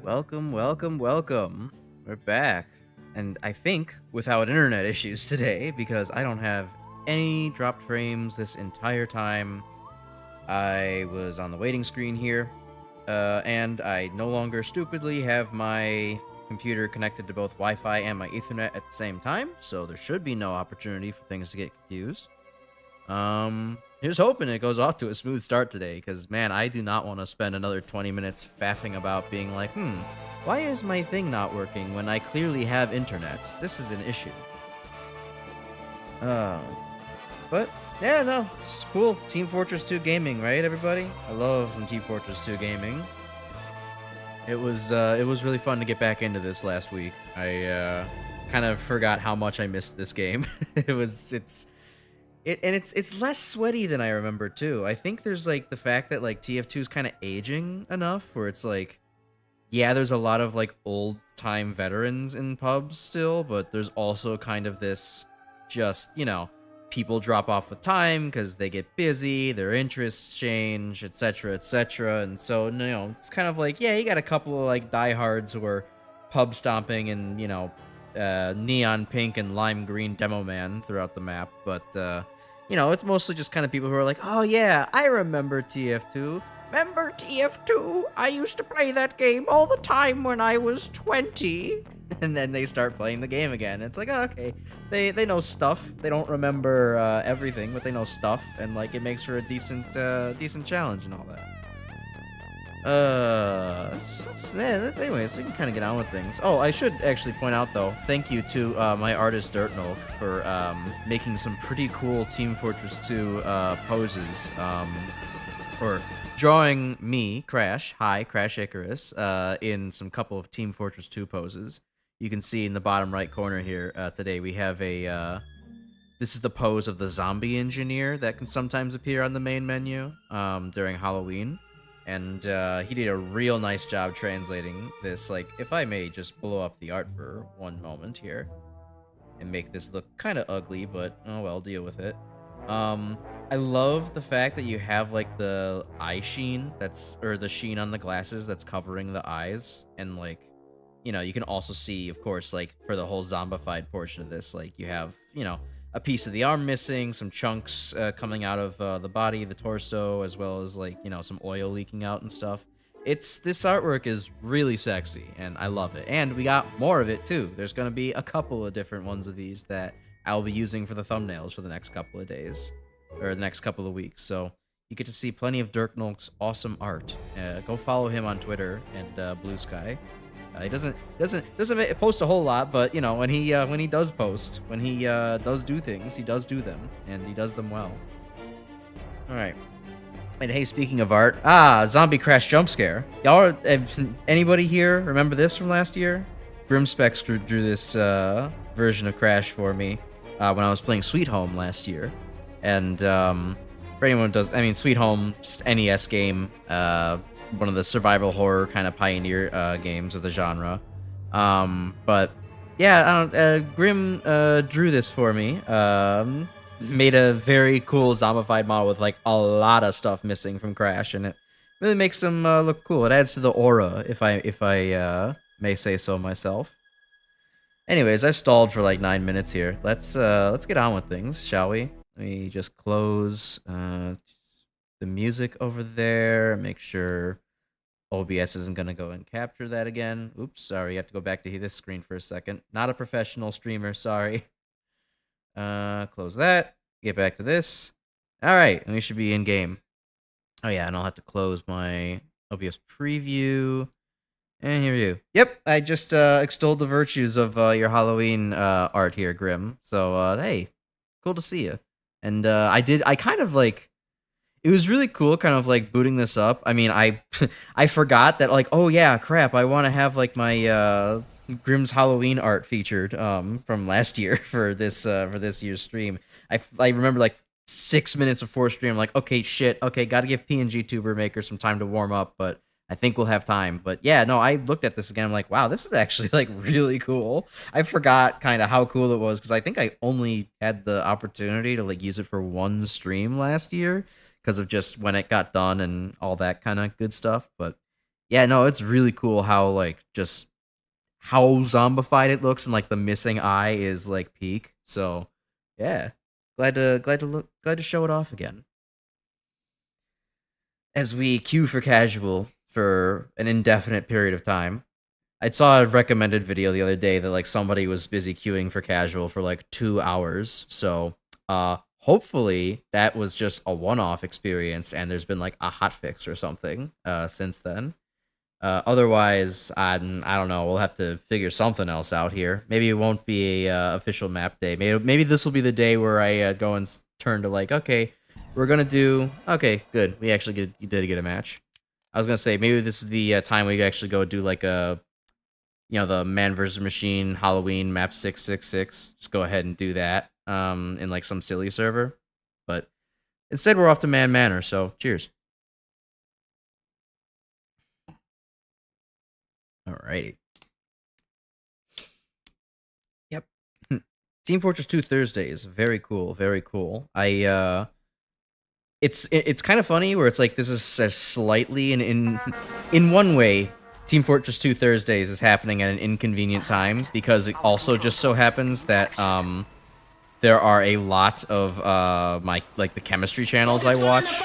Welcome, welcome, welcome. We're back. And I think without internet issues today, because I don't have any dropped frames this entire time. I was on the waiting screen here, and I no longer stupidly have my computer connected to both Wi-Fi and my Ethernet at the same time, so there should be no opportunity for things to get confused. Here's hoping it goes off to a smooth start today, because, man, I do not want to spend another 20 minutes faffing about being like, why is my thing not working when I clearly have internet? This is an issue. But, yeah, no, it's cool. Team Fortress 2 gaming, right, everybody? I love some Team Fortress 2 gaming. It was really fun to get back into this last week. I, kind of forgot how much I missed this game. It's less sweaty than I remember too. I think there's like the fact that like TF2 is kind of aging enough where it's like, yeah, there's a lot of like old time veterans in pubs still, but there's also kind of this just, people drop off with time because they get busy, their interests change, etc., etc. And so, it's kind of like, yeah, you got a couple of like diehards who are pub stomping and, neon pink and lime green demo man throughout the map, but it's mostly just kind of people who are like, oh yeah, I remember TF2. Remember TF2? I used to play that game all the time when I was 20. And then they start playing the game again. It's like, oh, okay, they know stuff. They don't remember everything, but they know stuff, and like it makes for a decent challenge and all that. Anyways, we can kind of get on with things. Oh, I should actually point out though, thank you to my artist Dirt Nolk for making some pretty cool Team Fortress 2 poses, or drawing me, Crash Icarus, in some couple of Team Fortress 2 poses. You can see in the bottom right corner here, today we have a, this is the pose of the zombie engineer that can sometimes appear on the main menu during Halloween. And he did a real nice job translating this. Like, if I may just blow up the art for one moment here and make this look kind of ugly, but oh well, deal with it. I love the fact that you have like the eye sheen or the sheen on the glasses that's covering the eyes, and like, you can also see, of course, like for the whole zombified portion of this, like you have, a piece of the arm missing, some chunks coming out of the body, the torso, as well as like, some oil leaking out and stuff. This artwork is really sexy, and I love it. And we got more of it too. There's gonna be a couple of different ones of these that I'll be using for the thumbnails for the next couple of days, or the next couple of weeks. So you get to see plenty of Dirt Nolk's awesome art. Go follow him on Twitter and Blue Sky. He doesn't post a whole lot, but when he does post, when he does do things, he does do them, and he does them well. All right. And hey, speaking of art, zombie crash jump scare. Y'all, anybody here remember this from last year? Grimspecs drew this version of Crash for me when I was playing Sweet Home last year, and for anyone who does, I mean, Sweet Home NES game. One of the survival horror kind of pioneer games of the genre. But yeah, Grim drew this for me. Made a very cool zombified model with like a lot of stuff missing from Crash, and it really makes them look cool. It adds to the aura, if I may say so myself. Anyways, I've stalled for like 9 minutes here. Let's get on with things, shall we? Let me just close the music over there. Make sure OBS isn't going to go and capture that again. Oops, sorry. You have to go back to this screen for a second. Not a professional streamer, sorry. Close that. Get back to this. All right, and we should be in game. Oh yeah, and I'll have to close my OBS preview. And here we go. Yep, I just extolled the virtues of your Halloween art here, Grim. So hey, cool to see you. And I kind of like, it was really cool kind of like booting this up. I mean, I forgot that, like, oh yeah, crap, I want to have like my Grimm's Halloween art featured from last year for this year's stream. I remember like 6 minutes before stream, like, okay, shit, okay, gotta give PNGTuber maker some time to warm up, but I think we'll have time. But yeah, no, I looked at this again, I'm like, wow, this is actually like really cool. I forgot kind of how cool it was, because I think I only had the opportunity to like use it for one stream last year because of just when it got done and all that kind of good stuff. But Yeah, no, it's really cool how like just how zombified it looks and like the missing eye is like peak. So yeah, glad to show it off again. As we queue for casual for an indefinite period of time. I saw a recommended video the other day that like somebody was busy queuing for casual for like 2 hours. So hopefully that was just a one-off experience and there's been like a hotfix or something since then. Otherwise, I don't know. We'll have to figure something else out here. Maybe it won't be a official map day. Maybe this will be the day where I go and turn to like, okay, we're gonna do. Okay, good. We actually did get a match. I was gonna say maybe this is the time we actually go do like a, the Man vs. Machine Halloween map 666. Just go ahead and do that in like some silly server. But instead, we're off to Man Manor. So cheers. Alrighty. Yep. Team Fortress 2 Thursdays. Very cool. Very cool. It's kind of funny where it's like this is a slightly in one way, Team Fortress 2 Thursdays is happening at an inconvenient time because it also just so happens that there are a lot of the chemistry channels I watch.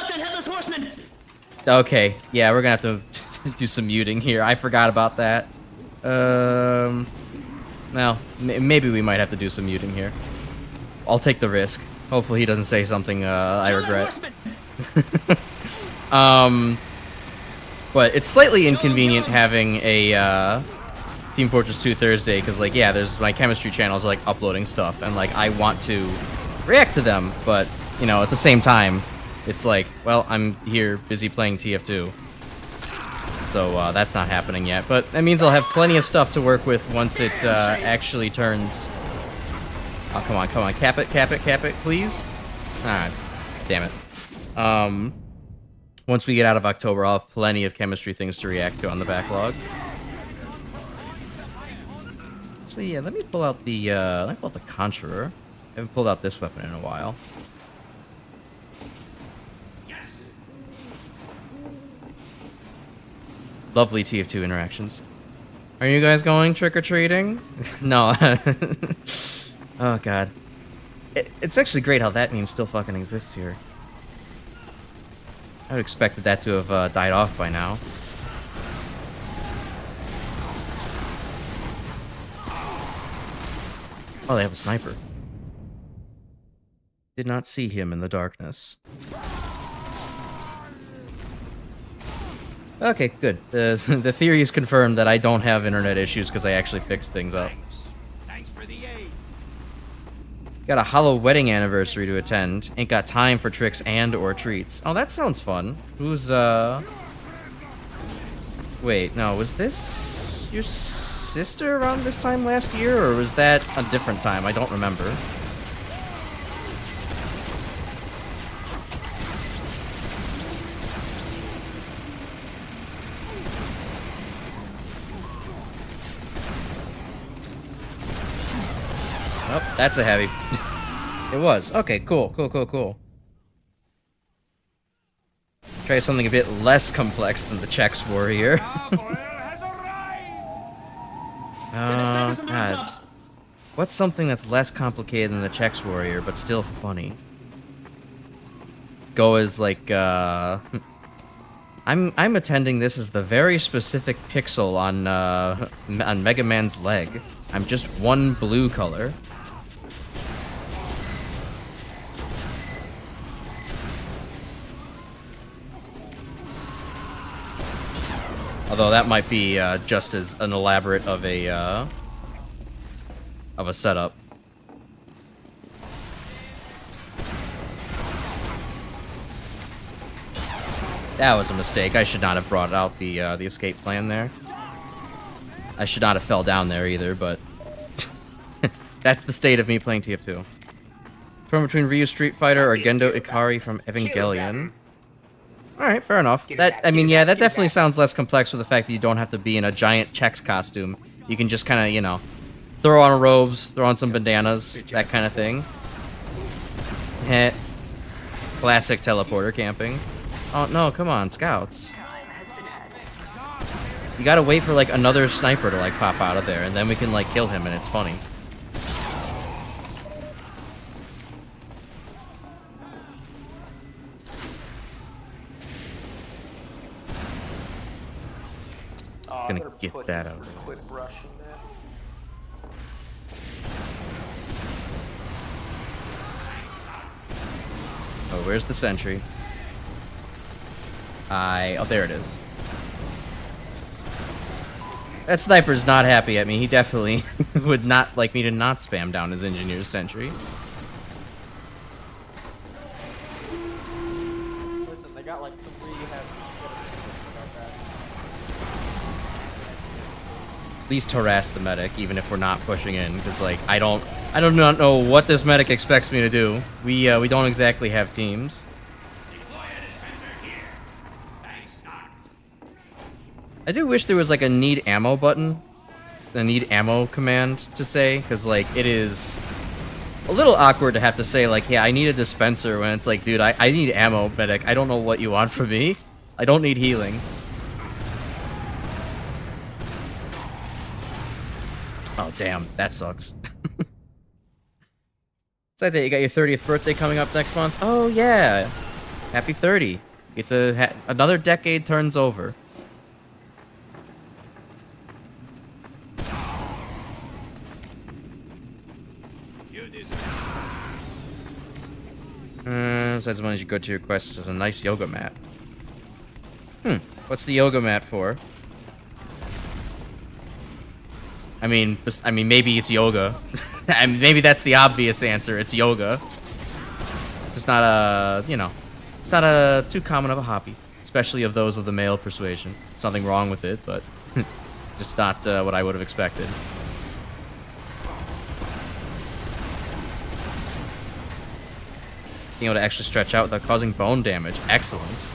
Okay, yeah, we're gonna have to do some muting here. I forgot about that. Well, maybe we might have to do some muting here. I'll take the risk. Hopefully he doesn't say something I regret. But it's slightly inconvenient having a Team Fortress 2 Thursday because, like, yeah, there's my chemistry channels are, like, uploading stuff, and, like, I want to react to them, but, at the same time, it's like, well, I'm here busy playing TF2. So that's not happening yet, but that means I'll have plenty of stuff to work with once it actually turns. Oh, come on, cap it, please. Alright, damn it. Once we get out of October, I'll have plenty of chemistry things to react to on the backlog. Actually, yeah, let me pull out the Conjurer. I haven't pulled out this weapon in a while. Lovely TF2 interactions. Are you guys going trick-or-treating? No. Oh, God. It's actually great how that meme still fucking exists here. I would expect that to have died off by now. Oh, they have a sniper. Did not see him in the darkness. Okay, good. The theory is confirmed that I don't have internet issues because I actually fixed things up. Thanks for the aid. Got a hollow wedding anniversary to attend. Ain't got time for tricks and or treats. Oh, that sounds fun. Who's, Wait, no, was this your sister around this time last year, or was that a different time? I don't remember. Oh, that's a heavy. It was. Okay, cool. Try something a bit less complex than the Chex Warrior. God. What's something that's less complicated than the Chex Warrior, but still funny? Go as, like, I'm attending this as the very specific pixel on Mega Man's leg. I'm just one blue color. Although that might be just as an elaborate of a setup. That was a mistake. I should not have brought out the escape plan there. I should not have fell down there either, but that's the state of me playing TF2. Torn between Ryu Street Fighter or Gendo Ikari from Evangelion. Alright, fair enough. That definitely sounds less complex with the fact that you don't have to be in a giant Chex costume. You can just kind of, throw on robes, throw on some bandanas, that kind of thing. Heh. Classic teleporter camping. Oh, no, come on, scouts. You gotta wait for like another sniper to like pop out of there, and then we can like kill him, and it's funny. Oh, Gonna get that out. Quit rushing that. Oh, where's the sentry? Oh, there it is. That sniper's not happy at me. He definitely would not like me to not spam down his engineer's sentry. Listen, they got like 3 heavy. At least harass the medic, even if we're not pushing in, because like I do not know what this medic expects me to do. We don't exactly have teams. I do wish there was like a need ammo button, a need ammo command to say, because like it is a little awkward to have to say like, yeah, I need a dispenser when it's like, dude, I need ammo, medic. I don't know what you want from me. I don't need healing. Oh, damn, that sucks. Besides that, you got your 30th birthday coming up next month? Oh, yeah. Happy 30. Get the another decade turns over. Besides the ones you go to your quests, is a nice yoga mat. What's the yoga mat for? I mean, maybe it's yoga. I mean, maybe that's the obvious answer. It's yoga. Just not a, you know, it's not a too common of a hobby, especially of those of the male persuasion. There's nothing wrong with it, but just not what I would have expected. Being able to actually stretch out without causing bone damage. Excellent.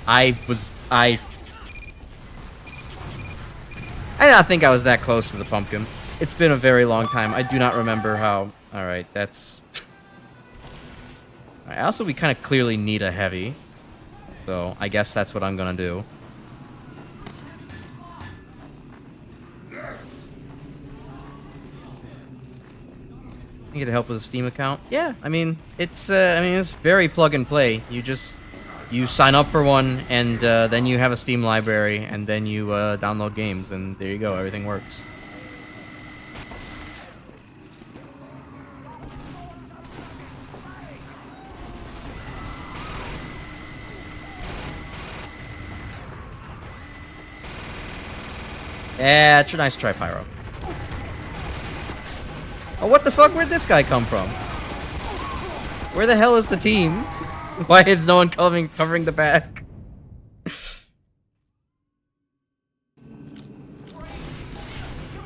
I did not think I was that close to the pumpkin. It's been a very long time. I do not remember how... Alright, that's... Alright, also, we kind of clearly need a heavy. So, I guess that's what I'm gonna do. You get help with a Steam account? Yeah, I mean, it's very plug and play. You sign up for one, and then you have a Steam library, and then you download games, and there you go, everything works. Yeah, it's a nice try, Pyro. Oh, what the fuck? Where'd this guy come from? Where the hell is the team? Why is no one covering the back?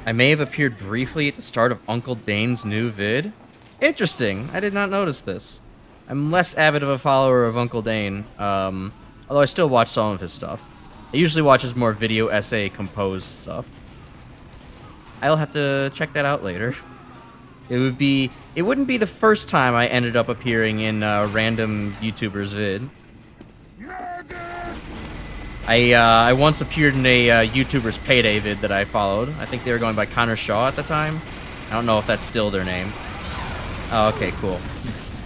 I may have appeared briefly at the start of Uncle Dane's new vid. Interesting. I did not notice this. I'm less avid of a follower of Uncle Dane, although I still watch some of his stuff. I usually watch his more video essay composed stuff. I'll have to check that out later. It wouldn't be the first time I ended up appearing in a random YouTuber's vid. I once appeared in a YouTuber's payday vid that I followed. I think they were going by Connor Shaw at the time. I don't know if that's still their name. Oh, okay, cool.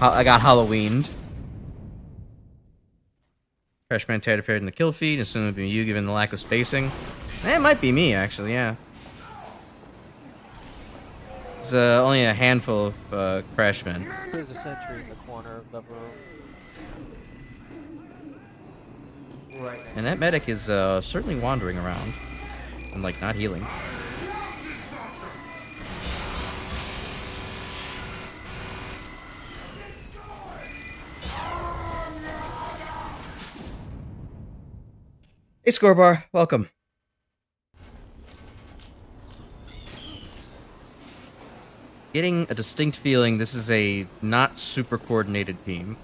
I got Halloweened. Freshman Ted appeared in the kill feed. Assume it would be you given the lack of spacing. It might be me, actually, yeah. There's only a handful of Crashmen. There's a sentry in the corner of the room. Right. And that medic is certainly wandering around. And, like, not healing. Hey, Scorebar. Welcome. Getting a distinct feeling this is a not super coordinated team.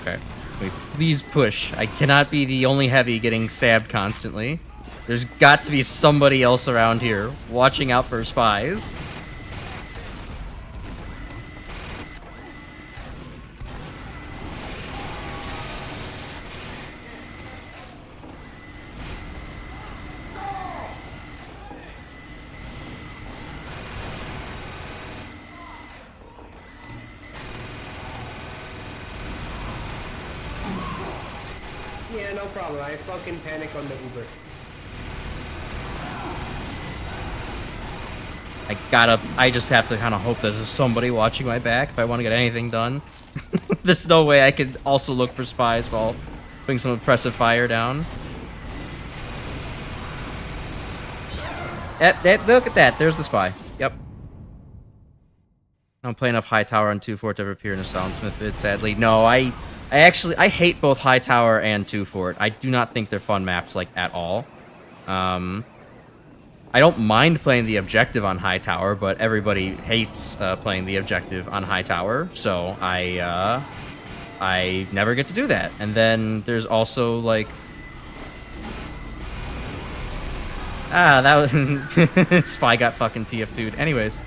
Okay. Wait, please push. I cannot be the only heavy getting stabbed constantly. There's got to be somebody else around here watching out for spies. Yeah, no problem. I fucking panic on the Uber. I just have to kind of hope that there's somebody watching my back if I want to get anything done. There's no way I could also look for spies while putting some oppressive fire down. Look at that. There's the spy. Yep. I don't play enough High Tower and 2 Fort to ever appear in a Soundsmith vid, sadly. No, I hate both High Tower and 2 Fort. I do not think they're fun maps, like, at all. I don't mind playing the objective on High Tower, but everybody hates playing the objective on High Tower, so I never get to do that. And then there's also, like... that was... Spy got fucking TF2'd. Anyways,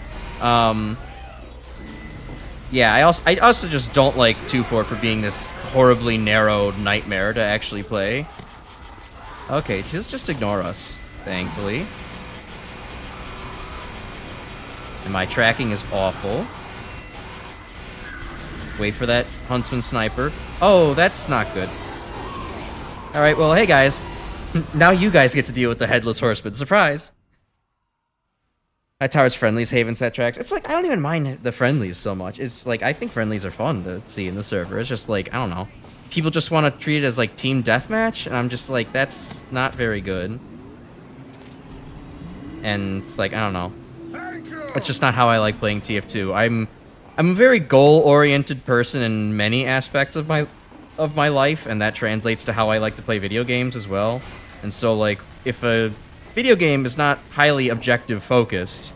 yeah, I also just don't like 2 Fort for being this horribly narrow nightmare to actually play. Okay, just ignore us, thankfully. And my tracking is awful. Wait for that Huntsman sniper. Oh, that's not good. Alright, well, hey guys. Now you guys get to deal with the Headless Horseman. Surprise! High Tower's friendlies, Haven set tracks. It's like, I don't even mind the friendlies so much. It's like, I think friendlies are fun to see in the server. It's just like, I don't know. People just want to treat it as like team deathmatch, and I'm just like, that's not very good. And it's like, I don't know. It's just not how I like playing TF2. I'm a very goal-oriented person in many aspects of my life, and that translates to how I like to play video games as well. And so, like, if a video game is not highly objective focused,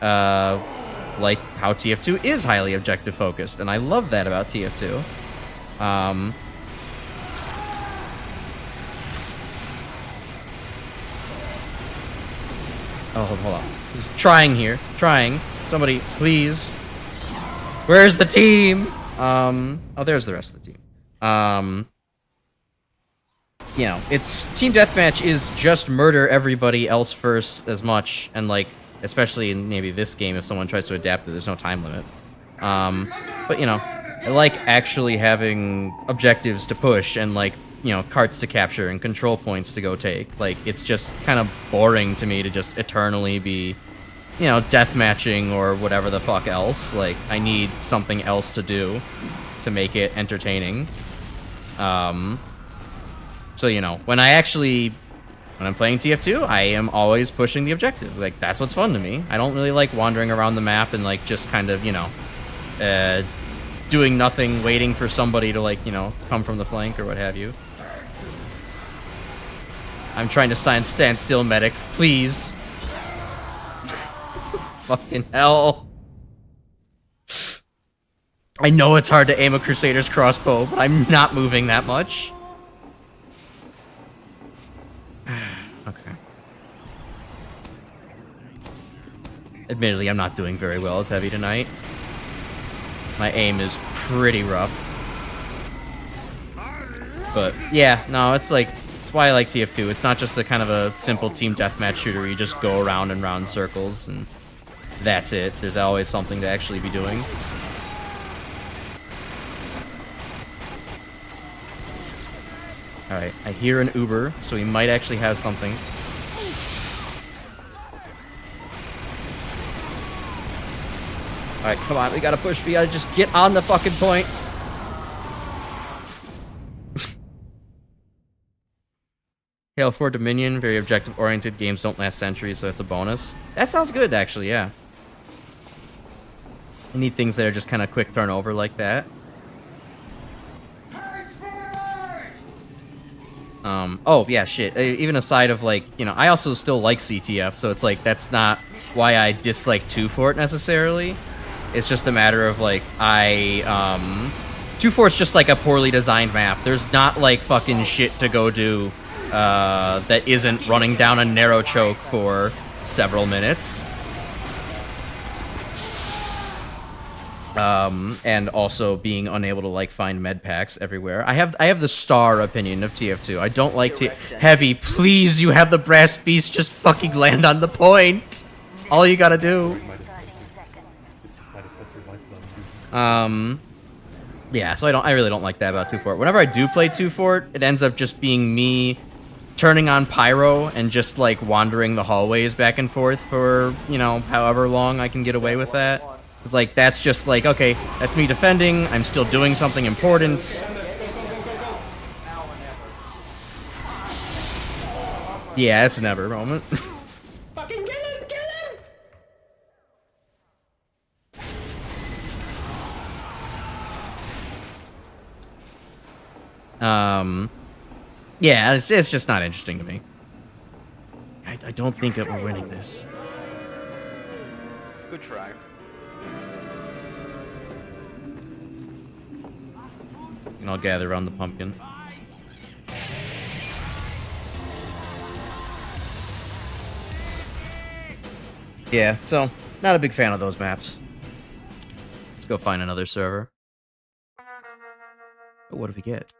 like how TF2 is highly objective focused, and I love that about TF2. Oh, hold on. Trying here. Trying. Somebody, please. Where's the team? Oh, there's the rest of the team. You know, it's team deathmatch is just murder everybody else first as much, and like, especially in maybe this game, if someone tries to adapt it, there's no time limit. But you know, I like actually having objectives to push and like, you know, carts to capture and control points to go take. Like, it's just kind of boring to me to just eternally be, you know, deathmatching or whatever the fuck else. Like, I need something else to do to make it entertaining. So, you know, when I'm playing TF2, I am always pushing the objective. Like, that's what's fun to me. I don't really like wandering around the map and, like, just kind of, you know, doing nothing, waiting for somebody to, like, you know, come from the flank or what have you. I'm trying to stand still, medic. Please. Fucking hell. I know it's hard to aim a Crusader's crossbow, but I'm not moving that much. Okay. Admittedly, I'm not doing very well as heavy tonight. My aim is pretty rough. But, yeah, no, it's like, it's why I like TF2. It's not just a kind of a simple team deathmatch shooter. You just go around and round circles, and that's it. There's always something to actually be doing. Alright, I hear an Uber, so he might actually have something. Alright, come on, we gotta push, we gotta just get on the fucking point. Hail for Dominion, very objective-oriented, games don't last centuries, so it's a bonus. That sounds good, actually, yeah. I need things that are just kind of quick turnover like that. Oh, yeah, shit. Even aside of, like, you know, I also still like CTF, so it's like, that's not why I dislike 2 Fort necessarily. It's just a matter of, like, 2 Fort's just, like, a poorly designed map. There's not, like, fucking shit to go do that isn't running down a narrow choke for several minutes. And also being unable to, like, find med packs everywhere. I have the star opinion of TF2. I don't like Heavy, please, you have the brass beast, just fucking land on the point. That's all you gotta do. Yeah, so I really don't like that about 2 Fort. Whenever I do play 2 Fort, it ends up just being me turning on pyro and just like wandering the hallways back and forth for, you know, however long I can get away with that. It's like, that's just like, okay, that's me defending, I'm still doing something important. Yeah, it's a never moment. Fucking kill him! Kill him! Yeah, it's just not interesting to me. I don't think that we're winning this. Good try. And I'll gather around the pumpkin. Yeah, so, not a big fan of those maps. Let's go find another server. Oh, what did we get?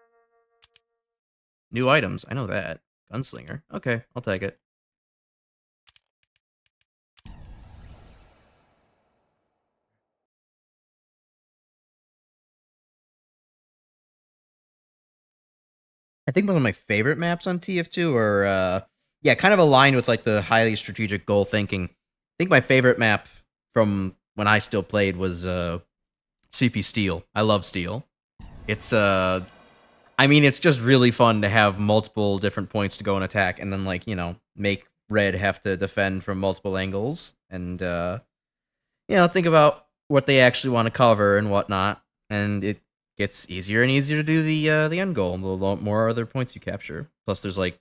New items, I know that. Gunslinger. Okay, I'll take it. I think one of my favorite maps on TF2 are, yeah, kind of aligned with like the highly strategic goal thinking. I think my favorite map from when I still played was CP Steel. I love Steel. It's I mean, it's just really fun to have multiple different points to go and attack, and then like, you know, make red have to defend from multiple angles, and you know, think about what they actually want to cover and whatnot, and it gets easier and easier to do the end goal. The more other points you capture. Plus, there's a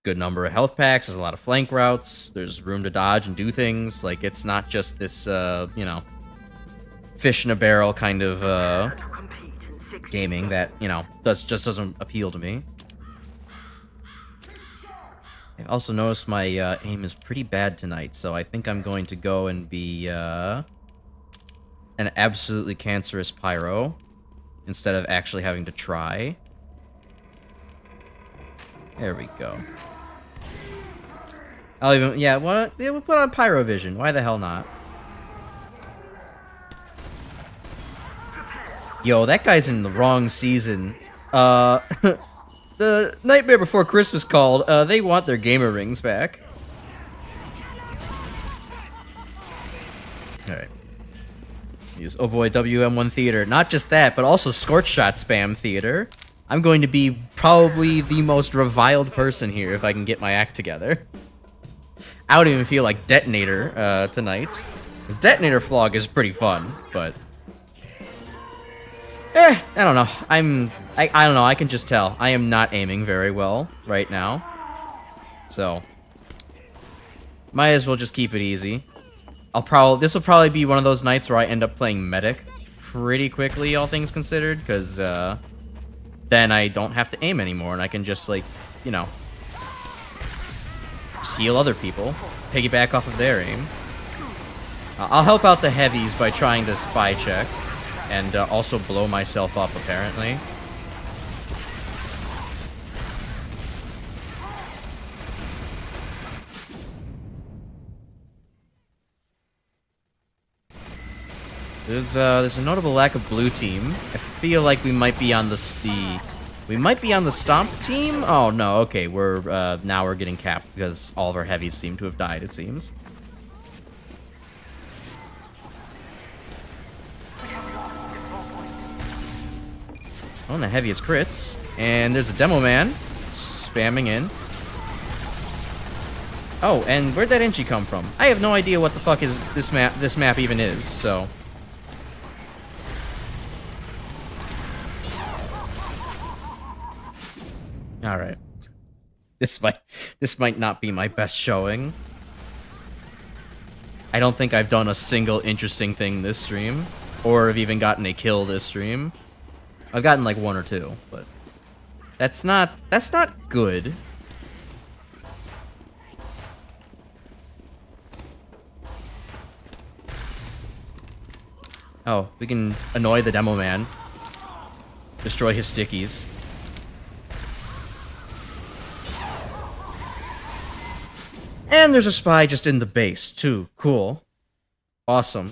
good number of health packs. There's a lot of flank routes. There's room to dodge and do things. Like, it's not just this you know, fish in a barrel kind of gaming that, you know, just doesn't appeal to me. I also noticed my aim is pretty bad tonight, so I think I'm going to go and be an absolutely cancerous pyro instead of actually having to try. There we go. I'll even, yeah, we'll put on pyro vision. Why the hell not? Yo, that guy's in the wrong season. The Nightmare Before Christmas called. They want their gamer rings back. Alright. Use, oh boy, WM1 Theater. Not just that, but also Scorch Shot Spam Theater. I'm going to be probably the most reviled person here if I can get my act together. I don't even feel like Detonator tonight. Because Detonator Flog is pretty fun, but... I don't know. I don't know, I can just tell. I am not aiming very well right now. So, might as well just keep it easy. This will probably be one of those nights where I end up playing Medic pretty quickly, all things considered, because then I don't have to aim anymore, and I can just, like, you know, just heal other people, piggyback off of their aim. I'll help out the heavies by trying to spy check. And also blow myself up, apparently. There's a notable lack of blue team. I feel like we might be on the stomp team. Oh no, okay, now we're getting capped because all of our heavies seem to have died, it seems. Oh, and the heaviest crits. And there's a demo man spamming in. Oh, and where'd that Enchi come from? I have no idea what the fuck is this map even is, so. Alright. This might not be my best showing. I don't think I've done a single interesting thing this stream, or have even gotten a kill this stream. I've gotten like 1 or 2, but that's not good. Oh, we can annoy the demo man. Destroy his stickies. And there's a spy just in the base, too. Cool. Awesome.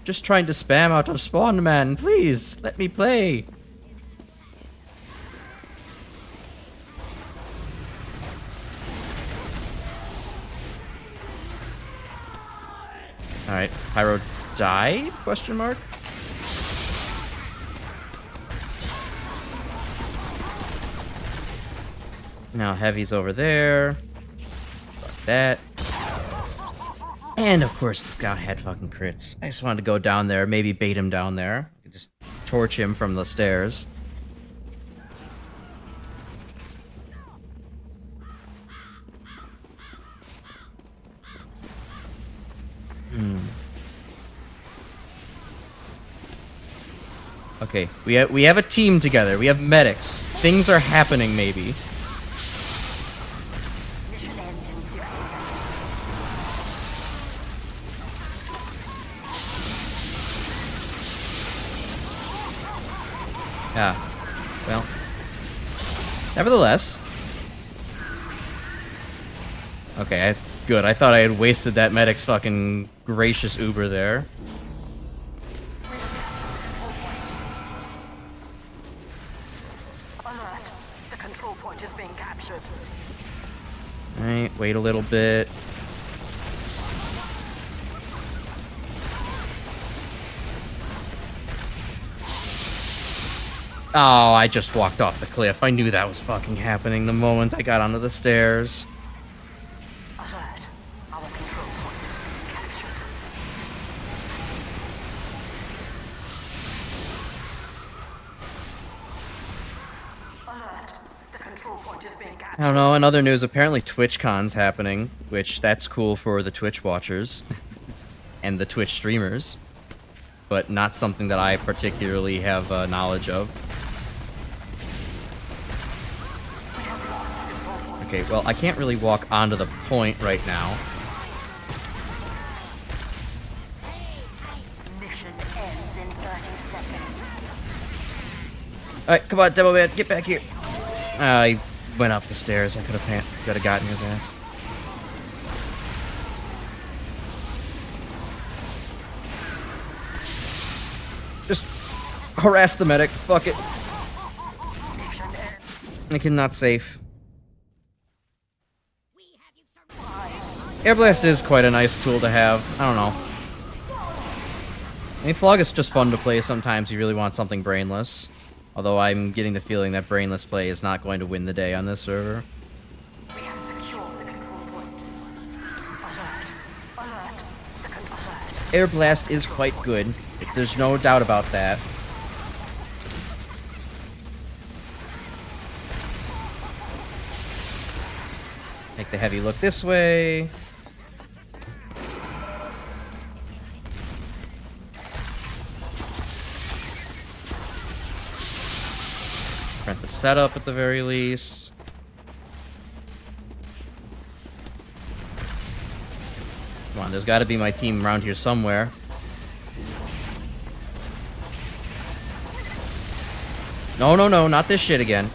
just trying to spam out of spawn, man. Please, let me play. Alright, Pyro died? Question mark? Now Heavy's over there. Fuck that. And of course this guy had fucking crits. I just wanted to go down there, maybe bait him down there. Just torch him from the stairs. Okay, we have a team together. We have medics. Things are happening, maybe. Yeah. Well. Nevertheless. Okay, good. I thought I had wasted that medic's fucking gracious Uber there. Alright, wait a little bit. Oh, I just walked off the cliff. I knew that was fucking happening the moment I got onto the stairs. Alert. Our control point is captured. Alert. The control point is being captured. I don't know, in other news, apparently TwitchCon's happening, which that's cool for the Twitch watchers and the Twitch streamers, but not something that I particularly have knowledge of. Okay, well, I can't really walk onto the point right now. Mission ends in 30 seconds. Alright, come on, Demo Man, get back here. I went up the stairs. I could have gotten his ass. Just harass the medic. Fuck it. I cannot safe. Air Blast is quite a nice tool to have. I don't know. I mean, Flog is just fun to play. Sometimes you really want something brainless. Although I'm getting the feeling that brainless play is not going to win the day on this server. We have secured the control point. Alert. Alert. Alert. Air Blast is quite good. There's no doubt about that. Make the Heavy look this way. Prevent the setup at the very least. Come on, there's got to be my team around here somewhere. No, no, no, not this shit again.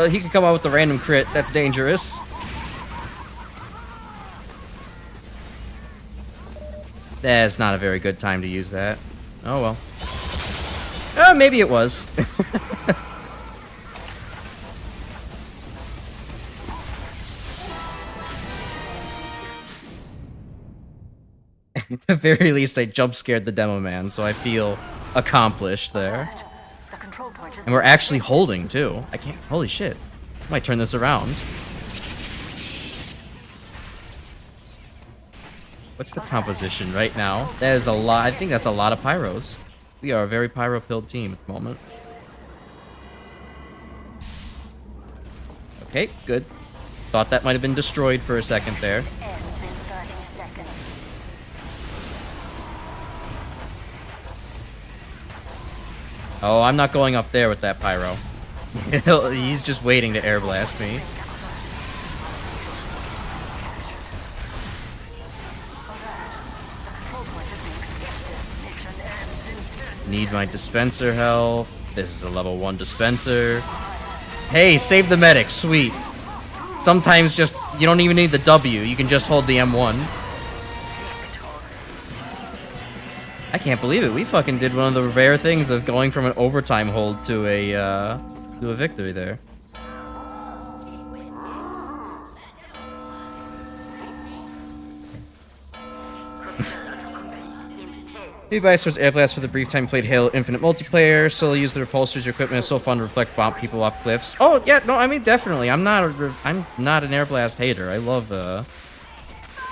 He could come out with the random crit. That's dangerous. That's not a very good time to use that. Oh well. Maybe it was. At the very least, I jump scared the demo man, so I feel accomplished there. The control point is And we're actually holding, too. I can't... Holy shit. I might turn this around. What's the composition right now? That is a lot. I think that's a lot of pyros. We are a very pyro-pilled team at the moment. Okay, good. Thought that might have been destroyed for a second there. ends in 30 seconds. Oh, I'm not going up there with that pyro. He's just waiting to air blast me. Need my dispenser health. This is a level 1 dispenser. Hey, save the medic. Sweet. Sometimes just, you don't even need the W, you can just hold the M1. I can't believe it, we fucking did one of the rare things of going from an overtime hold to a victory there. Device towards Air Blast for the brief time played Halo Infinite multiplayer. Solo use the repulsors. Your equipment is so fun to reflect bomb people off cliffs. Oh yeah, no, I mean definitely. I'm not an Air Blast hater. I love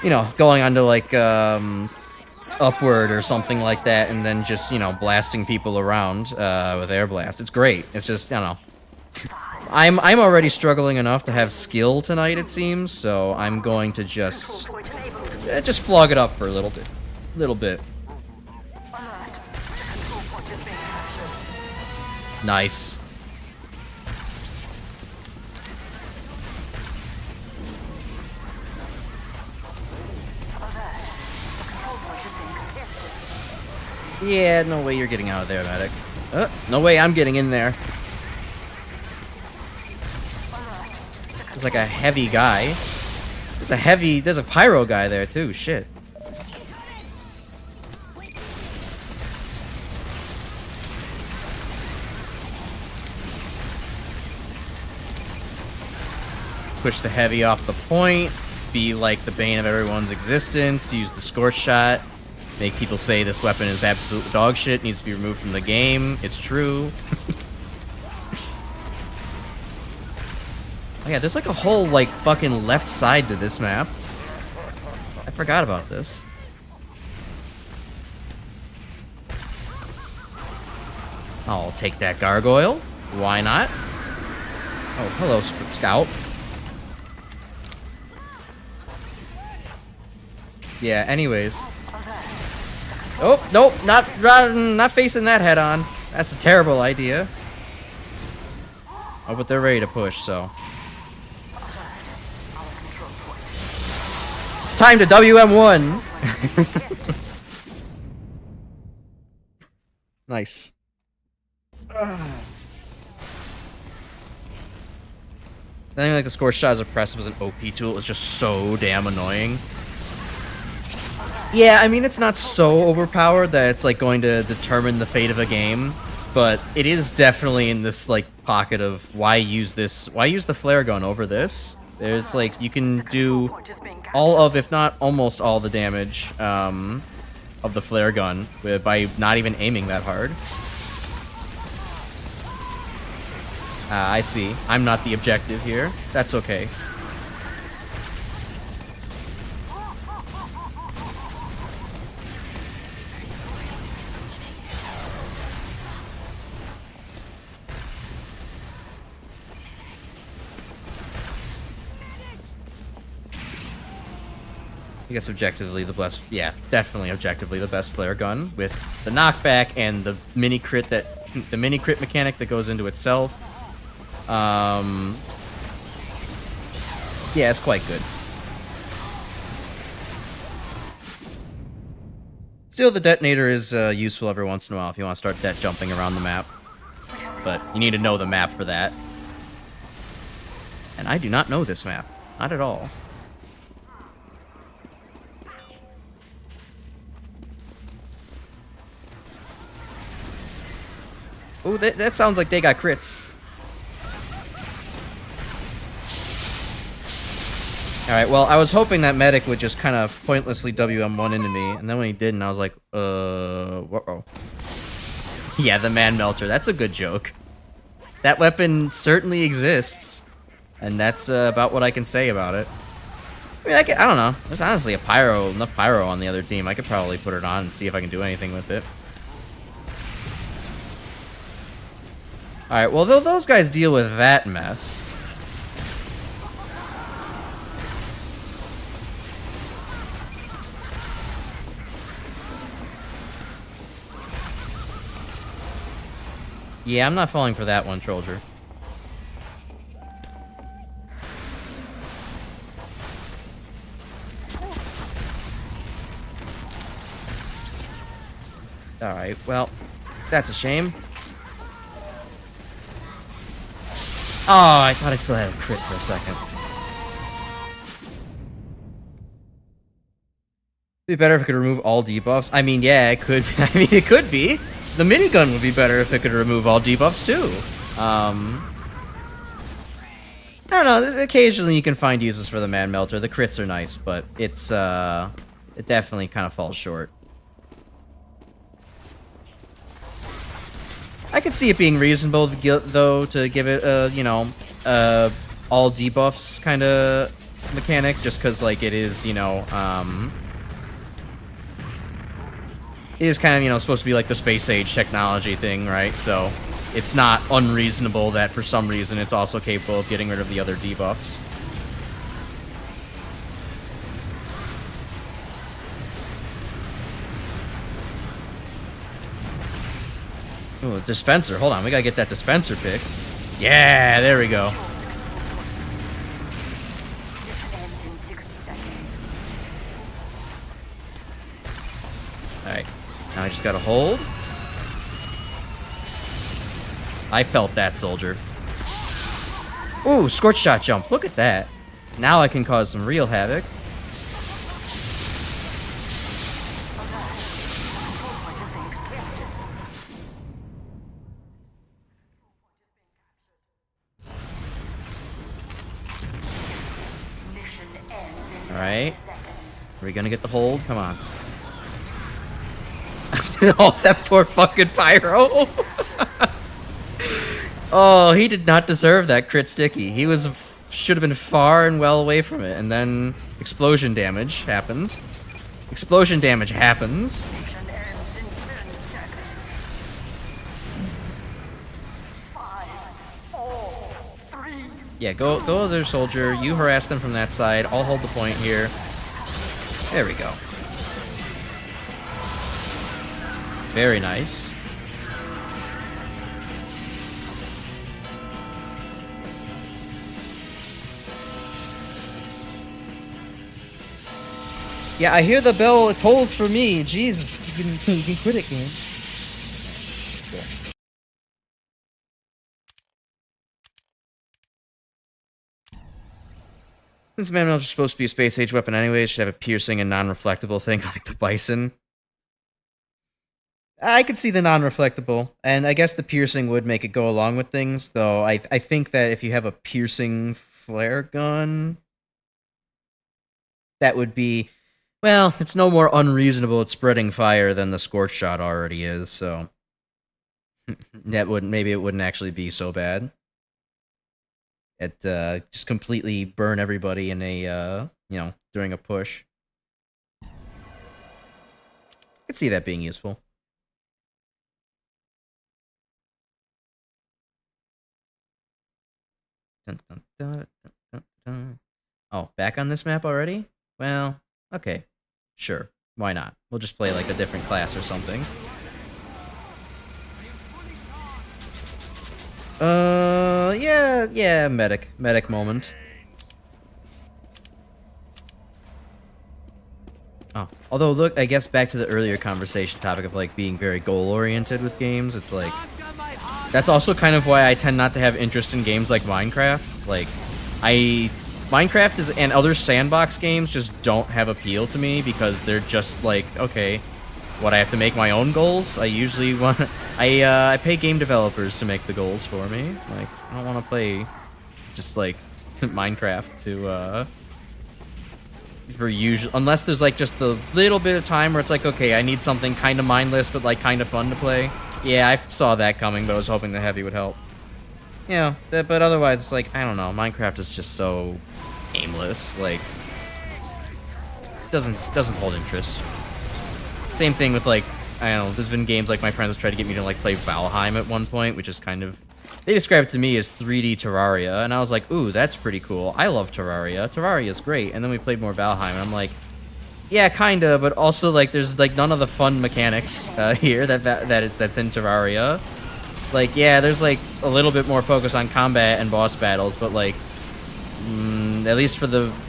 you know, going onto like Upward or something like that, and then just, you know, blasting people around with Air Blast. It's great. It's just, I don't know. I'm already struggling enough to have skill tonight, it seems. So I'm going to just flog it up for a little bit. Nice. Yeah, no way you're getting out of there, medic. No way I'm getting in there. There's like a heavy guy. There's a pyro guy there too, shit. Push the heavy off the point, be like the bane of everyone's existence, use the scorch shot, make people say this weapon is absolute dog shit, needs to be removed from the game. It's true. Oh yeah, there's like a whole like fucking left side to this map. I forgot about this. I'll take that gargoyle. Why not? Oh, hello, Scout. Yeah, anyways. Oh, nope, not facing that head on. That's a terrible idea. Oh, but they're ready to push, so. Time to WM1. Nice. I think like the score shot as oppressive as an OP tool. It was just so damn annoying. Yeah, I mean, it's not so overpowered that it's, like, going to determine the fate of a game, but it is definitely in this, like, pocket of why use the flare gun over this? There's, like, you can do all of, if not almost all the damage, of the flare gun by not even aiming that hard. I see. I'm not the objective here. That's okay. I guess objectively the best, yeah, definitely objectively the best flare gun with the knockback and the mini crit mechanic that goes into itself. Yeah, it's quite good. Still, the detonator is useful every once in a while if you want to start det jumping around the map, but you need to know the map for that. And I do not know this map, not at all. Oh, that sounds like they got crits. Alright, well, I was hoping that medic would just kind of pointlessly WM1 into me, and then when he didn't, I was like, uh-oh. Yeah, the man melter, that's a good joke. That weapon certainly exists, and that's about what I can say about it. I mean, I don't know. There's honestly enough pyro on the other team. I could probably put it on and see if I can do anything with it. Alright, well, those guys deal with that mess. Yeah, I'm not falling for that one, Trollger. Alright, well, that's a shame. Oh, I thought I still had a crit for a second. Be better if it could remove all debuffs. I mean, yeah, it could. I mean, it could be. The minigun would be better if it could remove all debuffs too. I don't know. Occasionally, you can find uses for the Man Melter. The crits are nice, but it's it definitely kind of falls short. I could see it being reasonable, though, to give it you know, all debuffs kind of mechanic, just because like it is, you know, it is kind of, you know, supposed to be like the space age technology thing, right? So it's not unreasonable that for some reason it's also capable of getting rid of the other debuffs. Ooh, dispenser. Hold on, we gotta get that dispenser pick. Yeah, there we go. Ends in 60 seconds. Alright, now I just gotta hold. I felt that, soldier. Ooh, scorch shot jump. Look at that. Now I can cause some real havoc. Mission ends in Alright. 90 seconds. Are we gonna get the hold? Come on. Oh, that poor fucking pyro. Oh, he did not deserve that crit sticky. He was should have been far and well away from it. And then explosion damage happened. Explosion damage happens. Mission ends in 10 seconds. 5, 4, 3. Yeah, go there, soldier. You harass them from that side. I'll hold the point here. There we go. Very nice. Yeah, I hear the bell. It tolls for me. Jesus, you can quit it, game. Since Man Melter's supposed to be a space age weapon anyway, it should have a piercing and non-reflectable thing like the Bison. I could see the non-reflectable, and I guess the piercing would make it go along with things, though I think that if you have a piercing flare gun, that would be, well, it's no more unreasonable at spreading fire than the scorch shot already is, so that wouldn't, maybe it wouldn't actually be so bad. It just completely burn everybody in a you know, during a push. I could see that being useful. Dun, dun, dun, dun, dun, dun. Oh, back on this map already? Well, okay. Sure. Why not? We'll just play like a different class or something. Yeah, medic moment. Oh, although look, I guess back to the earlier conversation topic of like being very goal-oriented with games, it's like, that's also kind of why I tend not to have interest in games like Minecraft. Like, Minecraft is, and other sandbox games just don't have appeal to me because they're just like, okay, what, I have to make my own goals? I usually want, I pay game developers to make the goals for me. Like, I don't want to play just like Minecraft to, for usual, unless there's like just the little bit of time where it's like, okay, I need something kind of mindless but like kind of fun to play. Yeah, I saw that coming, but I was hoping the heavy would help. You know, but otherwise, it's like, I don't know, Minecraft is just so aimless, like, doesn't hold interest. Same thing with, like, I don't know, there's been games like my friends tried to get me to, like, play Valheim at one point, which is kind of, they described it to me as 3D Terraria, and I was like, ooh, that's pretty cool. I love Terraria. Terraria's great. And then we played more Valheim, and I'm like, yeah, kinda, but also, like, there's, like, none of the fun mechanics here that's in Terraria. Like, yeah, there's, like, a little bit more focus on combat and boss battles, but, like, at least for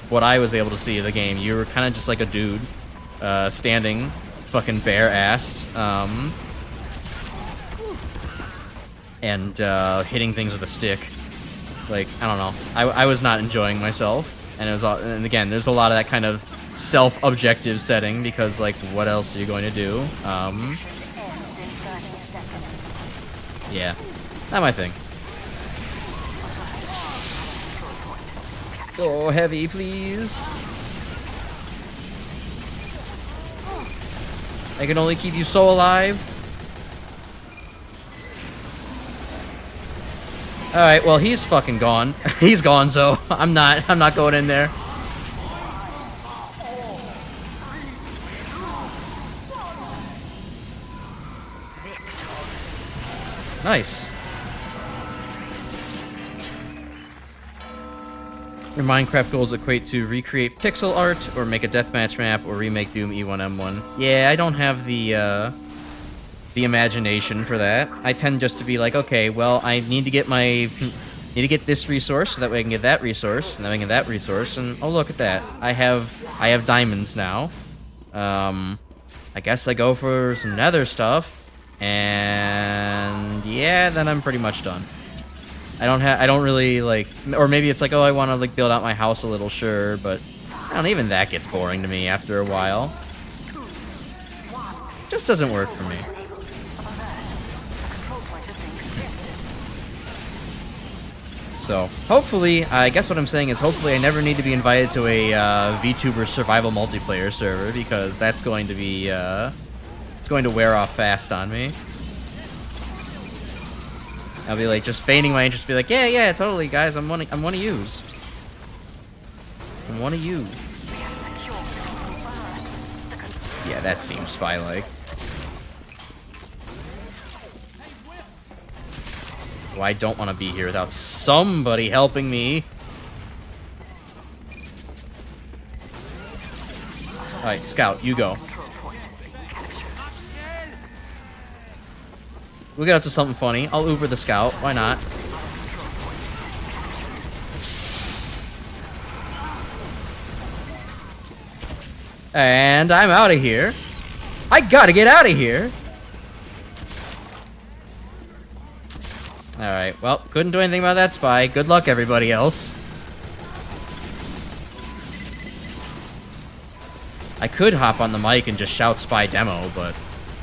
what I was able to see of the game, you were kind of just like a dude, standing, fucking bare-assed, and hitting things with a stick. Like, I don't know. I was not enjoying myself, and it was, and again, there's a lot of that kind of self-objective setting because, like, what else are you going to do? Ends in 30 seconds. Yeah, not my thing. Go heavy, please. I can only keep you so alive. All right, well, he's fucking gone. He's gone, so I'm not going in there. Nice. Your Minecraft goals equate to recreate pixel art, or make a deathmatch map, or remake Doom E1M1. Yeah, I don't have the imagination for that. I tend just to be like, okay, well, I need to get this resource, so that way I can get that resource, and then I can get that resource, and oh, look at that. I have diamonds now. I guess I go for some nether stuff, and yeah, then I'm pretty much done. I don't really, like, or maybe it's like, oh, I want to, like, build out my house a little, sure, but I don't even that gets boring to me after a while. Just doesn't work for me. So, hopefully, I guess what I'm saying is hopefully I never need to be invited to a VTuber survival multiplayer server, because that's going to be, it's going to wear off fast on me. I'll be like, just feigning my interest, be like, yeah, totally, guys, I'm one of yous. I'm one of you. Yeah, that seems spy-like. Well, I don't want to be here without somebody helping me. Alright, Scout, you go. We'll get up to something funny. I'll Uber the Scout. Why not? And I'm out of here. I gotta get out of here. Alright, well, couldn't do anything about that spy. Good luck, everybody else. I could hop on the mic and just shout spy demo, but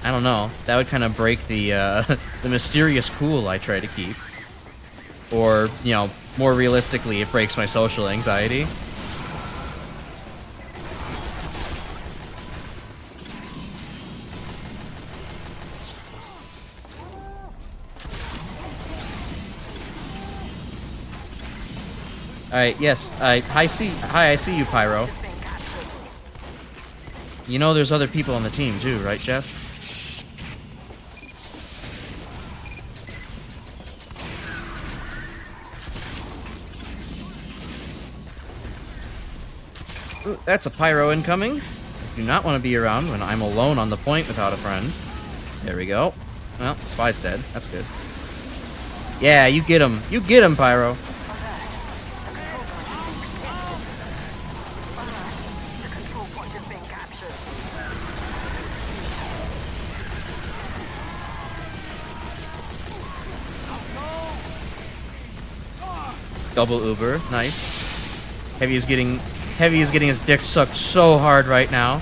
I don't know. That would kind of break the the mysterious cool I try to keep. Or, you know, more realistically, it breaks my social anxiety. Alright, yes. Hi, I see you, Pyro. You know there's other people on the team too, right, Jeff? Ooh, that's a Pyro incoming. I do not want to be around when I'm alone on the point without a friend. There we go. Well, Spy's dead. That's good. Yeah, you get him. You get him, Pyro. Double Uber, nice. Heavy is getting his dick sucked so hard right now.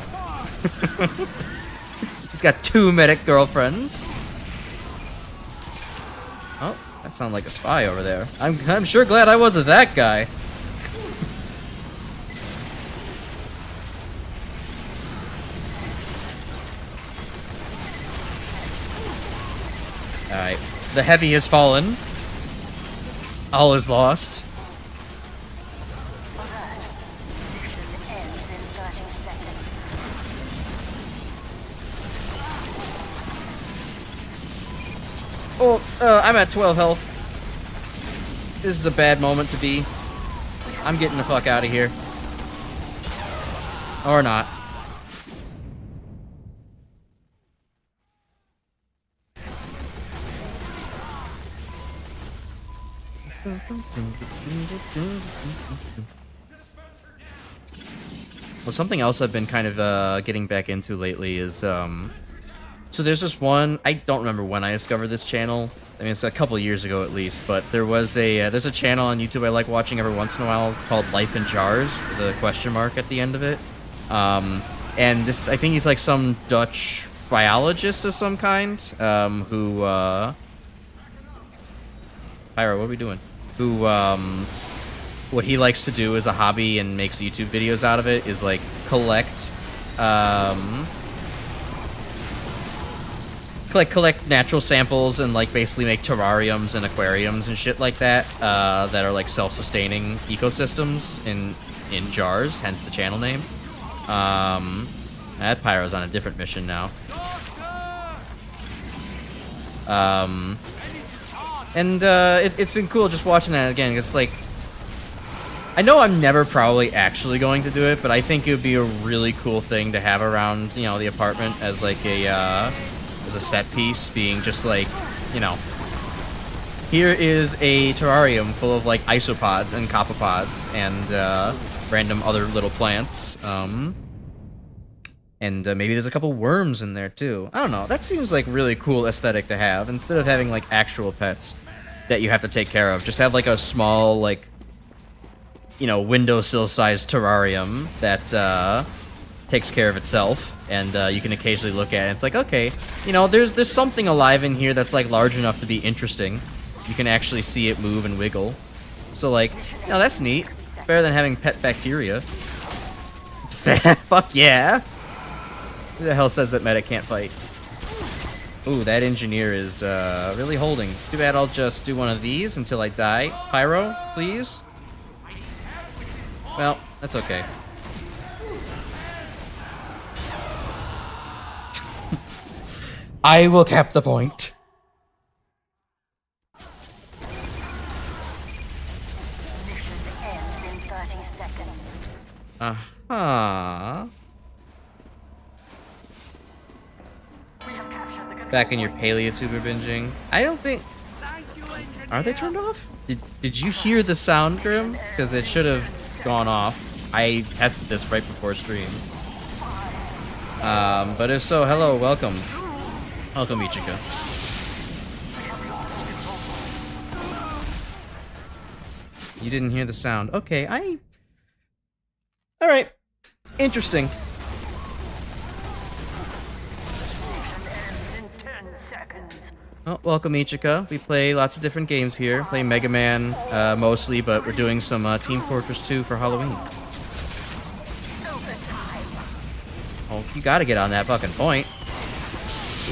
He's got 2 medic girlfriends. Oh, that sounded like a spy over there. I'm sure glad I wasn't that guy. Alright, the heavy has fallen. All is lost. Oh, I'm at 12 health. This is a bad moment to be. I'm getting the fuck out of here. Or not. Well, something else I've been kind of getting back into lately is so there's this one, I don't remember when I discovered this channel. I mean, it's a couple years ago at least, but there's a channel on YouTube I like watching every once in a while called Life in Jars with a question mark at the end of it. And this, I think he's like some Dutch biologist of some kind, who, Pyro, what are we doing? Who, what he likes to do as a hobby and makes YouTube videos out of it is like collect natural samples and like basically make terrariums and aquariums and shit like that that are like self-sustaining ecosystems in jars, hence the channel name. That Pyro's on a different mission now. It's been cool just watching that again. It's like, I know I'm never probably actually going to do it, but I think it would be a really cool thing to have around, you know, the apartment as like a as a set piece, being just like, you know, here is a terrarium full of like isopods and copepods and random other little plants. And maybe there's a couple worms in there too. I don't know. That seems like really cool aesthetic to have. Instead of having like actual pets that you have to take care of, just have like a small, like, you know, windowsill-sized terrarium that takes care of itself, and you can occasionally look at it. And it's like, okay, you know, there's something alive in here that's like large enough to be interesting. You can actually see it move and wiggle. So like, you know, that's neat. It's better than having pet bacteria. Fuck yeah. Who the hell says that medic can't fight? Ooh, that engineer is really holding. Too bad I'll just do one of these until I die. Pyro, please? Well, that's okay. I will cap the point. Mission ends in 30 seconds. Uh-huh. We have captured the control Back in your point. PNGTuber binging. I don't think... Are they turned off? Did you hear the sound, Grim? Because it should have gone off. I tested this right before stream. But if so, hello, welcome. Welcome, Ichika. You didn't hear the sound. Okay, Alright. Interesting. Mission ends in 10 seconds. Oh, welcome, Ichika. We play lots of different games here. Play Mega Man, mostly, but we're doing some Team Fortress 2 for Halloween. Oh, you gotta get on that fucking point.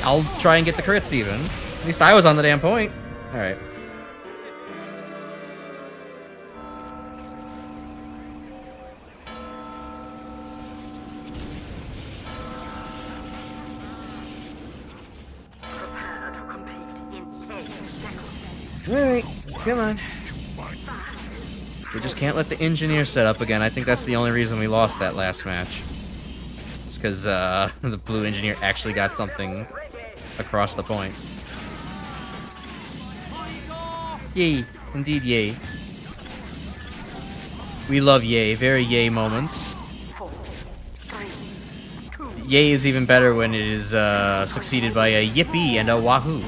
I'll try and get the crits even. At least I was on the damn point. Alright. Prepare to compete in 10 seconds. Alright, come on. We just can't let the engineer set up again. I think that's the only reason we lost that last match. It's because the blue engineer actually got something across the point. Yay. Indeed, yay. We love yay. Very yay moments. 4, 3, 2. Yay is even better when it is succeeded by a yippee and a wahoo.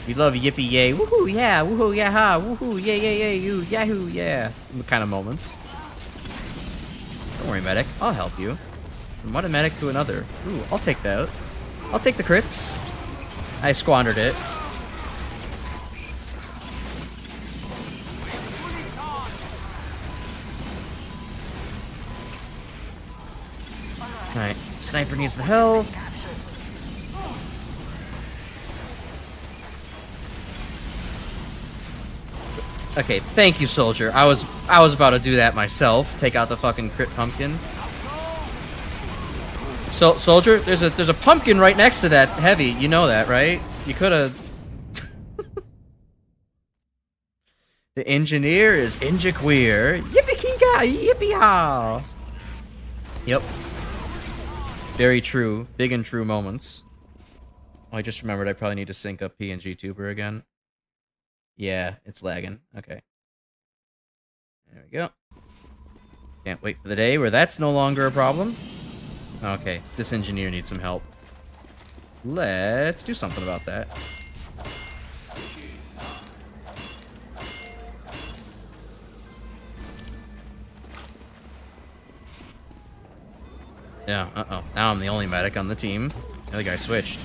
We love yippee yay, woohoo, yeah, woohoo, yeah, ha, woohoo, yay, yay, yay, you, yahoo, yeah. Kind of moments. Don't worry, medic. I'll help you. From one medic to another. Ooh, I'll take that. I'll take the crits. I squandered it. Alright, sniper needs the health. Okay, thank you, soldier. I was about to do that myself. Take out the fucking crit pumpkin. So, soldier, there's a pumpkin right next to that heavy. You know that, right? You could have. The engineer is Injaqueer. Yippee-kee-ga, yippee-ha. Yep. Very true. Big and true moments. Oh, I just remembered I probably need to sync up PNGTuber again. Yeah, it's lagging. Okay. There we go. Can't wait for the day where that's no longer a problem. Okay, this engineer needs some help. Let's do something about that. Yeah, uh-oh. Now I'm the only medic on the team. The other guy switched.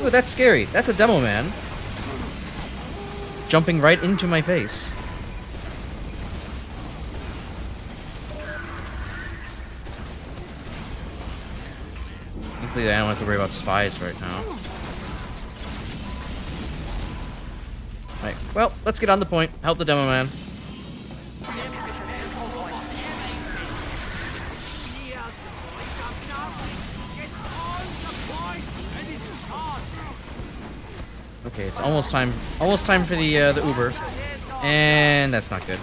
Ooh, that's scary. That's a demo man. Jumping right into my face. Thankfully, I don't have to worry about spies right now. Right. Well, let's get on the point. Help the demo man. Okay, it's almost time for the Uber. And that's not good.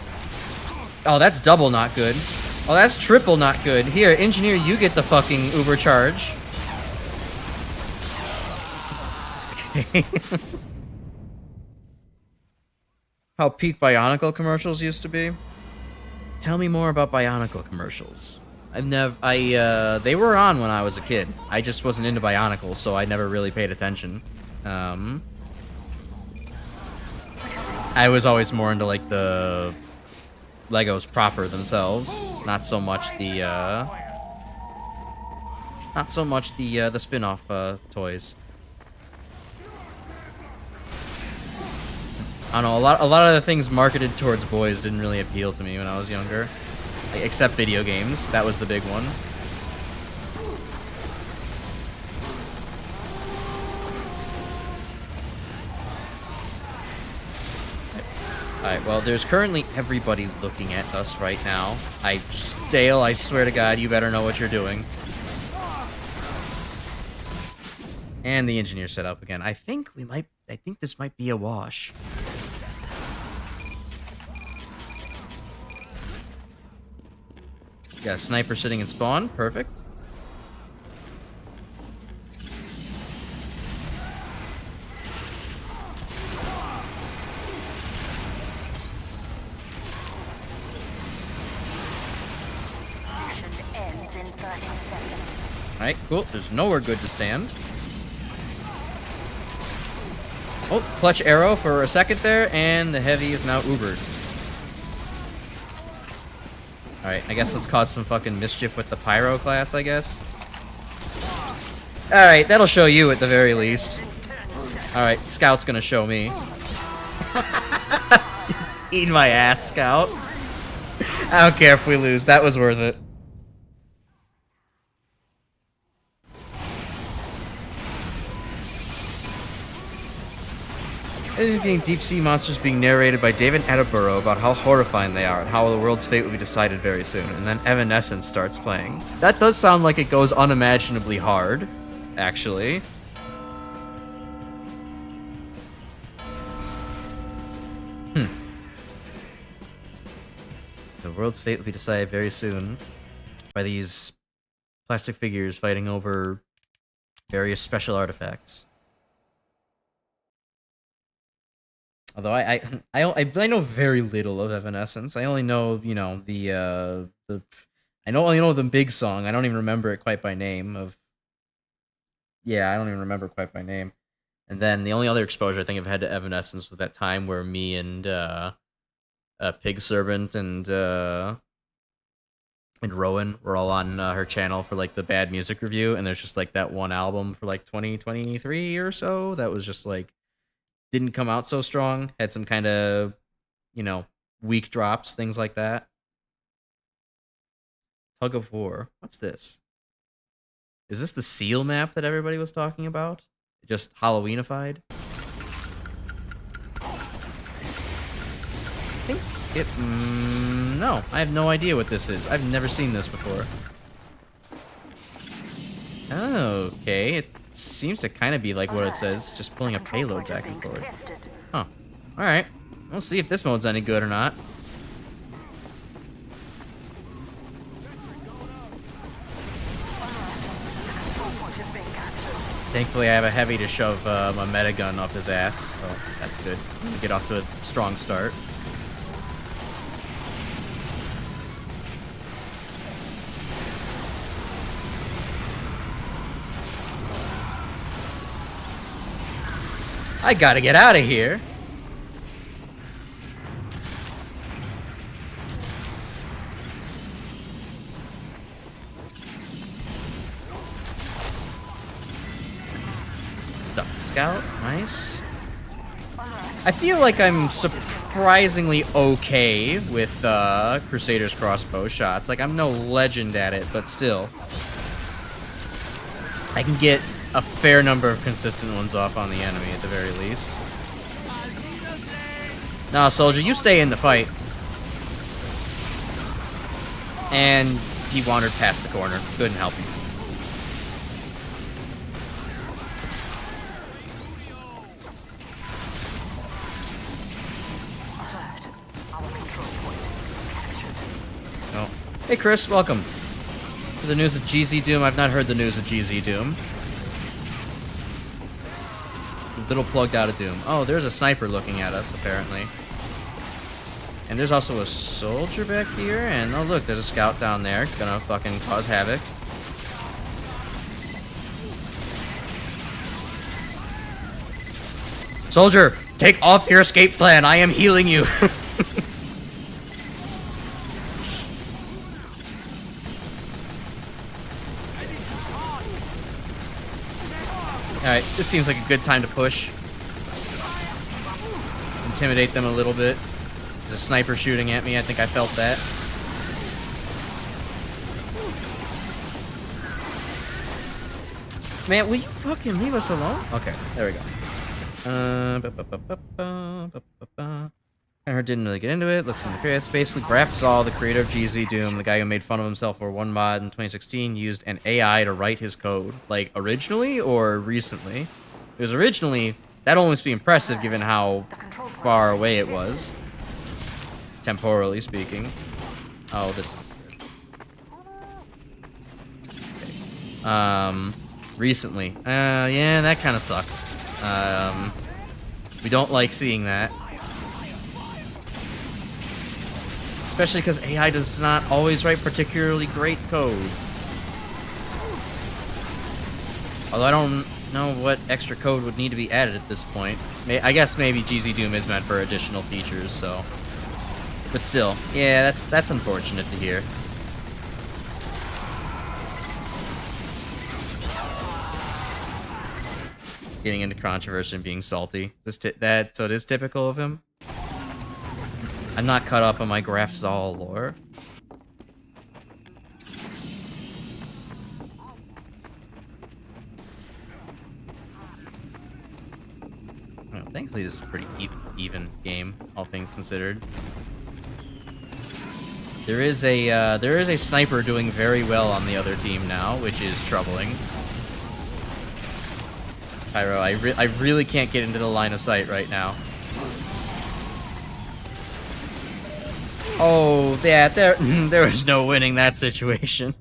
Oh, that's double not good. Oh, that's triple not good. Here, engineer, you get the fucking Uber charge. Okay. How peak Bionicle commercials used to be. Tell me more about Bionicle commercials. They were on when I was a kid. I just wasn't into Bionicle, so I never really paid attention. I was always more into like the Legos proper themselves, not so much the spin-off toys. I don't know, a lot of the things marketed towards boys didn't really appeal to me when I was younger, like, except video games. That was the big one. Alright, well, there's currently everybody looking at us right now. Dale, I swear to God, you better know what you're doing. And the engineer set up again. I think this might be a wash. Got a sniper sitting in spawn. Perfect. Alright, cool. There's nowhere good to stand. Oh, clutch arrow for a second there, and the heavy is now Ubered. Alright, I guess let's cause some fucking mischief with the pyro class, I guess. Alright, that'll show you at the very least. Alright, Scout's gonna show me. Eat my ass, Scout. I don't care if we lose, that was worth it. Getting deep sea monsters being narrated by David Attenborough about how horrifying they are and how the world's fate will be decided very soon. And then Evanescence starts playing. That does sound like it goes unimaginably hard, actually. The world's fate will be decided very soon by these plastic figures fighting over various special artifacts. Although I know very little of Evanescence. I only know, you know, I only know the big song. I don't even remember it quite by name. I don't even remember quite by name. And then the only other exposure I think I've had to Evanescence was that time where me and Pig Servant and Rowan were all on her channel for like the bad music review, and there's just like that one album for like 2023 or so that was just like didn't come out so strong, had some kind of, you know, weak drops, things like that. Tug of War. What's this? Is this the seal map that everybody was talking about? Just Halloweenified? I think it... no, I have no idea what this is. I've never seen this before. Okay, it seems to kind of be like what it says, just pulling a payload back and forth. Huh. Alright. We'll see if this mode's any good or not. Thankfully, I have a heavy to shove my metagun up his ass, so that's good. Get off to a strong start. I gotta get out of here. Scout, nice. I feel like I'm surprisingly okay with Crusader's crossbow shots. Like, I'm no legend at it, but still. I can get a fair number of consistent ones off on the enemy, at the very least. Nah, soldier, you stay in the fight. And he wandered past the corner. Couldn't help him. Oh. Hey Chris, welcome to the news of GZ Doom. I've not heard the news of GZ Doom. A little plugged out of Doom. Oh, there's a sniper looking at us, apparently. And there's also a soldier back here, and oh look, there's a scout down there, gonna fucking cause havoc. Soldier, take off your escape plan, I am healing you! Alright, this seems like a good time to push. Intimidate them a little bit. There's a sniper shooting at me, I think I felt that. Man, will you fucking leave us alone? Okay, there we go. I didn't really get into it. Looks in the creator. Basically, Graf Zal, the creator of GZ Doom, the guy who made fun of himself for one mod in 2016, used an AI to write his code. Like, originally or recently? It was originally. That'd almost be impressive given how far away it was. Temporally speaking. Oh, this. Okay. Recently. Yeah, that kind of sucks. We don't like seeing that. Especially because AI does not always write particularly great code. Although I don't know what extra code would need to be added at this point. I guess maybe GZ Doom is meant for additional features, so... But still, yeah, that's unfortunate to hear. Getting into controversy and being salty. So it is typical of him? I'm not caught up on my Graf Zal lore. Well, thankfully this is a pretty even game, all things considered. There is a sniper doing very well on the other team now, which is troubling. Pyro, I really can't get into the line of sight right now. Oh, yeah, there was no winning that situation.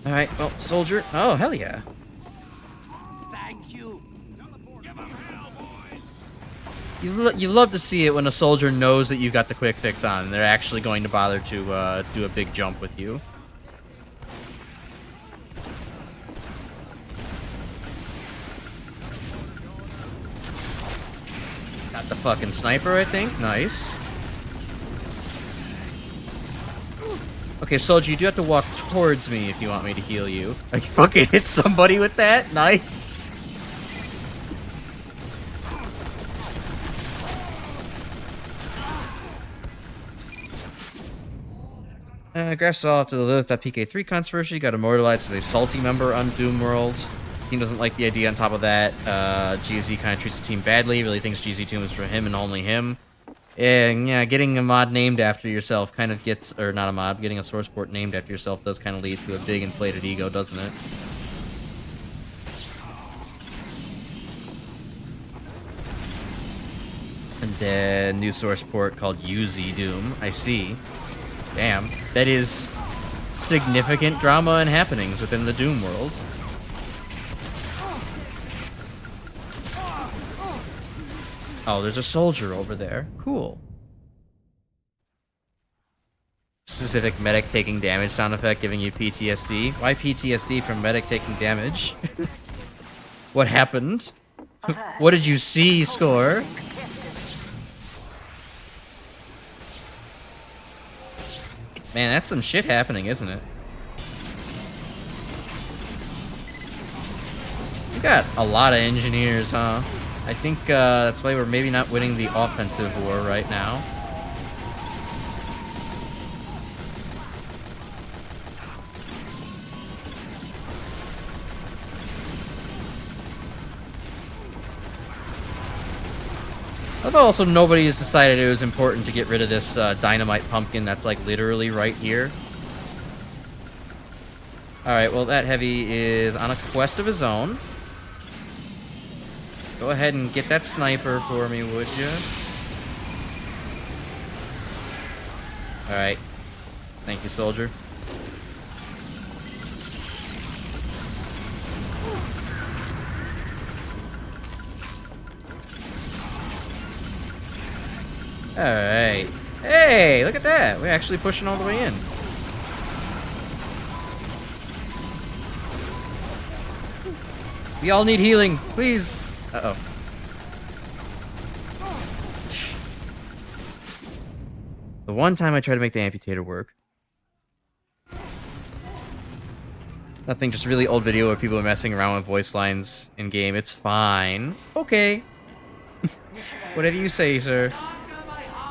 Alright, well, soldier. Oh, hell yeah. Thank you. You love to see it when a soldier knows that you got the quick fix on and they're actually going to bother to do a big jump with you. Got the fucking sniper, I think. Nice. Okay, soldier, you do have to walk towards me if you want me to heal you. I fucking hit somebody with that. Nice. Graf Zal to the Lilith.pk3 controversy got immortalized as a salty member on Doom World. Team doesn't like the idea on top of that. GZ kind of treats the team badly, really thinks GZ Doom is for him and only him. And yeah, getting a mod named after yourself kind of gets, or not a mod, getting a source port named after yourself does kind of lead to a big inflated ego, doesn't it? And then new source port called UZ Doom. I see. Damn, that is significant drama and happenings within the Doom world. Oh, there's a soldier over there. Cool. specific medic taking damage sound effect giving you PTSD. Why PTSD from medic taking damage? What happened? What did you see, Score? Man, that's some shit happening, isn't it? We got a lot of engineers, huh? I think that's why we're maybe not winning the offensive war right now. Although also nobody has decided it was important to get rid of this dynamite pumpkin that's like literally right here. Alright, well that heavy is on a quest of his own. Go ahead and get that sniper for me, would you? Alright. Thank you, soldier. Alright. Hey, look at that. We're actually pushing all the way in. We all need healing, please. Uh-oh. The one time I tried to make the amputator work. Nothing, just really old video where people are messing around with voice lines in game. It's fine. Okay. Whatever you say, sir.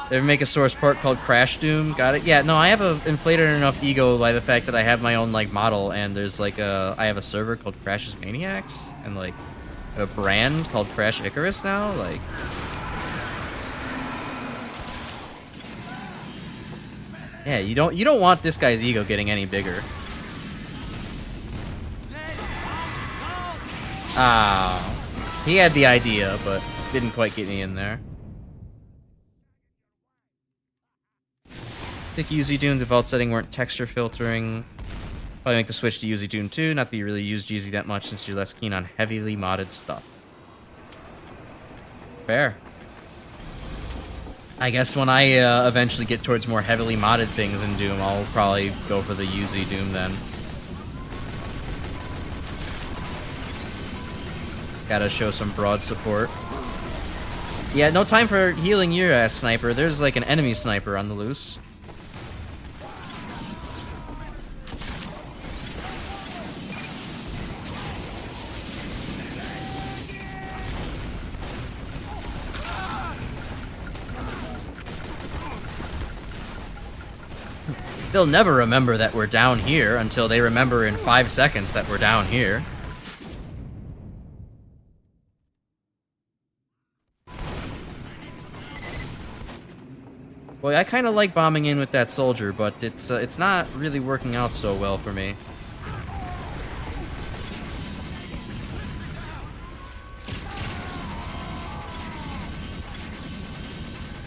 They make a source port called Crash Doom. Got it? Yeah, no, I have a inflated enough ego by the fact that I have my own, like, model, and there's, like, I have a server called Crash's Maniacs, and, like, a brand called Crash Icarus now, like... Yeah, you don't want this guy's ego getting any bigger. Ah, he had the idea, but didn't quite get me in there. I think UZ-Dune default setting weren't texture filtering. Probably make the switch to UZ-Dune 2. Not that you really use GZ that much since you're less keen on heavily modded stuff. Fair. I guess when I eventually get towards more heavily modded things in Doom, I'll probably go for the UZ-Doom then. Gotta show some broad support. Yeah, no time for healing your ass, sniper. There's like an enemy sniper on the loose. They'll never remember that we're down here until they remember in 5 seconds that we're down here. Boy, I kind of like bombing in with that soldier, but it's not really working out so well for me.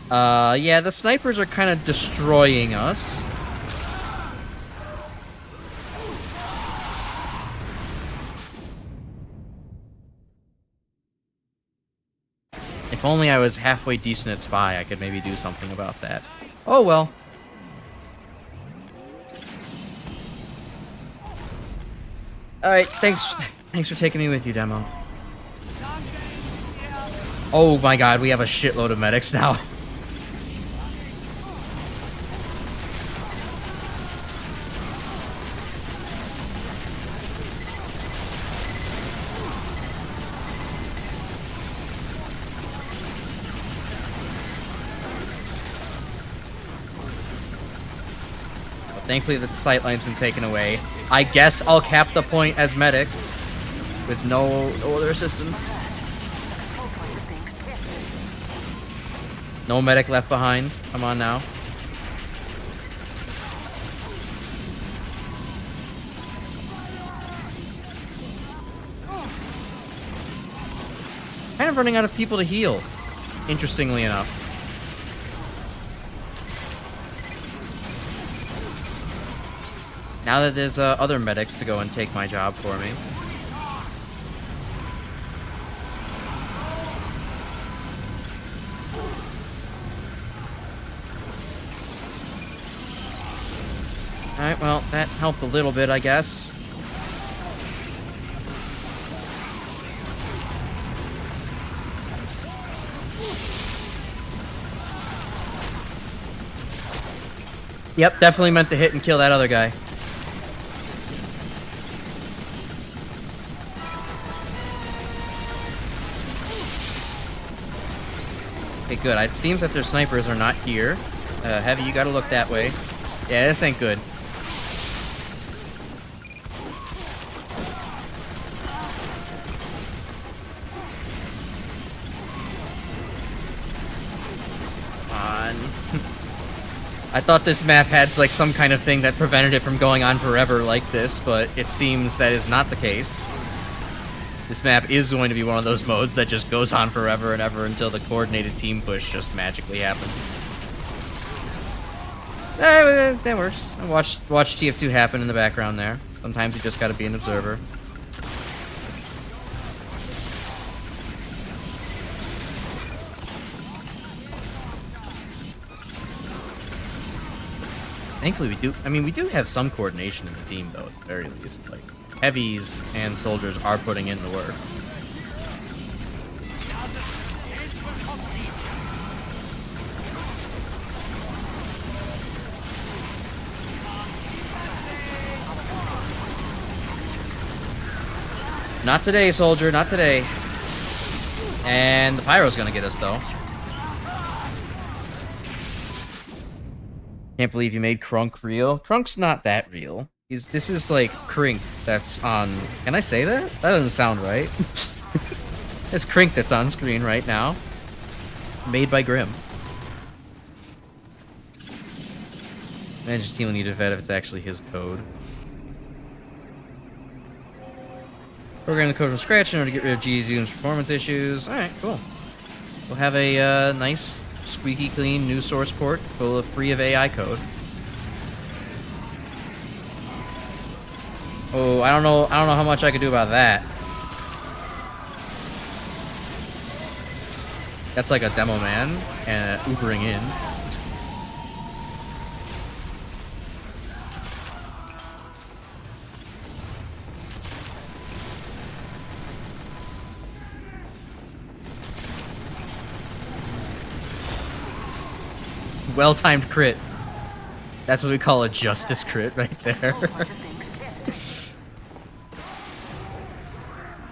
Yeah, the snipers are kind of destroying us. If only I was halfway decent at spy, I could maybe do something about that. Oh well. Alright, thanks for taking me with you, Demo. Oh my god, we have a shitload of medics now. Thankfully that the sightline's been taken away. I guess I'll cap the point as medic with no other assistance. No medic left behind. Come on now. Kind of running out of people to heal, interestingly enough. Now that there's other medics to go and take my job for me. Alright, well, that helped a little bit, I guess. Yep, definitely meant to hit and kill that other guy. Okay, good. It seems that their snipers are not here. Heavy, you gotta look that way. Yeah, this ain't good. I thought this map had like some kind of thing that prevented it from going on forever like this, but it seems that is not the case. This map is going to be one of those modes that just goes on forever and ever until the coordinated team push just magically happens. That works. I watched TF2 happen in the background there. Sometimes you just gotta be an observer. Thankfully we do have some coordination in the team though, at the very least. Like, heavies and soldiers are putting in the work. Not today, soldier, not today. And the pyro's gonna get us though. Can't believe you made Crunk real. Crunk's not that real. This is like Crink that's on... Can I say that? That doesn't sound right. It's Crink that's on screen right now. Made by Grim. Manager's team will need to vet if it's actually his code. Program the code from scratch in order to get rid of GZU's performance issues. Alright, cool. We'll have a nice, squeaky clean new source port full of free of AI code. Oh, I don't know how much I could do about that. That's like a demo man and Ubering in. Well-timed crit. That's what we call a justice crit right there.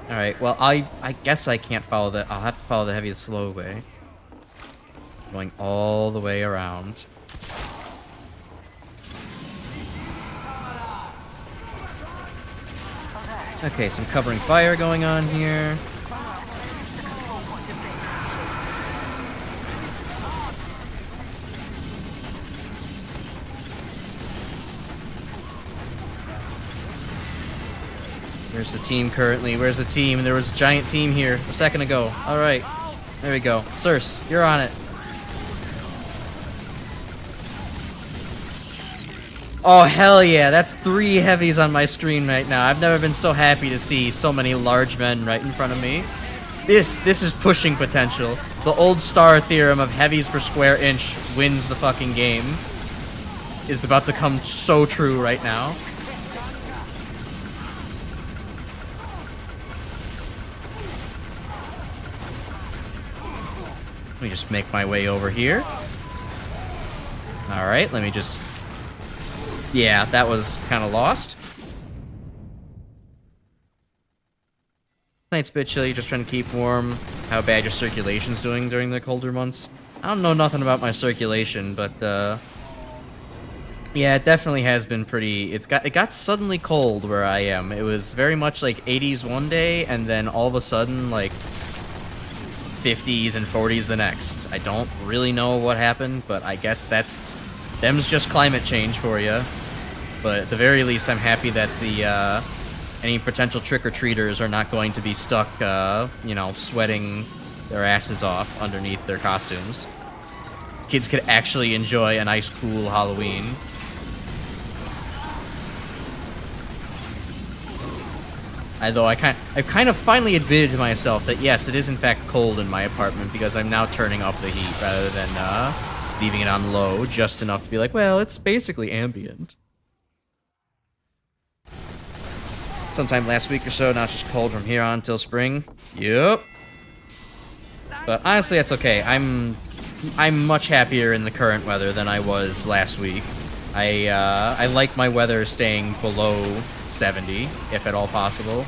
Alright, well, I guess I can't follow the... I'll have to follow the heavy the slow way. Going all the way around. Okay, some covering fire going on here. Where's the team currently? Where's the team? There was a giant team here a second ago. Alright. There we go. Circe, you're on it. Oh, hell yeah. That's 3 heavies on my screen right now. I've never been so happy to see so many large men right in front of me. This is pushing potential. The old star theorem of heavies per square inch wins the fucking game is about to come so true right now. Let me just make my way over here. Alright, let me just... Yeah, that was kind of lost. Night's a bit chilly, just trying to keep warm. How bad your circulation's doing during the colder months. I don't know nothing about my circulation, but yeah, it definitely has been pretty... It got suddenly cold where I am. It was very much like 80s one day, and then all of a sudden, like... 50s and 40s the next. I don't really know what happened, but I guess them's just climate change for you. But at the very least, I'm happy that the any potential trick-or-treaters are not going to be stuck, you know, sweating their asses off underneath their costumes. Kids could actually enjoy a nice, cool Halloween. Although I've kind of finally admitted to myself that yes, it is in fact cold in my apartment because I'm now turning up the heat rather than leaving it on low just enough to be like, well, it's basically ambient. sometime last week or so. Now it's just cold from here on until spring. Yep. But honestly, that's okay. I'm much happier in the current weather than I was last week. I like my weather staying below 70, if at all possible.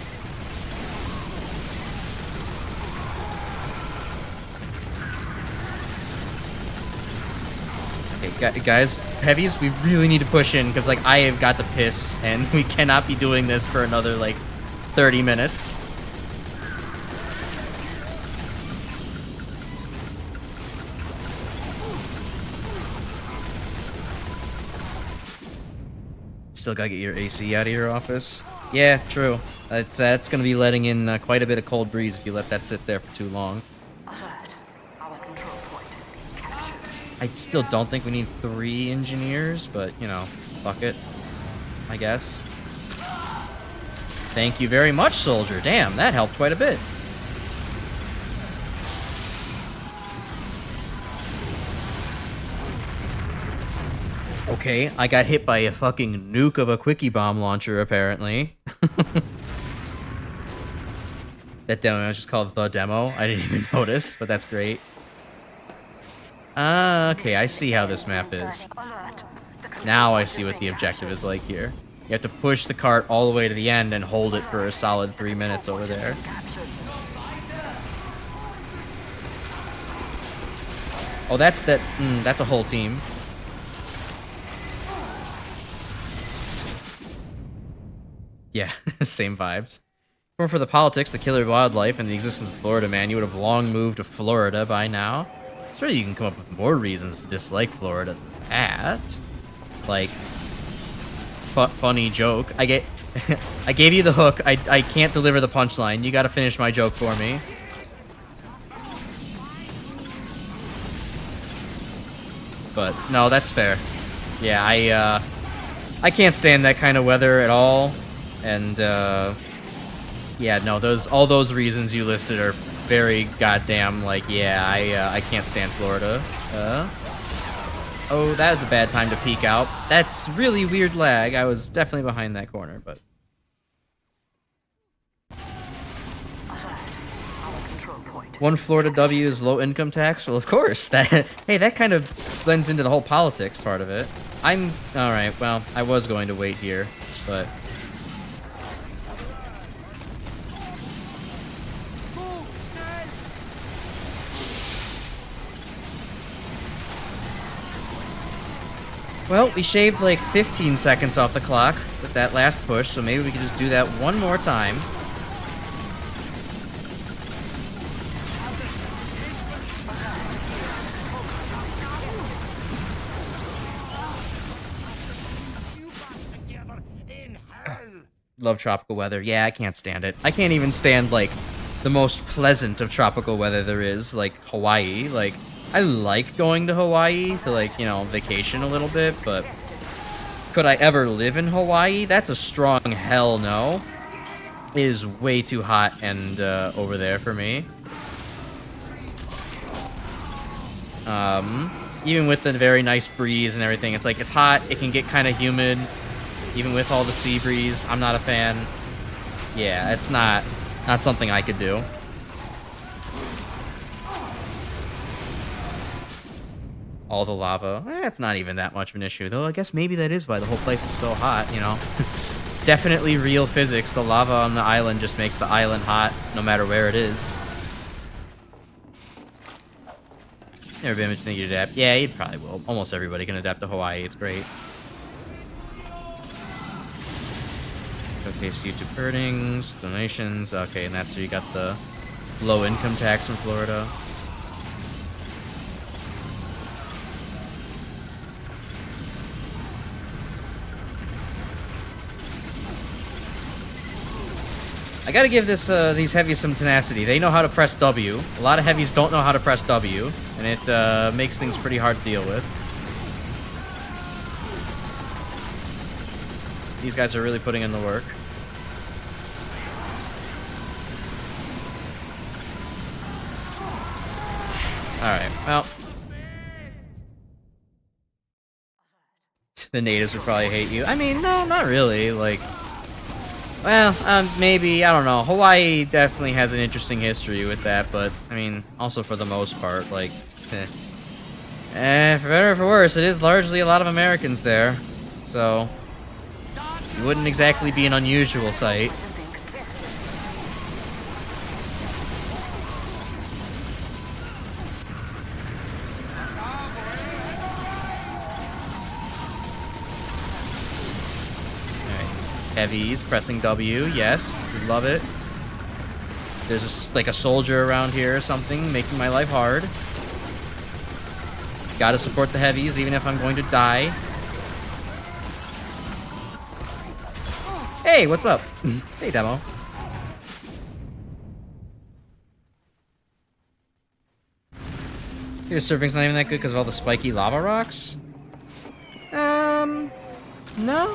Okay, guys, heavies, we really need to push in, because, like, I have got to piss, and we cannot be doing this for another, like, 30 minutes. Still gotta get your AC out of your office. Yeah, true. That's gonna be letting in quite a bit of cold breeze if you let that sit there for too long. Alert. Our control point has been captured. I still don't think we need 3 engineers, but, you know, fuck it, I guess. Thank you very much, soldier. Damn, that helped quite a bit. Okay, I got hit by a fucking nuke of a quickie bomb launcher, apparently. That demo was just called The Demo. I didn't even notice, but that's great. Okay, I see how this map is. Now I see what the objective is like here. You have to push the cart all the way to the end and hold it for a solid 3 minutes over there. Oh, that's a whole team. Yeah, same vibes. Or for the politics, the killer wildlife, and the existence of Florida man, you would have long moved to Florida by now. Sure, you can come up with more reasons to dislike Florida than that. Like, funny joke. I gave you the hook. I can't deliver the punchline. You gotta finish my joke for me. But no, that's fair. Yeah, I can't stand that kind of weather at all. And yeah, no, all those reasons you listed are very goddamn, like, yeah, I can't stand Florida. Oh, that was a bad time to peek out. That's really weird lag. I was definitely behind that corner, but one Florida W is low income tax. Well, of course. Hey, that kind of blends into the whole politics part of it. All right. Well, I was going to wait here, but well, we shaved like 15 seconds off the clock with that last push, so maybe we could just do that one more time. Love tropical weather. Yeah, I can't stand it. I can't even stand, like, the most pleasant of tropical weather there is, like Hawaii. Like, I like going to Hawaii to, like, you know, vacation a little bit, but could I ever live in Hawaii? That's a strong hell no. It is way too hot and over there for me. Even with the very nice breeze and everything, it's like, it's hot, it can get kind of humid, even with all the sea breeze. I'm not a fan. Yeah, it's not something I could do. All the lava. It's not even that much of an issue, though. I guess maybe that is why the whole place is so hot, you know? Definitely real physics. The lava on the island just makes the island hot, no matter where it is. Never been mentioned you'd adapt. Yeah, you probably will. Almost everybody can adapt to Hawaii. It's great. Showcase YouTube earnings, donations. Okay, and that's where you got the low income tax from Florida. I gotta give these heavies some tenacity. They know how to press W. A lot of heavies don't know how to press W, and it makes things pretty hard to deal with. These guys are really putting in the work. Alright, well. The natives would probably hate you. I mean, no, not really. Like, Well, maybe, I don't know. Hawaii definitely has an interesting history with that, but, I mean, also for the most part, like, for better or for worse, it is largely a lot of Americans there. So, it wouldn't exactly be an unusual sight. Heavies, pressing W, yes, we love it. There's like a soldier around here or something, making my life hard. Gotta support the heavies, even if I'm going to die. Hey, what's up? Hey, demo. Your surfing's not even that good because of all the spiky lava rocks? No,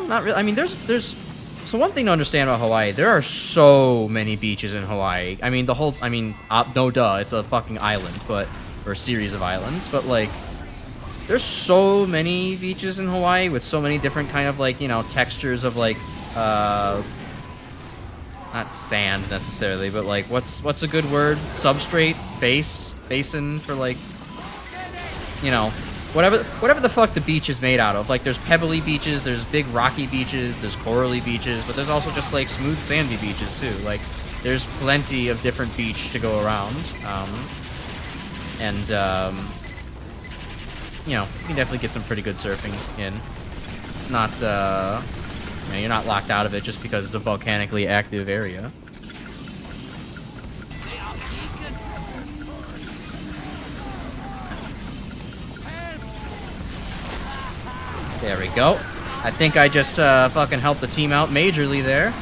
not really. I mean, there's so one thing to understand about Hawaii, there are so many beaches in Hawaii. I mean, no duh, it's a fucking island, or a series of islands, but like, there's so many beaches in Hawaii with so many different kind of like, you know, textures of like, not sand necessarily, but like, what's a good word? Substrate, basin for like, you know, whatever the fuck the beach is made out of. Like, there's pebbly beaches, there's big rocky beaches, there's corally beaches, but there's also just like smooth sandy beaches too. Like, there's plenty of different beach to go around. You know, you can definitely get some pretty good surfing in. It's not, you know, you're not locked out of it just because it's a volcanically active area. There we go. I think I just fucking helped the team out majorly there.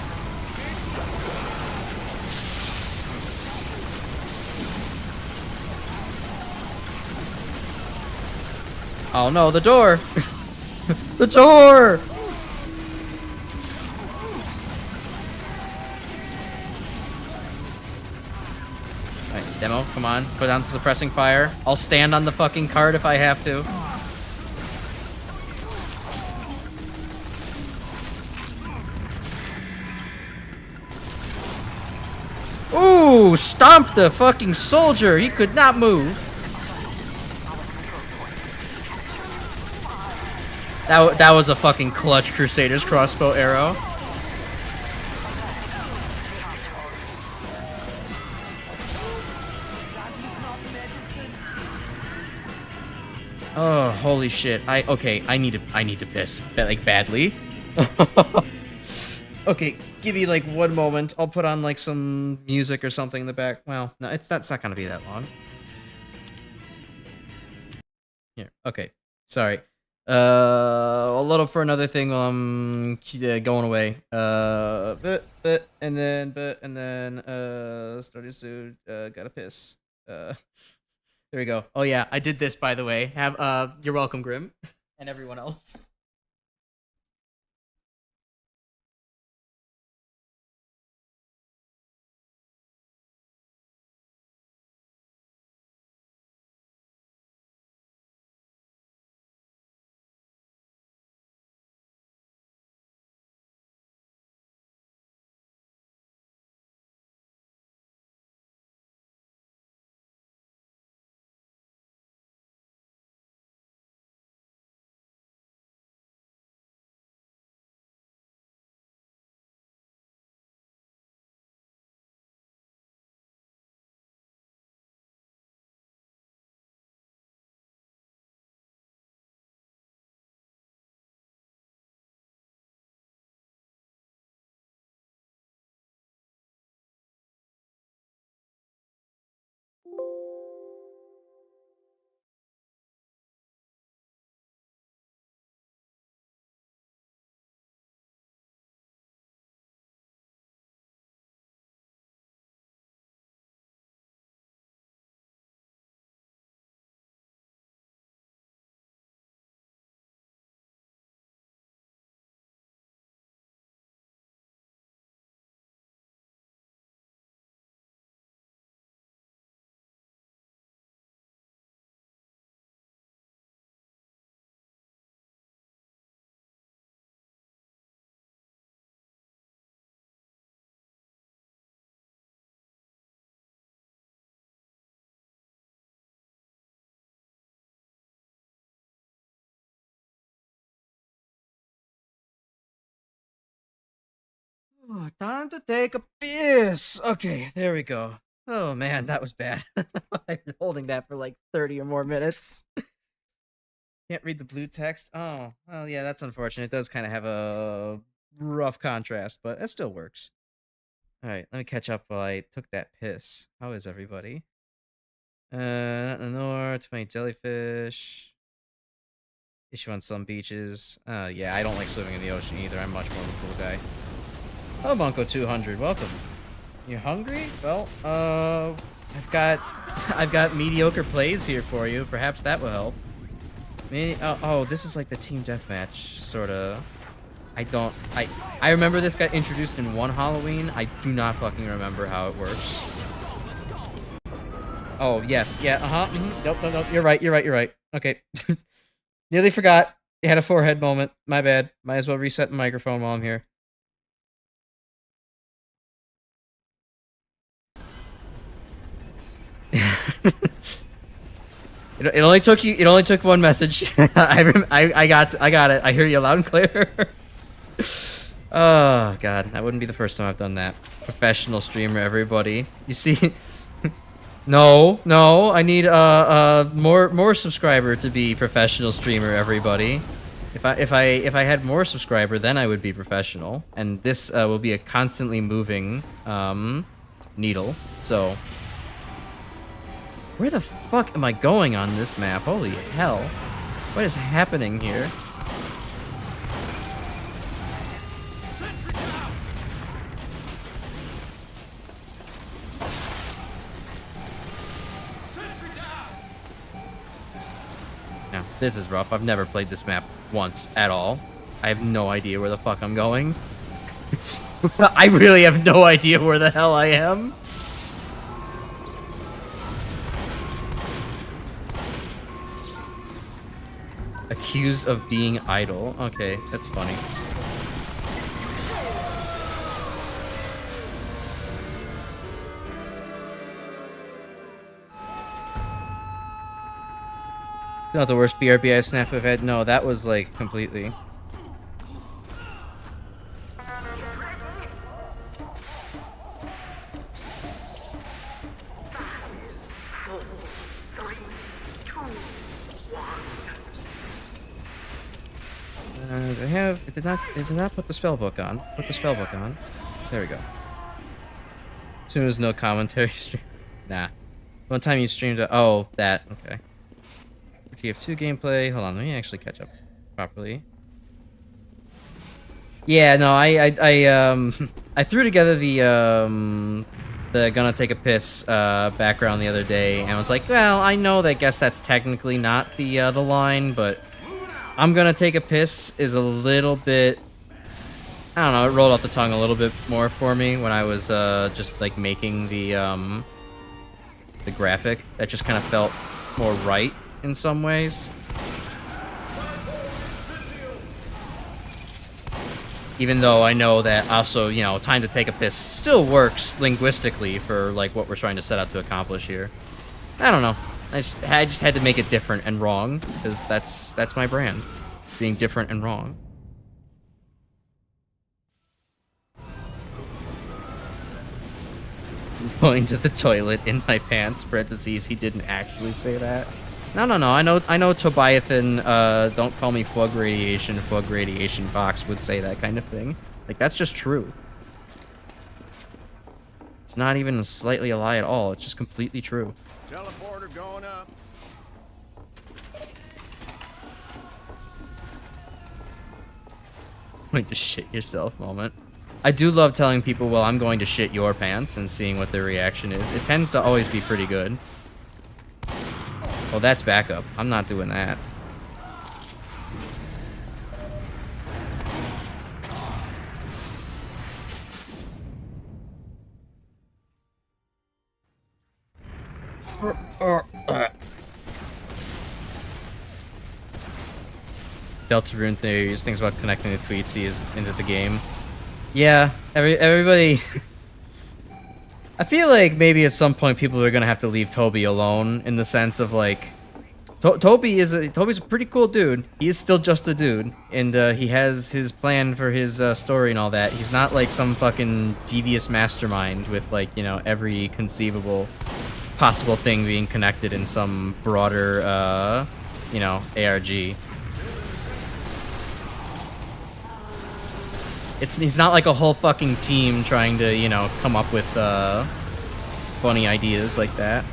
Oh no, the door! The door! Alright, demo, come on. Put down suppressing fire. I'll stand on the fucking cart if I have to. Ooh, stomped the fucking soldier. He could not move. That was a fucking clutch Crusader's crossbow arrow. Oh, holy shit. I need to piss. Like, badly. Okay, give you like 1 moment. I'll put on like some music or something in the back. Well, no, that's not gonna be that long. Here, okay. Sorry. I'll load up for another thing while I'm going away. And then, started soon. Gotta piss. There we go. Oh yeah, I did this by the way. You're welcome, Grim, and everyone else. Oh, time to take a piss. Okay, there we go. Oh man, that was bad. I've been holding that for like 30 or more minutes. Can't read the blue text. Oh, well, yeah, that's unfortunate. It does kind of have a rough contrast, but it still works. All right, let me catch up while I took that piss. How is everybody? Not in the north. Too many jellyfish. Issue on some beaches. Yeah, I don't like swimming in the ocean either. I'm much more of a pool guy. Oh, Bunko 200, welcome. You hungry? Well, I've got mediocre plays here for you. Perhaps that will help. Oh, this is like the team deathmatch, sorta. I remember this got introduced in one Halloween. I do not fucking remember how it works. Oh, yes, yeah, Nope, you're right. Okay. Nearly forgot. You had a forehead moment. My bad. Might as well reset the microphone while I'm here. It only took one message. I got it. I hear you loud and clear. Oh god, that wouldn't be the first time I've done that. Professional streamer, everybody. You see, no, I need more subscriber to be professional streamer, everybody. If I had more subscriber, then I would be professional. And this will be a constantly moving needle. So. Where the fuck am I going on this map? Holy hell. What is happening here? Now, this is rough. I've never played this map once at all. I have no idea where the fuck I'm going. I really have no idea where the hell I am. Accused of being idle. Okay, that's funny. Not the worst BRBI snap I've had. No, that was like completely. It did not put the spellbook on. Put the spellbook on. There we go. As soon as no commentary stream. Nah. One time you streamed a oh, that. Okay. TF2 gameplay. Hold on, let me actually catch up properly. Yeah, no, I threw together the gonna take a piss background the other day and was like, well, I know that guess that's technically not the line, but I'm gonna take a piss is a little bit, I don't know, it rolled off the tongue a little bit more for me when I was just like making the graphic. That just kind of felt more right in some ways. Even though I know that also, you know, time to take a piss still works linguistically for like what we're trying to set out to accomplish here. I don't know. I just had to make it different and wrong, because that's my brand, being different and wrong. Going to the toilet in my pants, parentheses, he didn't actually say that. No, I know Tobiathan, don't call me Fug Radiation Fox would say that kind of thing. Like, that's just true. It's not even slightly a lie at all, it's just completely true. Teleporter going up. Going to shit yourself moment. I do love telling people, well, I'm going to shit your pants and seeing what their reaction is. It tends to always be pretty good. Well, that's backup. I'm not doing that. Deltarune theories, things about connecting the tweetsies into the game. Yeah, everybody... I feel like maybe at some point people are gonna have to leave Toby alone, in the sense of like... Toby's a pretty cool dude. He is still just a dude, and he has his plan for his story and all that. He's not like some fucking devious mastermind with like, you know, every conceivable possible thing being connected in some broader, you know, ARG. He's not like a whole fucking team trying to, you know, come up with funny ideas like that.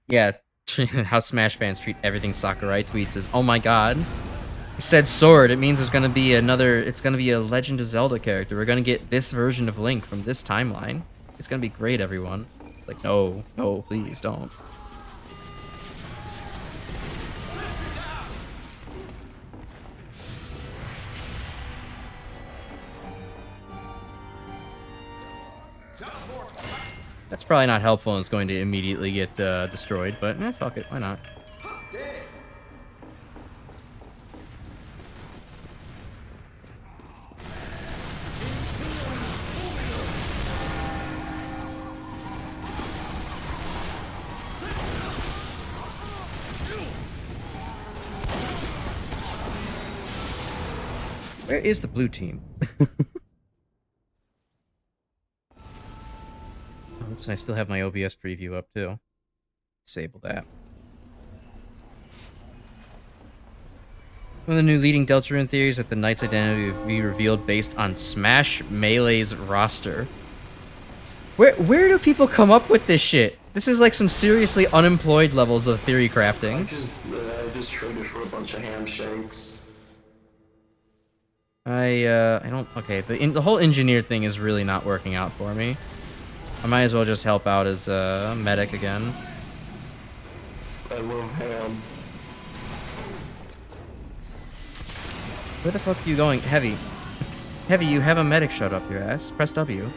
Yeah, how Smash fans treat everything Sakurai tweets is, oh my god. He said sword, it means there's gonna be it's gonna be a Legend of Zelda character. We're gonna get this version of Link from this timeline. It's gonna be great, everyone. It's like, no, please don't. That's probably not helpful and it's going to immediately get destroyed, but fuck it, why not? Where is the blue team? Oops, I still have my OBS preview up too. Disable that. One of the new leading Deltarune theories that the Knight's identity will be revealed based on Smash Melee's roster. Where do people come up with this shit? This is like some seriously unemployed levels of theory crafting. I just traded for a bunch of handshakes. I don't. Okay, the whole engineer thing is really not working out for me. I might as well just help out as medic again. I love ham. Where the fuck are you going? Heavy. Heavy, you have a medic shot up your ass. Press W.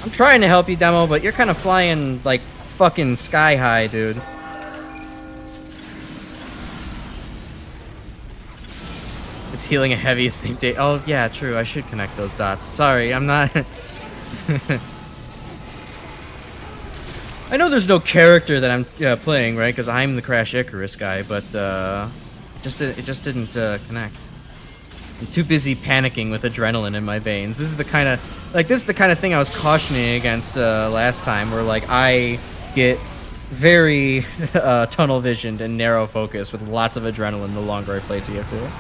I'm trying to help you, Demo, but you're kind of flying, like, fucking sky high, dude. Is healing a heavy sleep day? Oh, yeah, true. I should connect those dots. Sorry, I'm not... I know there's no character that I'm playing, right? Because I'm the Crash Icarus guy, but it just didn't connect. I'm too busy panicking with adrenaline in my veins. This is the kind of thing I was cautioning against last time, where like I get very tunnel visioned and narrow focused with lots of adrenaline the longer I play TF2.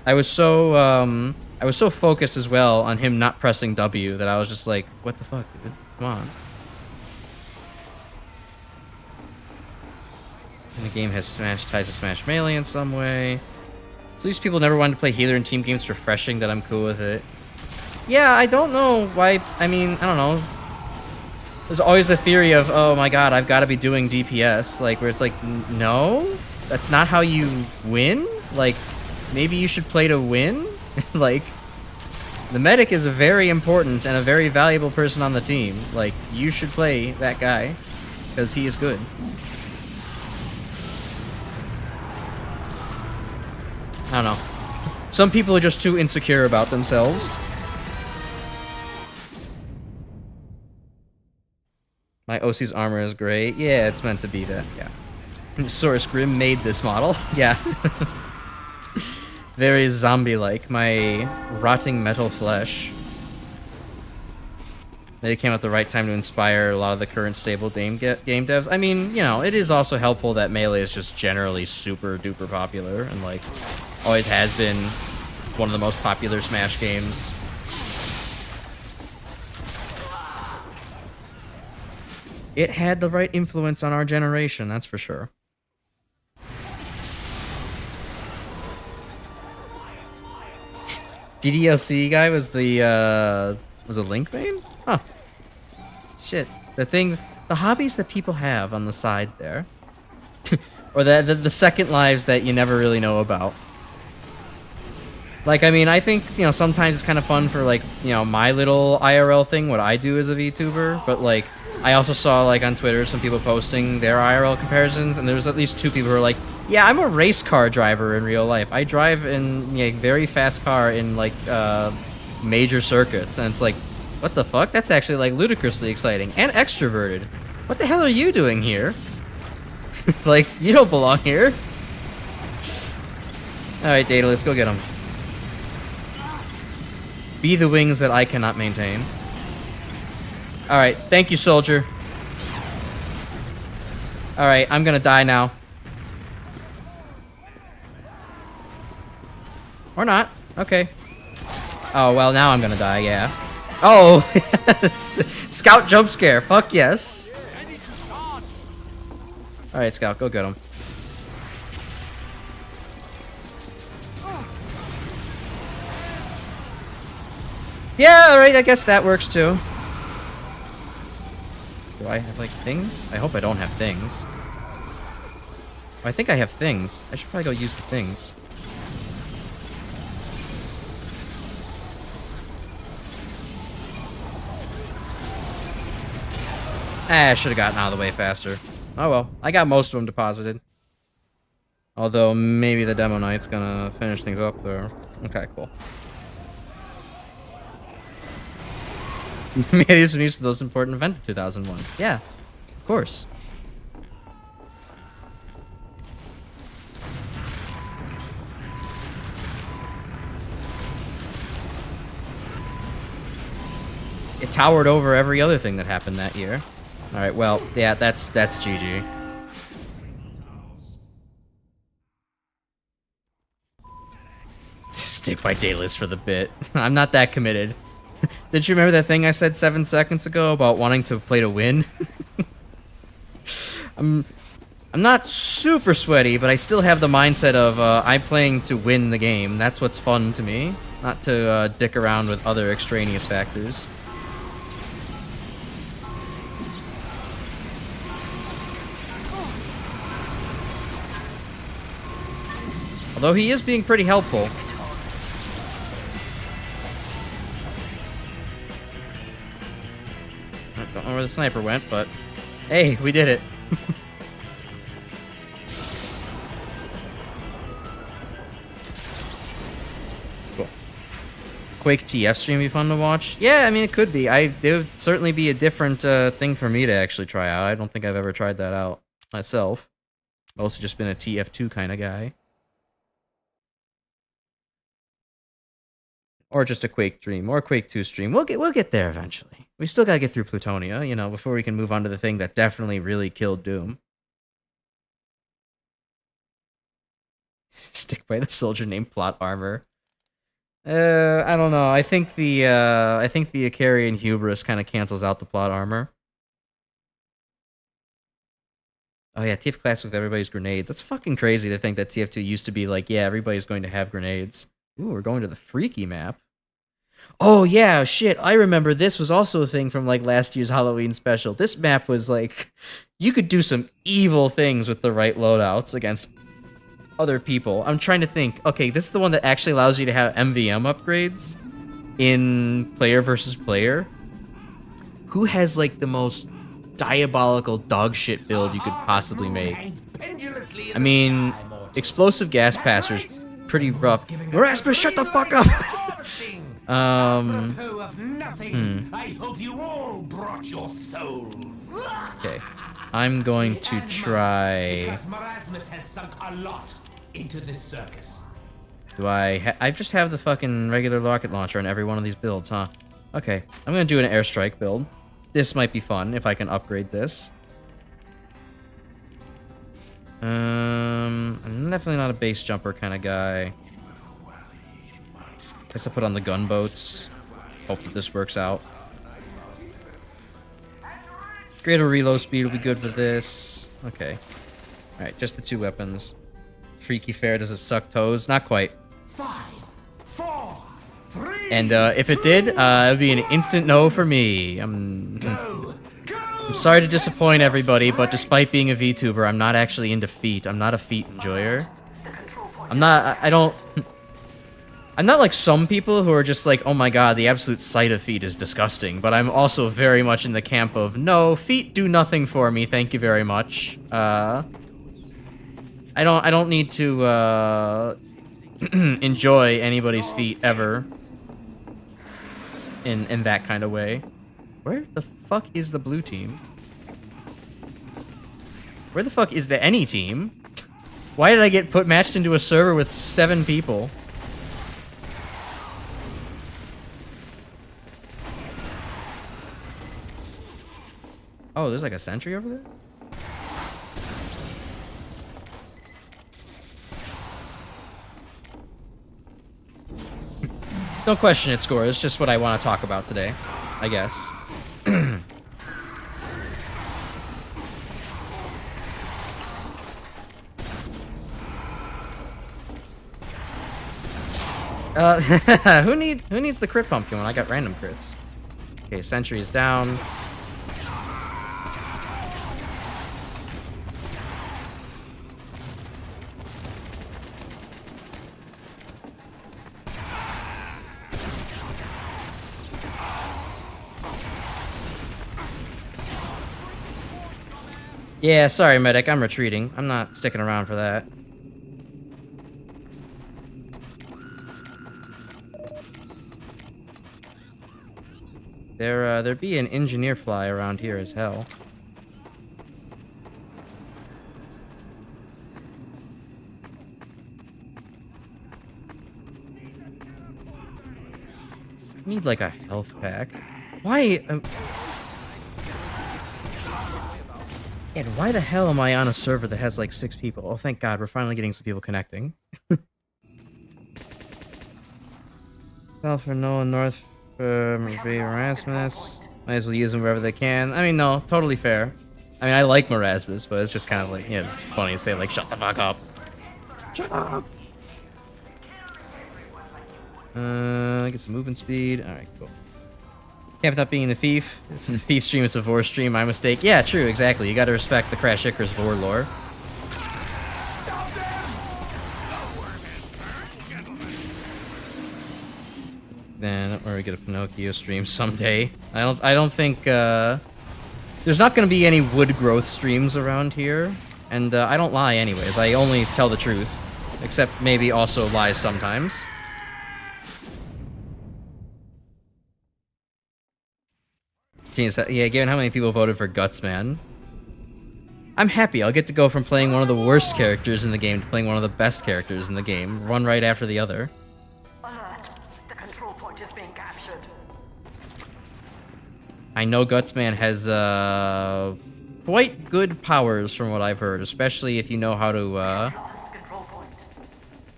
I was so focused as well on him not pressing W that I was just like, what the fuck, dude? Come on. And the game has ties to Smash Melee in some way. So these people never wanted to play healer in team games. Refreshing that I'm cool with it. Yeah, I don't know why. I mean, I don't know. There's always the theory of, oh my god, I've got to be doing DPS. Like, where it's like, no, that's not how you win. Like, maybe you should play to win. Like, the medic is a very important and a very valuable person on the team. Like, you should play that guy because he is good. I don't know. Some people are just too insecure about themselves. My OC's armor is great. Yeah, it's meant to be that. Yeah. Source Grim made this model. Yeah. Very zombie-like. My rotting metal flesh. They came at the right time to inspire a lot of the current stable game devs. I mean, you know, it is also helpful that Melee is just generally super duper popular and like always has been one of the most popular Smash games. It had the right influence on our generation, that's for sure. DDLC guy was the was a Link main? Huh. Shit. The hobbies that people have on the side there. Or the second lives that you never really know about. Like, I mean, I think, you know, sometimes it's kind of fun for, like, you know, my little IRL thing, what I do as a VTuber, but, like, I also saw, like, on Twitter some people posting their IRL comparisons, and there was at least 2 people who were like, yeah, I'm a race car driver in real life. I drive in a very fast car in, like, major circuits, and it's like, what the fuck? That's actually, like, ludicrously exciting and extroverted. What the hell are you doing here? Like, you don't belong here. Alright, Daedalus, go get him. Be the wings that I cannot maintain. Alright, thank you, soldier. Alright, I'm gonna die now. Or not. Okay. Oh, well, now I'm gonna die, yeah. Oh! Scout jump scare. Fuck yes. Alright, Scout, go get him. Yeah, alright, I guess that works too. Do I have, like, things? I hope I don't have things. I think I have things. I should probably go use the things. I should have gotten out of the way faster. Oh well, I got most of them deposited. Although, maybe the Demo Knight's gonna finish things up there. Okay, cool. Made use of those important event in 2001. Yeah, of course. It towered over every other thing that happened that year. All right, well, yeah, that's GG. Stick by Daedalus for the bit. I'm not that committed. Did you remember that thing I said 7 seconds ago about wanting to play to win? I'm not super sweaty, but I still have the mindset of I'm playing to win the game. That's what's fun to me, not to dick around with other extraneous factors. Although he is being pretty helpful. I don't know where the sniper went, but hey, we did it. Cool. Quake TF stream be fun to watch? Yeah, I mean, it could be. It would certainly be a different thing for me to actually try out. I don't think I've ever tried that out myself. Mostly just been a TF2 kind of guy. Or just a Quake stream, or a Quake 2 stream. We'll get there eventually. We still gotta get through Plutonia, you know, before we can move on to the thing that definitely really killed Doom. Stick by the soldier named Plot Armor. I don't know. I think the Icarian hubris kind of cancels out the plot armor. Oh yeah, TF class with everybody's grenades. That's fucking crazy to think that TF2 used to be like, yeah, everybody's going to have grenades. Ooh, we're going to the freaky map. Oh yeah, shit, I remember this was also a thing from like last year's Halloween special. This map was like, you could do some evil things with the right loadouts against other people. I'm trying to think. Okay, this is the one that actually allows you to have MVM upgrades in player versus player. Who has like the most diabolical dog shit build you could possibly make? I mean, explosive gas passers, pretty rough. Rasmus, shut the fuck up! I hope you all brought your souls. Okay, I'm going to try. Because Marasmus has sunk a lot into this circus. Do I just have the fucking regular rocket launcher on every one of these builds, huh? Okay, I'm gonna do an airstrike build. This might be fun if I can upgrade this. I'm definitely not a base jumper kind of guy. Guess I'll put on the gunboats. Hope that this works out. Greater reload speed will be good for this. Okay. Alright, just the 2 weapons. Freaky Fair, does it suck toes? Not quite. 5, 4, 3. And if it did, it would be an instant no for me. I'm sorry to disappoint everybody, but despite being a VTuber, I'm not actually into feet. I'm not a feet enjoyer. I don't... I'm not like some people who are just like, oh my god, the absolute sight of feet is disgusting. But I'm also very much in the camp of, no, feet do nothing for me, thank you very much. I don't need to enjoy anybody's feet ever. In that kind of way. Where the fuck is the blue team? Where the fuck is the any team? Why did I get matched into a server with 7 people? Oh, there's like a sentry over there? Don't question it, Score. It's just what I want to talk about today, I guess. Who needs the crit pumpkin when I got random crits? Okay, sentry's down. Yeah, sorry, medic. I'm retreating. I'm not sticking around for that. There'd be an engineer fly around here as hell. I need like a health pack. Why? And why the hell am I on a server that has like 6 people? Oh, thank God, we're finally getting some people connecting. South for Nolan, North for Erasmus. Might as well use them wherever they can. I mean, no, totally fair. I mean, I like Erasmus, but it's just kind of like, yeah, it's funny to say like, shut the fuck up. Shut up. Get some movement speed. All right, cool. Camp not being the thief. It's in the thief stream, it's a Vor stream, my mistake. Yeah, true, exactly. You gotta respect the Crash Icarus Vor lore. Then don't worry, get a Pinocchio stream someday. I don't think there's not gonna be any wood growth streams around here. And I don't lie anyways. I only tell the truth. Except maybe also lies sometimes. Yeah, given how many people voted for Guts, man. I'm happy. I'll get to go from playing one of the worst characters in the game to playing one of the best characters in the game. One right after the other. Alert. The control point is being captured. I know Gutsman has quite good powers from what I've heard, especially if you know how to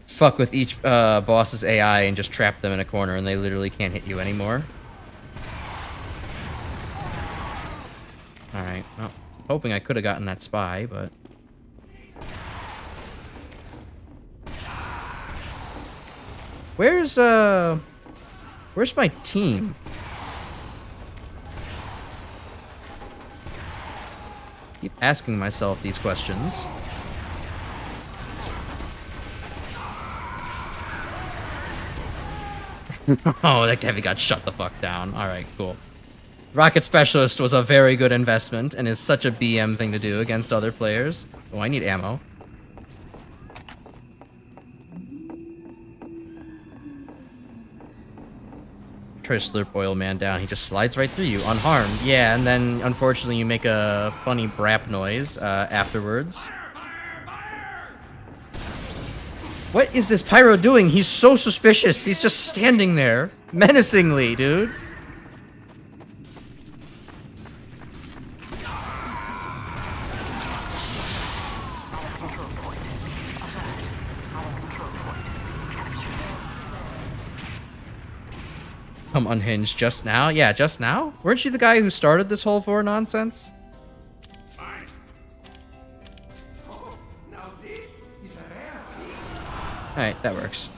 fuck with each boss's AI and just trap them in a corner and they literally can't hit you anymore. Alright, well, hoping I could have gotten that spy, but... Where's my team? Keep asking myself these questions. Oh, that heavy got shut the fuck down. Alright, cool. Rocket Specialist was a very good investment and is such a BM thing to do against other players. Oh, I need ammo. Try to slurp Oil Man down. He just slides right through you, unharmed. Yeah, and then unfortunately you make a funny brap noise afterwards. What is this Pyro doing? He's so suspicious. He's just standing there. Menacingly, dude. I'm unhinged just now? Yeah, just now? Weren't you the guy who started this whole Vor nonsense? Alright, that works.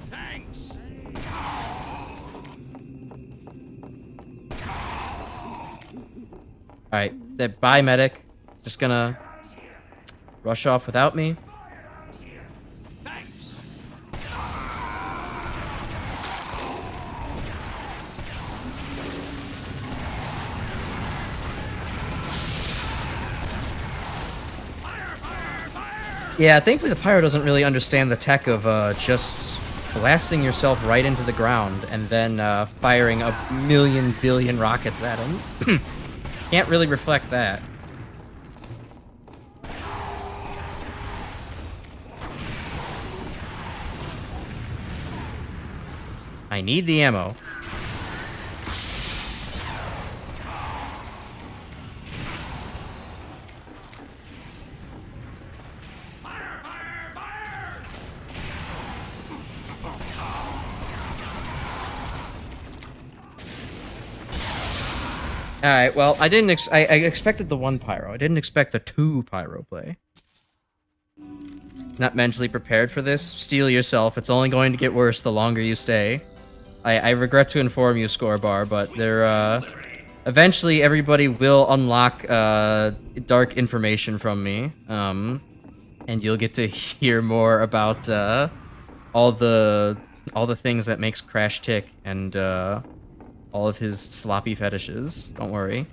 Thanks. Alright, bye medic. Just gonna rush off without me. Yeah, thankfully the Pyro doesn't really understand the tech of just blasting yourself right into the ground and then firing a million billion rockets at him. Can't really reflect that. I need the ammo. Alright, well, I didn't I expected the 1 pyro. I didn't expect the 2 pyro play. Not mentally prepared for this. Steel yourself. It's only going to get worse the longer you stay. I regret to inform you, Scorebar, but there, eventually everybody will unlock, dark information from me. And you'll get to hear more about, all the things that makes Crash tick and, all of his sloppy fetishes. Don't worry.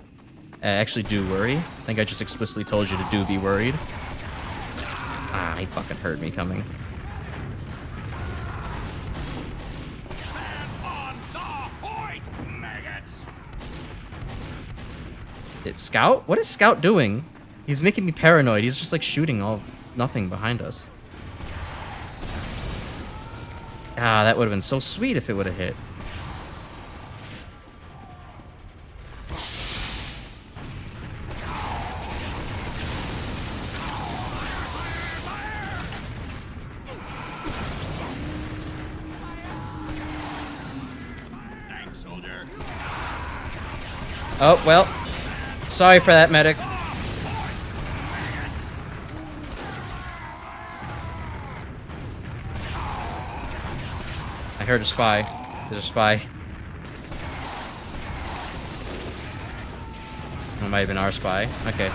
Actually, do worry. I think I just explicitly told you to do be worried. Ah, he fucking heard me coming. Scout? What is Scout doing? He's making me paranoid. He's just like shooting nothing behind us. Ah, that would have been so sweet if it would have hit. Oh, well. Sorry for that, medic. I heard a spy. There's a spy. It might have been our spy. Okay.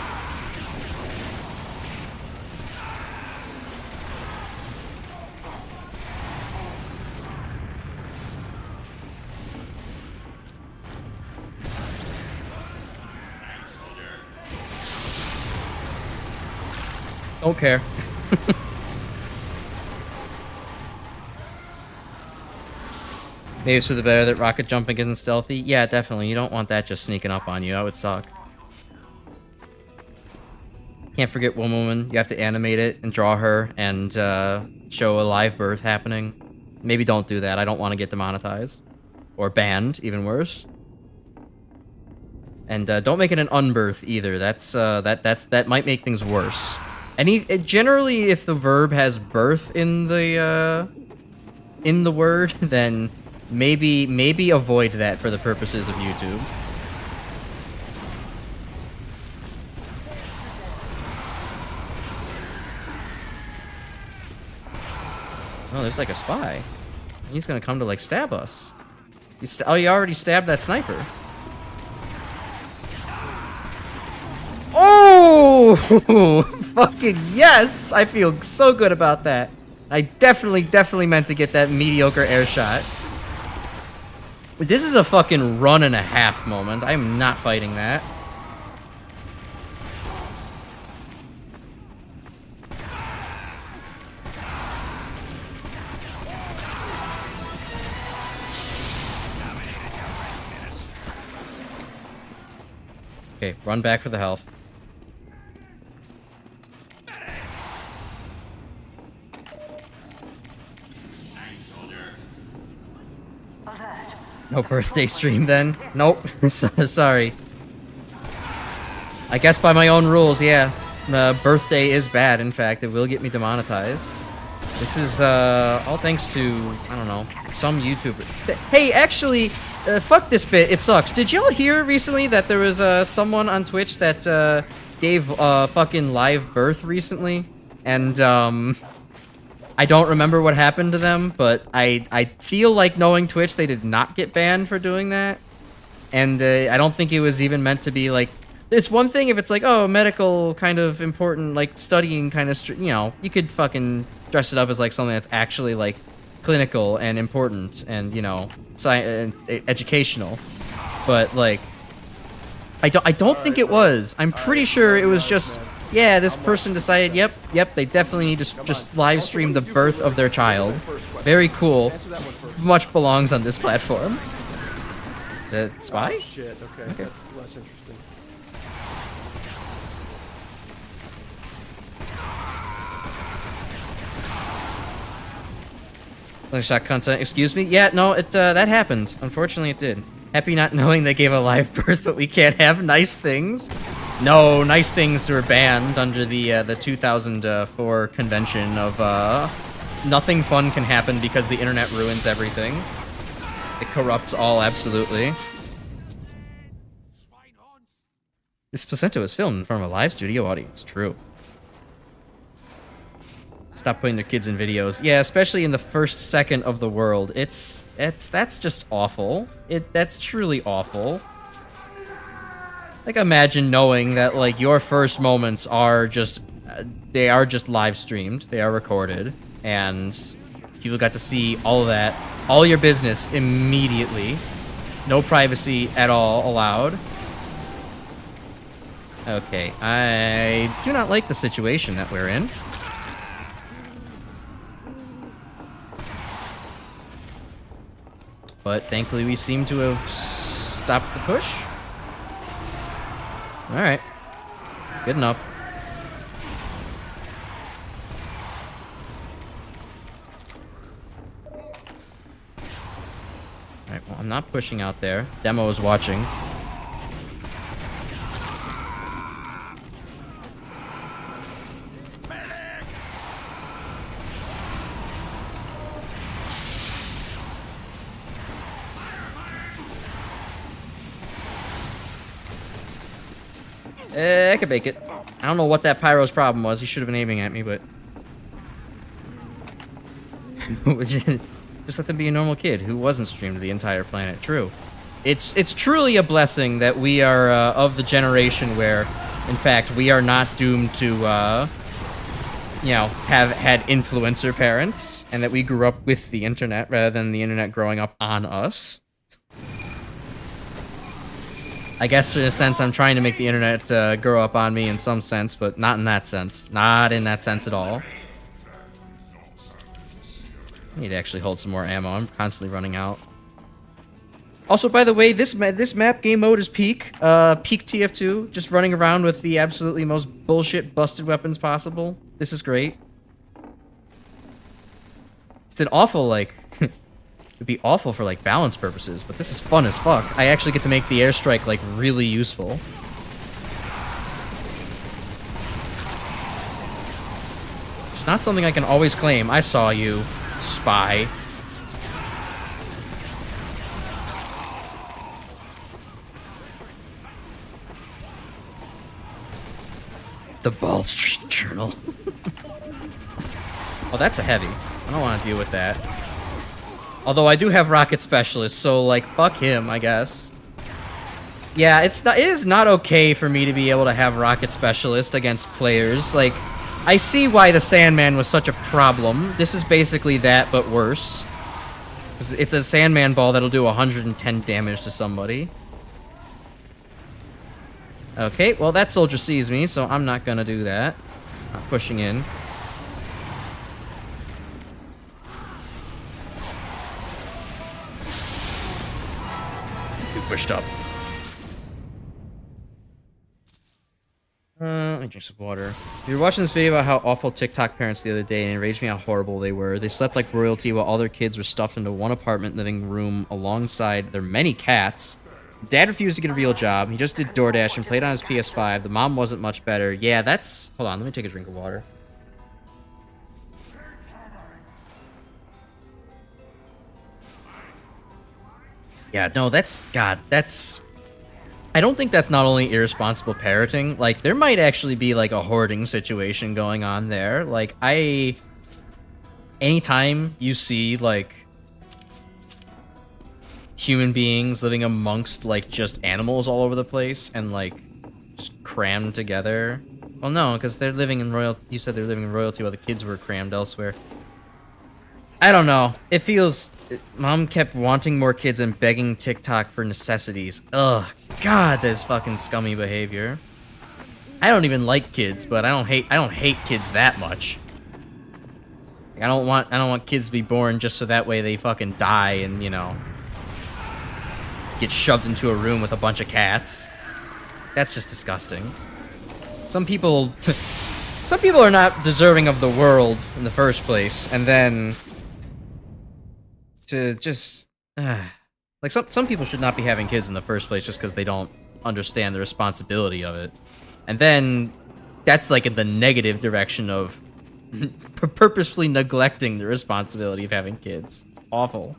Don't care. Maybe it's for the better that rocket jumping isn't stealthy. Yeah, definitely. You don't want that just sneaking up on you. That would suck. Can't forget one woman. You have to animate it and draw her and show a live birth happening. Maybe don't do that. I don't want to get demonetized. Or banned, even worse. And don't make it an unbirth either. That might make things worse. Generally, if the verb has birth in the word, then maybe avoid that for the purposes of YouTube. Oh, there's like a spy. He's gonna come to like stab us. Oh, you already stabbed that sniper. Oh! Fucking yes! I feel so good about that. I definitely meant to get that mediocre air shot. This is a fucking run and a half moment. I am not fighting that. Okay, run back for the health. No birthday stream then? Nope. Sorry. I guess by my own rules, yeah. Birthday is bad, in fact. It will get me demonetized. This is, all thanks to, I don't know, some YouTuber. Hey, actually, fuck this bit. It sucks. Did y'all hear recently that there was, someone on Twitch that, gave, fucking live birth recently? And, I don't remember what happened to them, but I feel like knowing Twitch, they did not get banned for doing that. And I don't think it was even meant to be like... It's one thing if it's like, oh, medical kind of important, like studying kind of, you know, you could fucking dress it up as like something that's actually like clinical and important and, you know, educational. But like, I don't think it was. I'm pretty sure it was just Yeah, this person decided, yep, they definitely need to just live stream the birth of their child. Very cool. Much belongs on this platform. The spy? Oh, shit, okay, that's less interesting. Shot content, excuse me? Yeah, no, that happened. Unfortunately, it did. Happy not knowing they gave a live birth, but we can't have nice things. No, nice things were banned under the 2004 convention of, nothing fun can happen because the internet ruins everything. It corrupts all, absolutely. This placenta was filmed in front of a live studio audience, true. Stop putting their kids in videos. Yeah, especially in the first second of the world. That's just awful. That's truly awful. Like, imagine knowing that, like, your first moments are just, they are just live streamed. They are recorded. And people got to see all of that, all your business immediately. No privacy at all allowed. Okay, I do not like the situation that we're in. But thankfully we seem to have stopped the push. Alright. Good enough. Alright, well, I'm not pushing out there. Demo is watching. I could make it. I don't know what that Pyro's problem was. He should have been aiming at me, but... Just let them be a normal kid who wasn't streamed to the entire planet. True. It's truly a blessing that we are of the generation where, in fact, we are not doomed to, you know, have had influencer parents, and that we grew up with the internet rather than the internet growing up on us. I guess in a sense I'm trying to make the internet grow up on me in some sense, but not in that sense. Not in that sense at all. I need to actually hold some more ammo. I'm constantly running out. Also, by the way, this map game mode is peak. Peak TF2. Just running around with the absolutely most bullshit busted weapons possible. This is great. It's an awful, like... It'd be awful for, like, balance purposes, but this is fun as fuck. I actually get to make the airstrike, like, really useful. It's not something I can always claim. I saw you, spy. The Ball Street Journal. Oh, that's a heavy. I don't want to deal with that. Although I do have Rocket Specialist, so, like, fuck him, I guess. Yeah, it is not okay for me to be able to have Rocket Specialist against players. Like, I see why the Sandman was such a problem. This is basically that, but worse. It's a Sandman ball that'll do 110 damage to somebody. Okay, well, that soldier sees me, so I'm not gonna do that. Not pushing in. Pushed up. Let me drink some water. We were watching this video about how awful TikTok parents the other day, and it enraged me how horrible they were. They slept like royalty while all their kids were stuffed into one apartment living room alongside their many cats. Dad refused to get a real job. He just did DoorDash and played on his PS5. The mom wasn't much better. Yeah, that's... Hold on, let me take a drink of water. Yeah, no, that's... God, that's... I don't think that's not only irresponsible parenting. Like, there might actually be, like, a hoarding situation going on there. Like, anytime you see, like, human beings living amongst, like, just animals all over the place and, like, just crammed together... Well, no, because they're living in royalty... You said they're living in royalty while the kids were crammed elsewhere. I don't know. It feels... Mom kept wanting more kids and begging TikTok for necessities. Ugh. God, that's fucking scummy behavior. I don't even like kids, but I don't hate kids that much. I don't want kids to be born just so that way they fucking die and, you know, get shoved into a room with a bunch of cats. That's just disgusting. Some people are not deserving of the world in the first place, and then to just like some people should not be having kids in the first place just because they don't understand the responsibility of it. And then that's like in the negative direction of purposefully neglecting the responsibility of having kids. It's awful.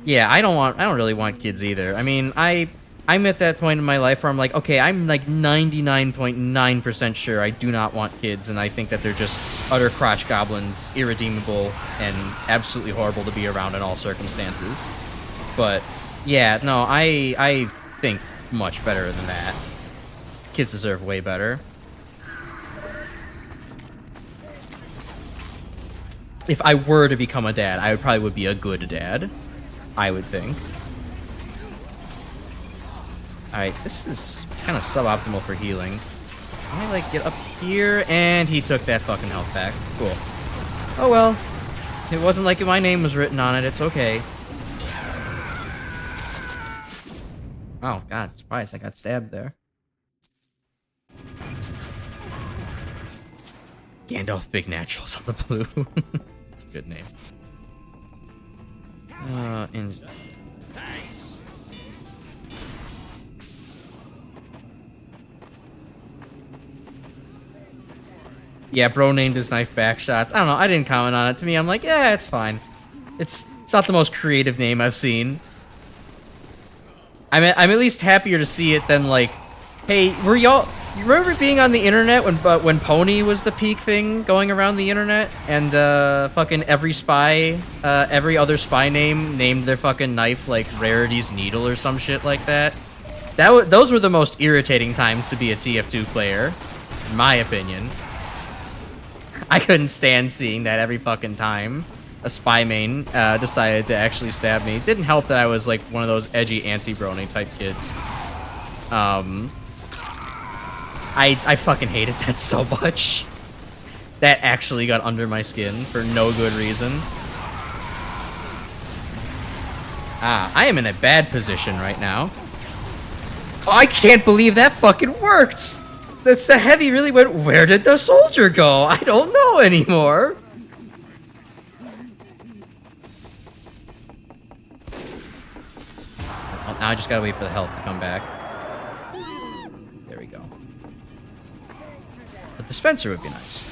Yeah, I don't really want kids either. I mean, I'm at that point in my life where I'm like, okay, I'm like 99.9% sure I do not want kids, and I think that they're just utter crotch goblins, irredeemable, and absolutely horrible to be around in all circumstances. But yeah, no, I think much better than that. Kids deserve way better. If I were to become a dad, I probably would be a good dad, I would think. Alright, this is kind of suboptimal for healing. Can I, like, get up here? And he took that fucking health back. Cool. Oh, well. It wasn't like my name was written on it. It's okay. Oh, God. Surprised I got stabbed there. Gandalf Big Naturals on the blue. That's a good name. And... yeah, bro named his knife Backshots. I don't know, I didn't comment on it. To me, I'm like, yeah, it's fine. It's not the most creative name I've seen. I'm at least happier to see it than, like, hey, were y'all... you remember being on the internet when Pony was the peak thing going around the internet? And, fucking every spy, every other spy named their fucking knife, like, Rarity's Needle or some shit like that? Those were the most irritating times to be a TF2 player, in my opinion. I couldn't stand seeing that every fucking time a spy main decided to actually stab me. It didn't help that I was like one of those edgy anti-brony type kids. I fucking hated that so much. That actually got under my skin for no good reason. I am in a bad position right now. Oh, I can't believe that fucking worked! That's the heavy really went, where did the soldier go? I don't know anymore. Well, now I just gotta wait for the health to come back. There we go. A dispenser would be nice.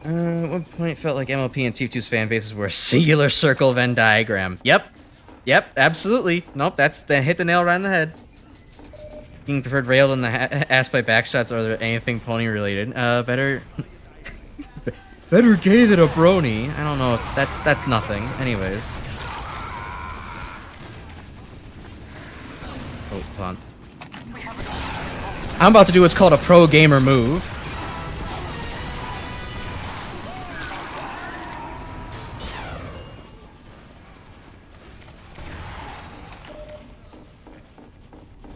At one point, it felt like MLP and TF2's fan bases were a singular circle Venn diagram. Yep, absolutely. Nope, that hit the nail right on the head. Being preferred railed in the ass by Backshots, or are there anything Pony related? Better gay than a brony. I don't know. That's nothing. Anyways. Oh, hold on. I'm about to do what's called a pro gamer move.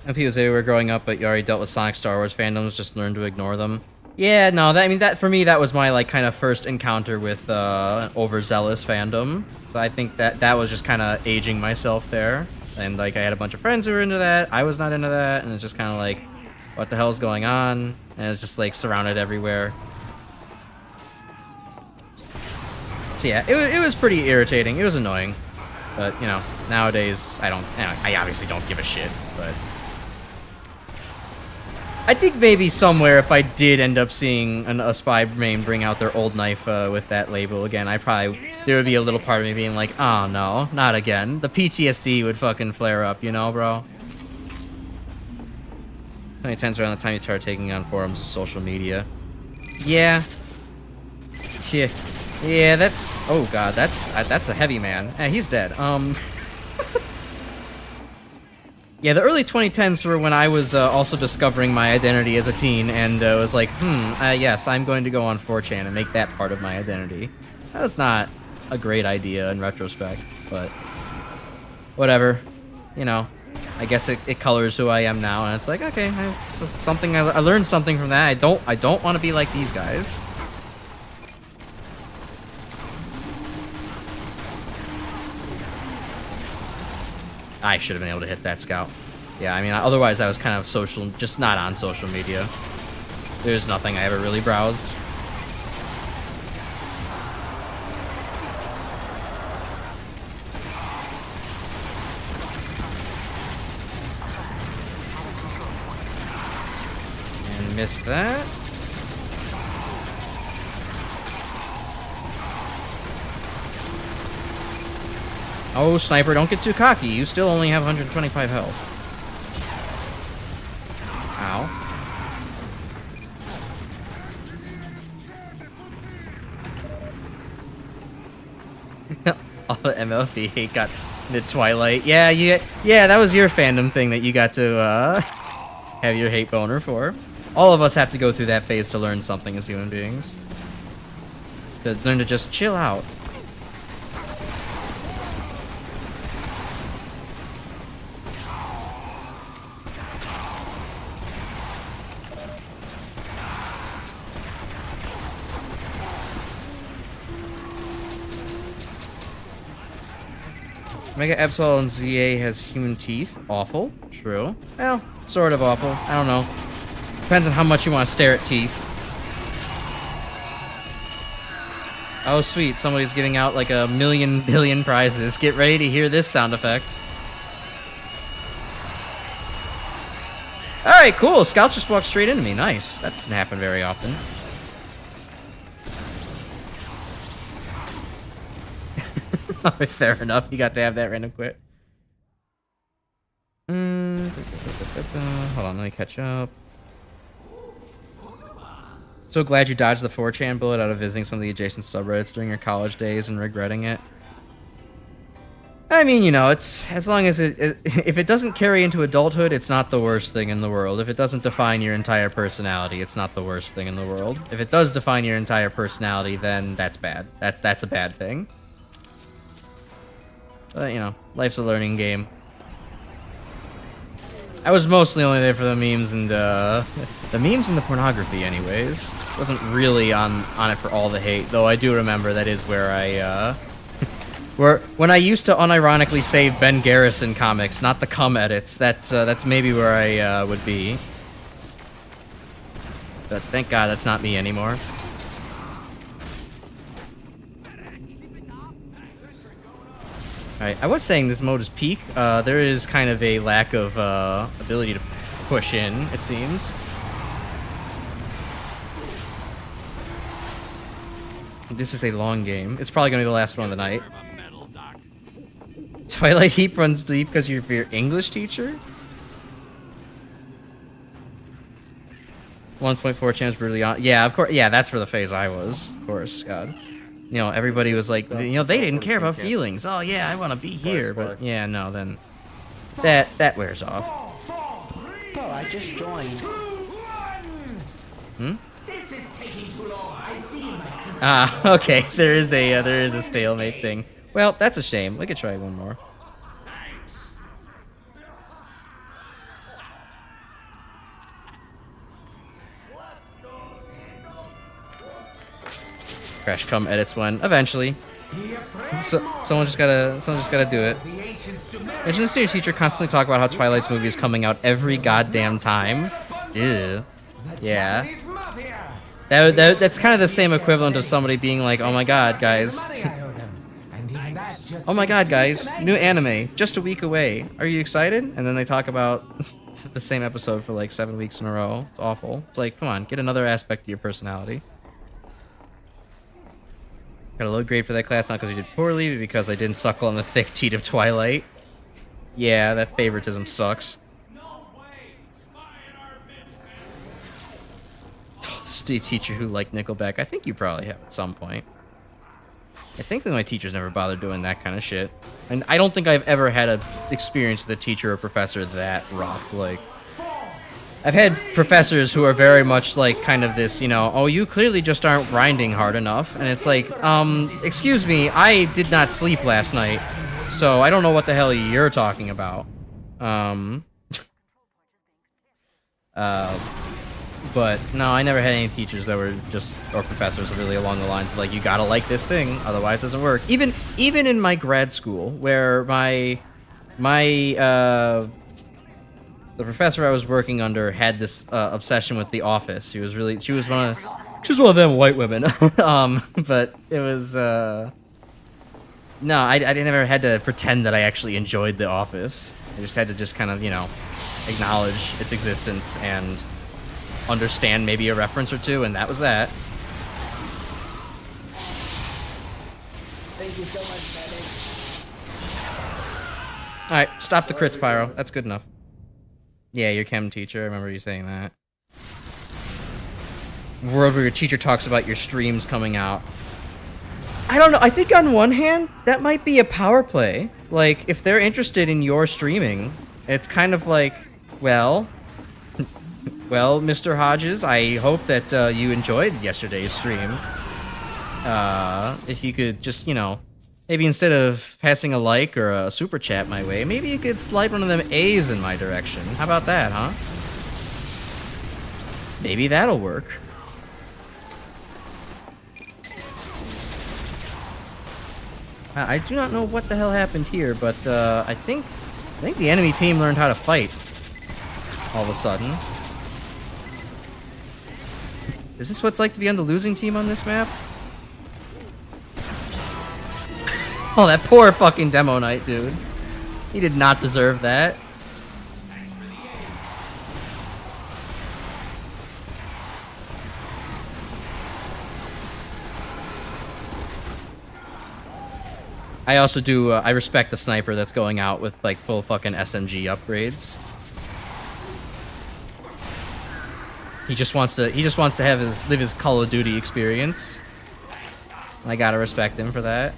If he was everywhere growing up, but you already dealt with Sonic Star Wars fandoms, just learned to ignore them. Yeah, no, I mean, that for me, that was my, like, kind of first encounter with, overzealous fandom. So I think that was just kind of aging myself there. And, like, I had a bunch of friends who were into that, I was not into that, and it's just kind of like, what the hell's going on? And it's just, like, surrounded everywhere. So yeah, it was pretty irritating, it was annoying. But, you know, nowadays, I obviously don't give a shit, but... I think maybe somewhere if I did end up seeing a spy main bring out their old knife with that label again, there would be a little part of me being like, oh no, not again. The PTSD would fucking flare up, you know, bro? How many times around the time you start taking on forums and social media? Yeah. Yeah, that's... oh god, that's a heavy man. He's dead. Yeah, the early 2010s were when I was also discovering my identity as a teen, and was like, yes, I'm going to go on 4chan and make that part of my identity. That was not a great idea in retrospect, but whatever. You know, I guess it colors who I am now, and it's like, okay, I learned something from that. I don't want to be like these guys. I should have been able to hit that scout. Yeah, I mean, otherwise I was kind of just not on social media. There's nothing I ever really browsed. And missed that. Oh, sniper, don't get too cocky. You still only have 125 health. Ow. All the MLB hate got mid-Twilight. Yeah, that was your fandom thing that you got to have your hate boner for. All of us have to go through that phase to learn something as human beings. To learn to just chill out. Mega Absol and ZA has human teeth. Awful. True. Well, sort of awful. I don't know. Depends on how much you want to stare at teeth. Oh, sweet. Somebody's giving out like a billion prizes. Get ready to hear this sound effect. Alright, cool. Scouts just walked straight into me. Nice. That doesn't happen very often. Fair enough. You got to have that random quit. Hold on, let me catch up. So glad you dodged the 4chan bullet out of visiting some of the adjacent subreddits during your college days and regretting it. I mean, you know, it's as long as if it doesn't carry into adulthood, it's not the worst thing in the world. If it doesn't define your entire personality, it's not the worst thing in the world. If it does define your entire personality, then that's bad. That's a bad thing. But, you know, life's a learning game. I was mostly only there for the memes and, the memes and the pornography anyways. Wasn't really on it for all the hate, though I do remember that is where I, when I used to unironically save Ben Garrison comics, not the cum edits, that's maybe where I, would be. But thank God that's not me anymore. Alright, I was saying this mode is peak. There is kind of a lack of ability to push in, it seems. This is a long game. It's probably going to be the last one of the night. Twilight Heap runs deep because you're your English teacher? 1.4 chance brutally on. Yeah, of course. Yeah, that's for the phase I was. Of course, God. You know, everybody was like, you know, they didn't care about feelings. Oh, yeah, I want to be here. But, yeah, no, then that wears off. Oh, I just joined. Hmm? This is taking too long. I see my Ah, okay. There is a stalemate thing. Well, that's a shame. We could try one more. Crash come edits one eventually. So someone just gotta do it. Imagine the senior teacher constantly talk about how Twilight's movie is coming out every goddamn time. Ew. Yeah. That's kind of the same equivalent of somebody being like, oh my god, guys. Oh my god, guys, new anime, just a week away. Are you excited? And then they talk about the same episode for like 7 weeks in a row. It's awful. It's like, come on, get another aspect of your personality. Got a low grade for that class, not because you did poorly, but because I didn't suckle on the thick teat of Twilight. Yeah, that favoritism sucks. Teacher who liked Nickelback. I think you probably have at some point. I think that my teachers never bothered doing that kind of shit. And I don't think I've ever had an experience with a teacher or professor that rough. Like, I've had professors who are very much like kind of this, you know, oh, you clearly just aren't grinding hard enough. And it's like, excuse me, I did not sleep last night, so I don't know what the hell you're talking about. But no, I never had any teachers that were just, or professors really along the lines of like, you gotta like this thing, otherwise it doesn't work. Even in my grad school, where the professor I was working under had this obsession with The Office. She was one of them white women. But it was no, I never had to pretend that I actually enjoyed The Office. I just had to just kind of, you know, acknowledge its existence and understand maybe a reference or two, and that was that. Thank you so much, medic. Alright, stop the crits, Pyro. That's good enough. Yeah, your chem teacher. I remember you saying that. World where your teacher talks about your streams coming out. I don't know. I think on one hand, that might be a power play. Like, if they're interested in your streaming, it's kind of like, well, Mr. Hodges, I hope that you enjoyed yesterday's stream. If you could just, you know, maybe instead of passing a like or a super chat my way, maybe you could slide one of them A's in my direction. How about that, huh? Maybe that'll work. I do not know what the hell happened here, but I think the enemy team learned how to fight all of a sudden. Is this what it's like to be on the losing team on this map? Oh, that poor fucking Demo Knight, dude. He did not deserve that. I also do, I respect the sniper that's going out with, like, full fucking SMG upgrades. He just wants to have live his Call of Duty experience. I gotta respect him for that.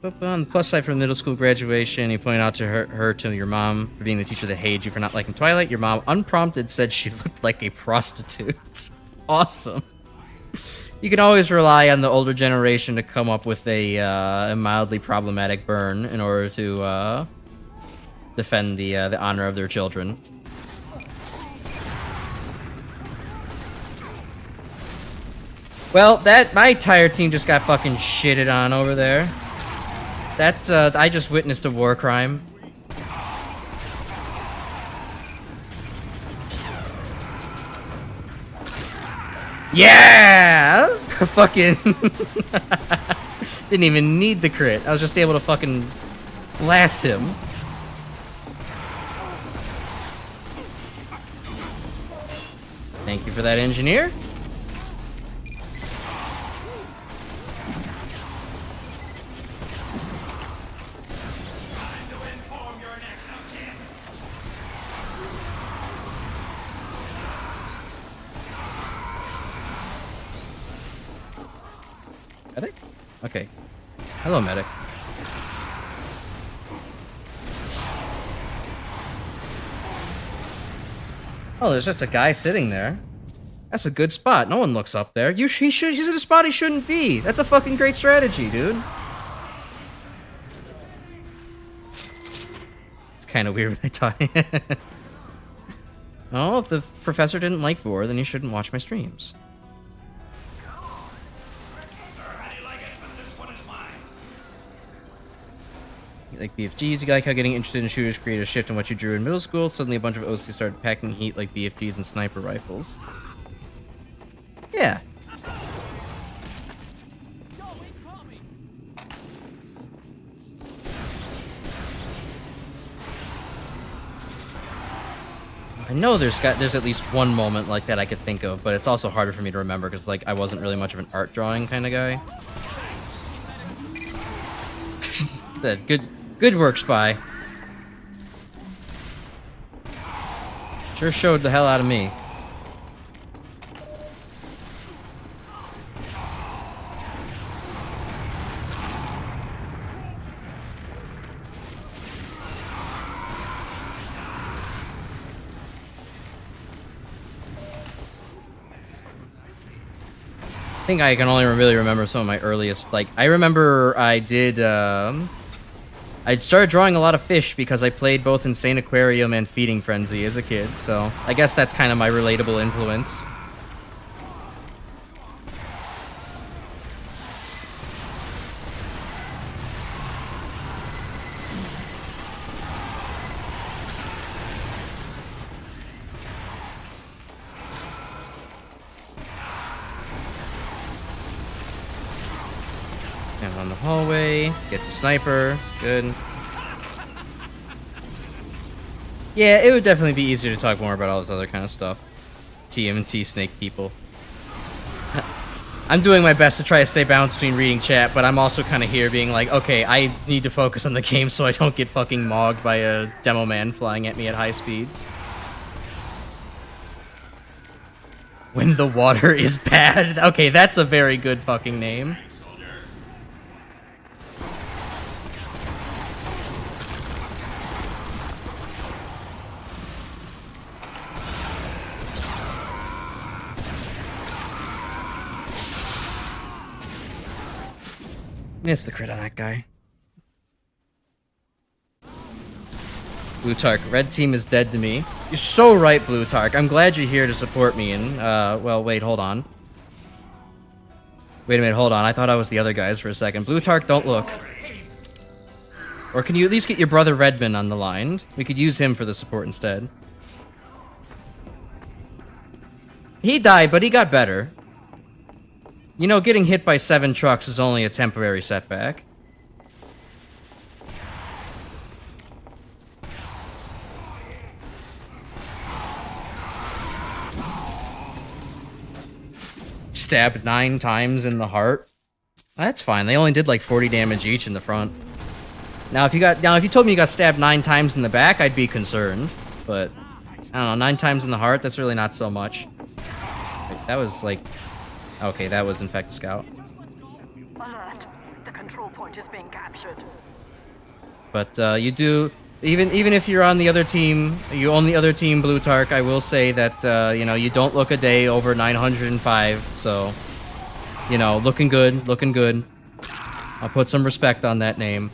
But on the plus side for middle school graduation, you pointed out to her to your mom for being the teacher that hated you for not liking Twilight. Your mom, unprompted, said she looked like a prostitute. Awesome. You can always rely on the older generation to come up with a mildly problematic burn in order to defend the honor of their children. Well, my entire team just got fucking shitted on over there. That, I just witnessed a war crime. Yeah! Fucking... Didn't even need the crit. I was just able to fucking blast him. Thank you for that, engineer. Medic? Okay. Hello, medic. Oh, there's just a guy sitting there. That's a good spot. No one looks up there. He's at a spot he shouldn't be. That's a fucking great strategy, dude. It's kind of weird when I talk. Oh, if the professor didn't like Vor, then you shouldn't watch my streams. Like BFGs, you like how getting interested in shooters created a shift in what you drew in middle school. Suddenly a bunch of OCs started packing heat like BFGs and sniper rifles. Yeah. I know there's at least one moment like that I could think of, but it's also harder for me to remember because like I wasn't really much of an art drawing kind of guy. Good work, Spy. Sure showed the hell out of me. I think I can only really remember some of my earliest, like, I remember I did, I started drawing a lot of fish because I played both Insane Aquarium and Feeding Frenzy as a kid, so I guess that's kind of my relatable influence. And on the hallway, get the sniper, good. Yeah, it would definitely be easier to talk more about all this other kind of stuff. TMT snake people. I'm doing my best to try to stay balanced between reading chat, but I'm also kind of here being like, okay, I need to focus on the game so I don't get fucking mogged by a demo man flying at me at high speeds. When the water is bad. Okay, that's a very good fucking name. Missed the crit on that guy. Blue Tark, red team is dead to me. You're so right, Blue Tark. I'm glad you're here to support me and, well, wait, hold on. Wait a minute, hold on. I thought I was the other guys for a second. Blue Tark, don't look. Or can you at least get your brother Redman on the line? We could use him for the support instead. He died, but he got better. You know, getting hit by 7 trucks is only a temporary setback. Stabbed 9 times in the heart. That's fine. They only did like 40 damage each in the front. Now, if you told me you got stabbed 9 times in the back, I'd be concerned. But I don't know, 9 times in the heart. That's really not so much. Like, that was like. Okay, that was in fact a scout. Alert. The control point is being captured. But you do, even if you're on the other team, you own the other team, Blue Tark, I will say that, you know, you don't look a day over 905, so, you know, looking good, looking good. I'll put some respect on that name.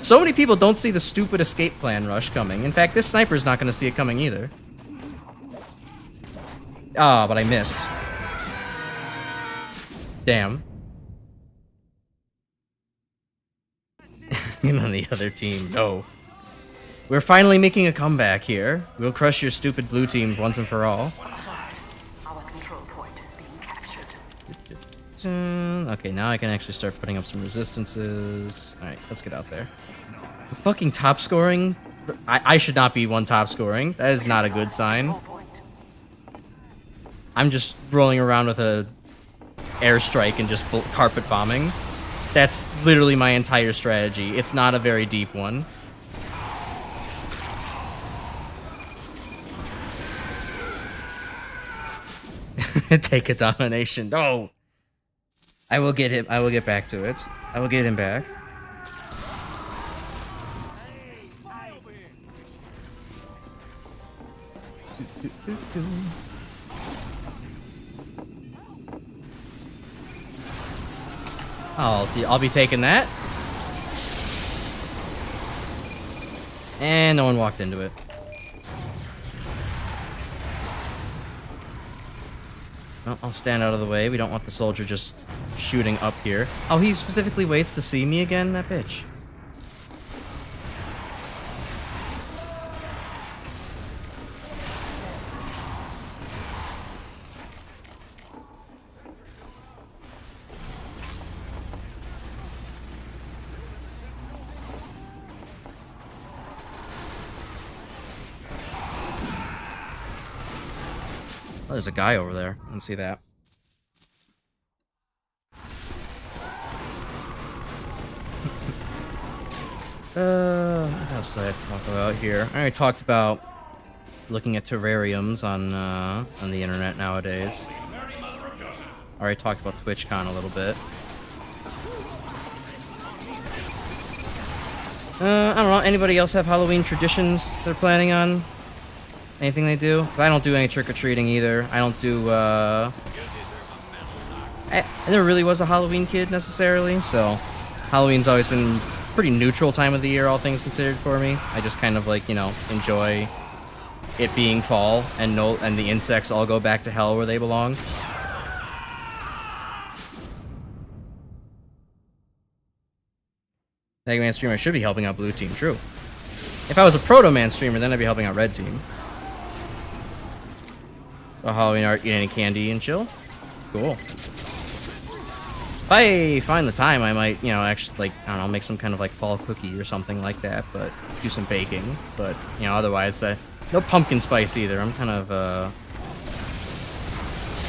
So many people don't see the stupid escape plan rush coming. In fact, this sniper's not going to see it coming either. Ah, but I missed. Damn. And on the other team, no. We're finally making a comeback here. We'll crush your stupid blue teams once and for all. Our control point is being captured. Okay, now I can actually start putting up some resistances. Alright, let's get out there. Fucking top scoring? I should not be one top scoring. That is not a good sign. I'm just rolling around with a airstrike and just carpet bombing. That's literally my entire strategy. It's not a very deep one. Take a domination. No! I will get him. I will get back to it. I will get him back. I'll be taking that. And no one walked into it. Well, I'll stand out of the way. We don't want the soldier just shooting up here. Oh, he specifically waits to see me again? That bitch. Oh, there's a guy over there. I didn't see that. What else did I talk about here? I already talked about looking at terrariums on the internet nowadays. I already talked about TwitchCon a little bit. I don't know. Anybody else have Halloween traditions they're planning on? Anything they do? 'Cause I don't do any trick-or-treating either. I don't do, I never really was a Halloween kid, necessarily, so Halloween's always been pretty neutral time of the year, all things considered, for me. I just kind of, like, you know, enjoy it being fall, and the insects all go back to hell where they belong. Mega Man streamer should be helping out Blue Team, true. If I was a Proto Man streamer, then I'd be helping out Red Team. Oh, Halloween art, eat any candy and chill? Cool. If I find the time, I might, you know, actually, like, I don't know, make some kind of, like, fall cookie or something like that, but do some baking. But, you know, otherwise, no pumpkin spice either. I'm kind of, I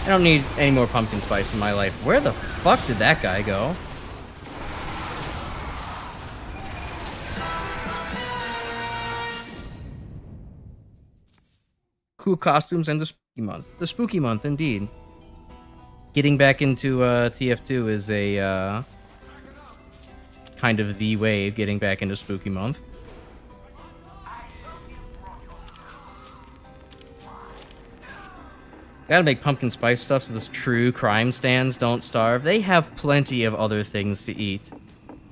don't need any more pumpkin spice in my life. Where the fuck did that guy go? Cool costumes and the spooky month. The spooky month, indeed. Getting back into TF2 is a kind of the wave, getting back into spooky month. Gotta make pumpkin spice stuff so those true crime stands don't starve. They have plenty of other things to eat.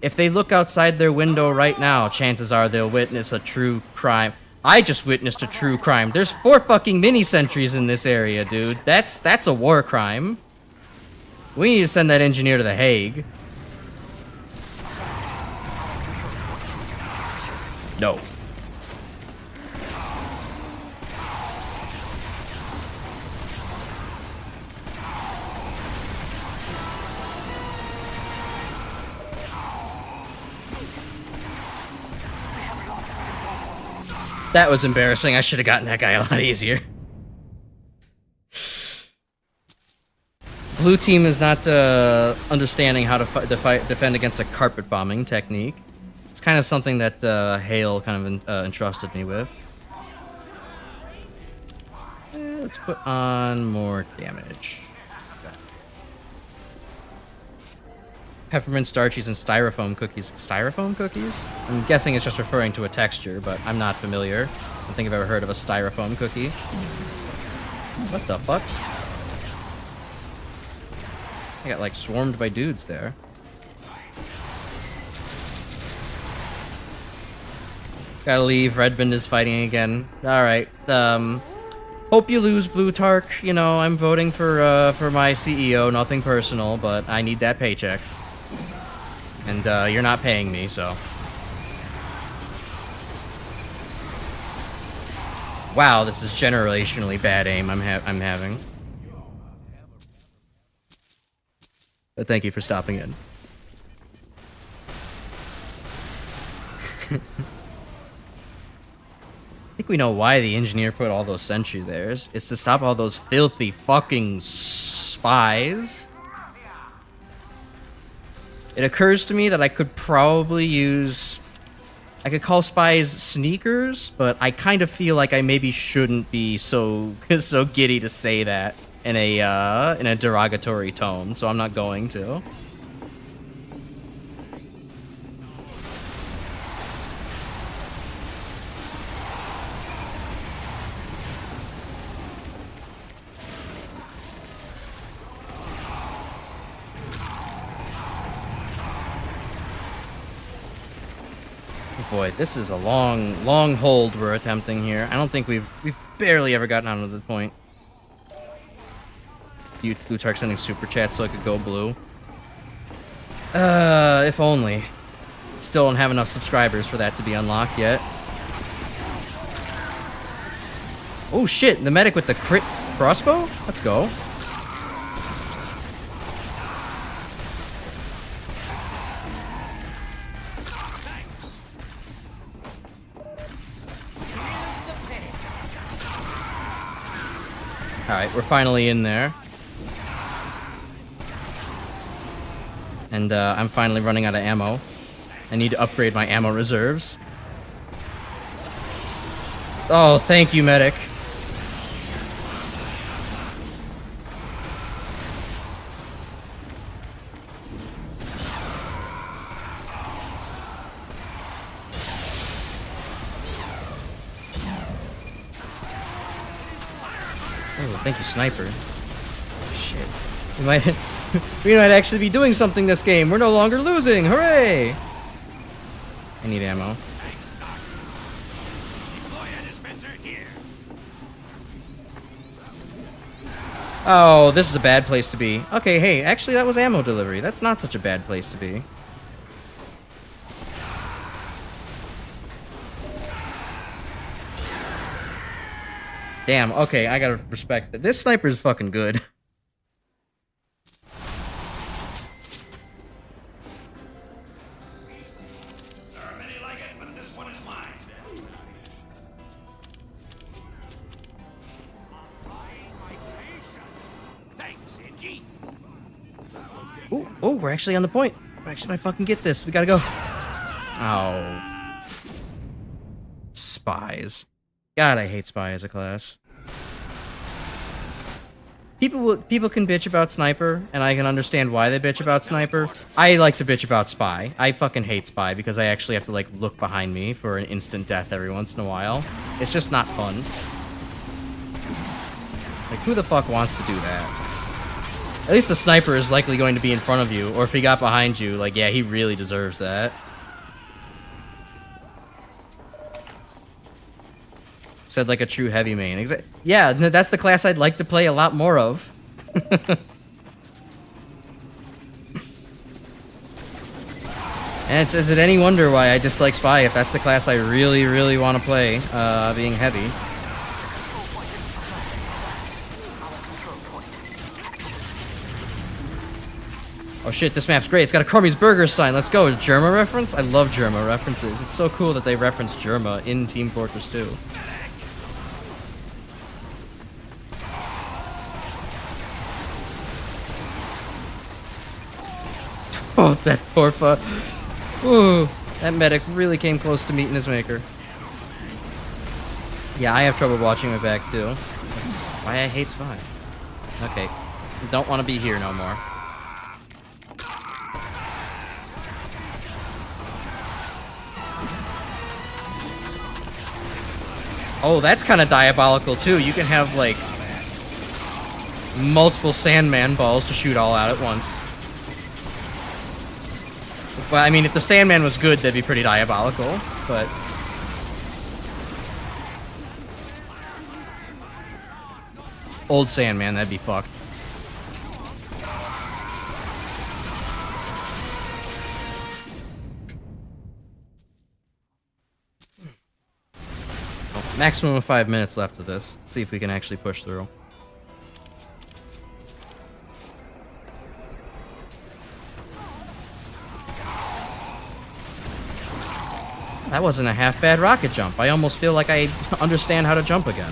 If they look outside their window right now, chances are they'll witness a true crime. I just witnessed a true crime. There's 4 fucking mini-sentries in this area, dude. That's a war crime. We need to send that engineer to The Hague. No. That was embarrassing. I should have gotten that guy a lot easier. Blue team is not understanding how to defend against a carpet bombing technique. It's kind of something that Hale kind of entrusted me with. Let's put on more damage. Peppermint star cheese and styrofoam cookies. Styrofoam cookies? I'm guessing it's just referring to a texture, but I'm not familiar. I don't think I've ever heard of a styrofoam cookie. What the fuck? I got, like, swarmed by dudes there. Gotta leave. Redmond is fighting again. Alright. Hope you lose, Blutark. You know, I'm voting for my CEO. Nothing personal, but I need that paycheck. And, you're not paying me, so. Wow, this is generationally bad aim I'm having. But thank you for stopping in. I think we know why the engineer put all those sentry there. It's to stop all those filthy fucking spies. It occurs to me that I could probably use... I could call spies sneakers, but I kind of feel like I maybe shouldn't be so giddy to say that in a derogatory tone, so I'm not going to. Boy, this is a long hold we're attempting here. I don't think we've barely ever gotten onto the point. Blutark sending super chats so I could go blue. If only. Still don't have enough subscribers for that to be unlocked yet. Oh shit, the medic with the crit crossbow? Let's go. Alright, we're finally in there. And I'm finally running out of ammo. I need to upgrade my ammo reserves. Oh, thank you, medic. Oh, thank you, sniper. Shit. We might actually be doing something this game. We're no longer losing. Hooray! I need ammo. Oh, this is a bad place to be. Okay, hey, actually that was ammo delivery. That's not such a bad place to be. Damn, okay, I gotta respect that. This sniper's fucking good. Oh, we're actually on the point. We actually might fucking get this. We gotta go. Oh. Spies. God, I hate spy as a class. People can bitch about sniper, and I can understand why they bitch about sniper. I like to bitch about spy. I fucking hate spy because I actually have to like look behind me for an instant death every once in a while. It's just not fun. Like, who the fuck wants to do that? At least the sniper is likely going to be in front of you, or if he got behind you, like, yeah, he really deserves that. Said like a true heavy main. Yeah, that's the class I'd like to play a lot more of. And is it any wonder why I dislike Spy if that's the class I really, really want to play, being heavy? Oh shit, this map's great. It's got a Crummy's Burgers sign. Let's go. Germa reference? I love Germa references. It's so cool that they reference Germa in Team Fortress 2. Oh, that poor fuck. Ooh, that medic really came close to meeting his maker. Yeah, I have trouble watching my back too. That's why I hate Spy. Okay, don't want to be here no more. Oh, that's kind of diabolical too. You can have like multiple Sandman balls to shoot all out at once. Well, I mean, if the Sandman was good, that'd be pretty diabolical, but... Old Sandman, that'd be fucked. Oh, maximum of 5 minutes left of this. See if we can actually push through. That wasn't a half bad rocket jump. I almost feel like I understand how to jump again.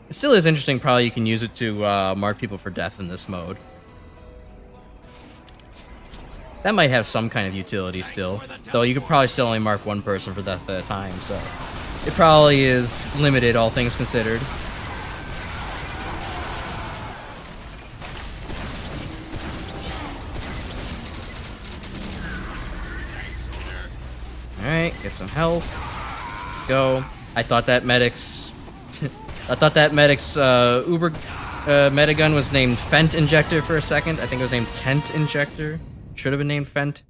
It still is interesting. Probably you can use it to mark people for death in this mode. That might have some kind of utility still. Though you could probably still only mark one person for death at a time, so... It probably is limited, all things considered. Alright, get some health. Let's go. I thought that medic's... Uber metagun was named Fent Injector for a second. I think it was named Tent Injector. Should have been named Fent.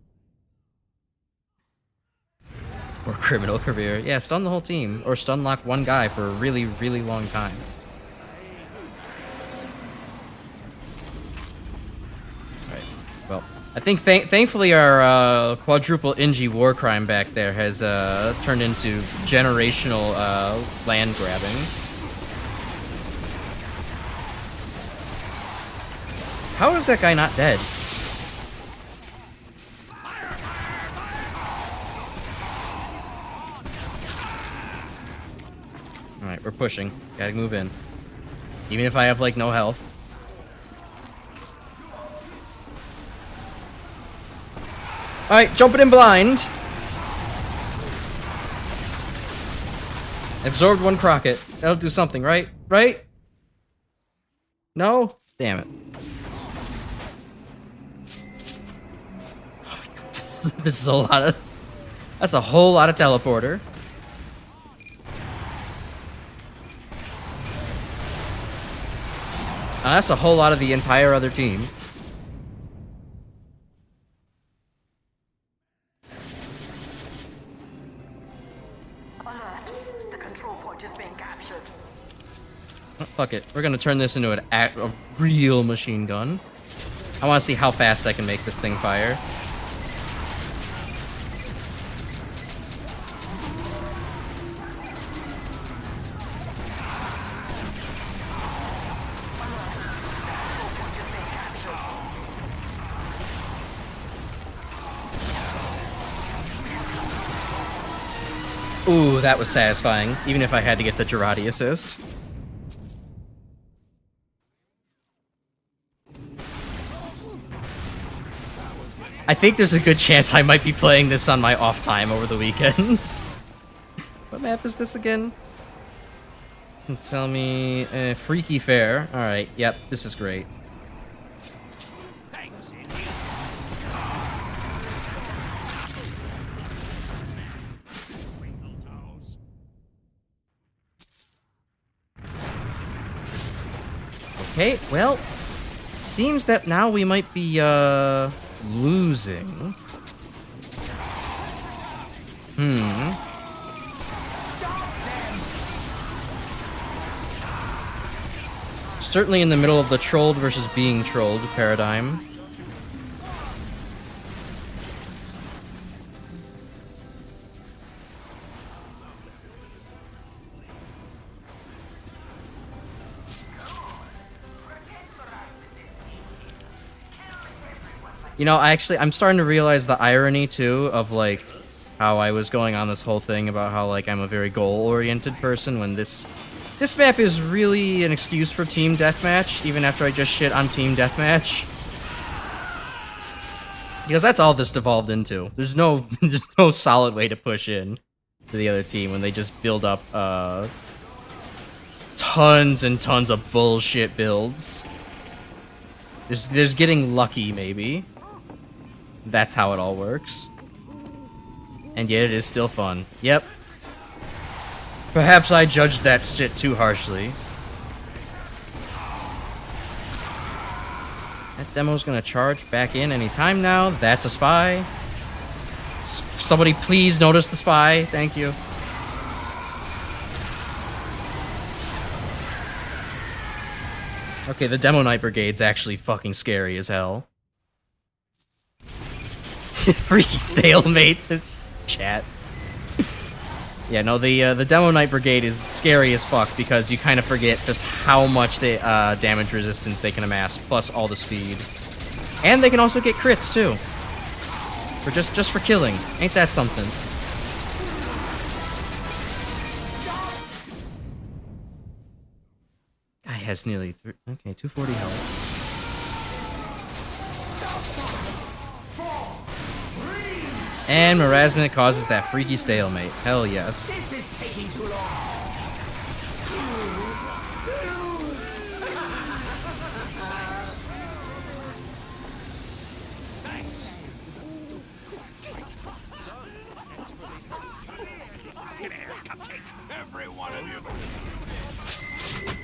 Or Criminal Career. Yeah, stun the whole team. Or stun lock one guy for a really, really long time. Alright, well... I think thankfully our quadruple NG war crime back there has turned into generational land grabbing. How is that guy not dead? we're pushing. Gotta move in. Even if I have, like, no health. Alright, jumping in blind. Absorbed one Crockett. That'll do something, right? Right? No? Damn it. Oh my god, this is a lot of... That's a whole lot of teleporter. That's a whole lot of the entire other team. Alert. The control point is being captured. Oh, fuck it. We're gonna turn this into a real machine gun. I want to see how fast I can make this thing fire. Ooh, that was satisfying, even if I had to get the Girardi assist. I think there's a good chance I might be playing this on my off time over the weekend. What map is this again? Tell me, Freaky Fair. Alright, yep, this is great. Okay, well, it seems that now we might be, losing. Certainly in the middle of the trolled versus being trolled paradigm. You know, I'm starting to realize the irony, too, of, like, how I was going on this whole thing about how, like, I'm a very goal-oriented person when this map is really an excuse for team deathmatch, even after I just shit on team deathmatch. Because that's all this devolved into. There's no solid way to push in to the other team when they just build up, tons and tons of bullshit builds. There's getting lucky, maybe. That's how it all works. And yet it is still fun. Yep. Perhaps I judged that shit too harshly. That demo's gonna charge back in any time now. That's a spy. Somebody please notice the spy. Thank you. Okay, the Demo Knight Brigade's actually fucking scary as hell. Free stalemate this chat. Yeah, no, the Demo Knight Brigade is scary as fuck because you kind of forget just how much damage resistance they can amass, plus all the speed. And they can also get crits too. For just for killing. Ain't that something? Guy has nearly 240 health. And Marasment causes that freaky stalemate. Hell yes. This is taking too long.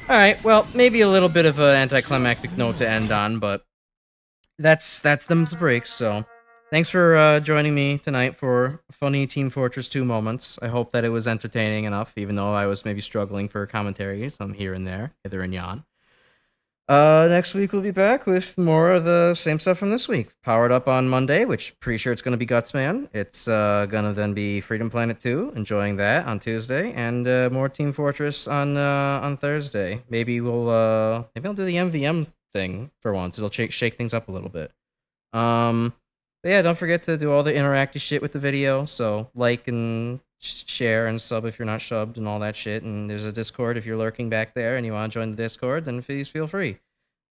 Alright, well, maybe a little bit of an anticlimactic note to end on, but that's them's breaks, so... Thanks for joining me tonight for funny Team Fortress 2 moments. I hope that it was entertaining enough, even though I was maybe struggling for commentary, some here and there, hither and yon. Next week we'll be back with more of the same stuff from this week. Powered Up on Monday, which pretty sure it's going to be Gutsman. It's gonna then be Freedom Planet 2, enjoying that on Tuesday, and more Team Fortress on Thursday. Maybe I'll do the MVM thing for once. It'll shake things up a little bit. But yeah, don't forget to do all the interactive shit with the video. So like and share and sub if you're not subbed and all that shit. And there's a Discord if you're lurking back there and you want to join the Discord, then please feel free.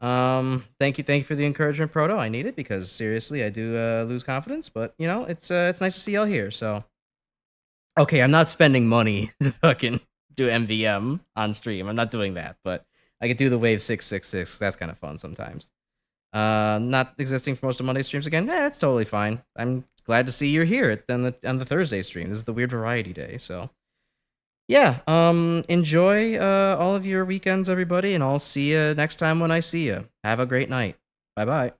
Thank you for the encouragement, Proto. I need it because seriously, I do lose confidence. But you know, it's nice to see y'all here. So, okay, I'm not spending money to fucking do MVM on stream. I'm not doing that, but I could do the Wave 666. That's kind of fun sometimes. Not existing for most of Monday streams again. That's totally fine. I'm glad to see you're here on the Thursday stream. This is the weird variety day, so yeah. Enjoy all of your weekends, everybody, and I'll see you next time when I see you. Have a great night. Bye bye.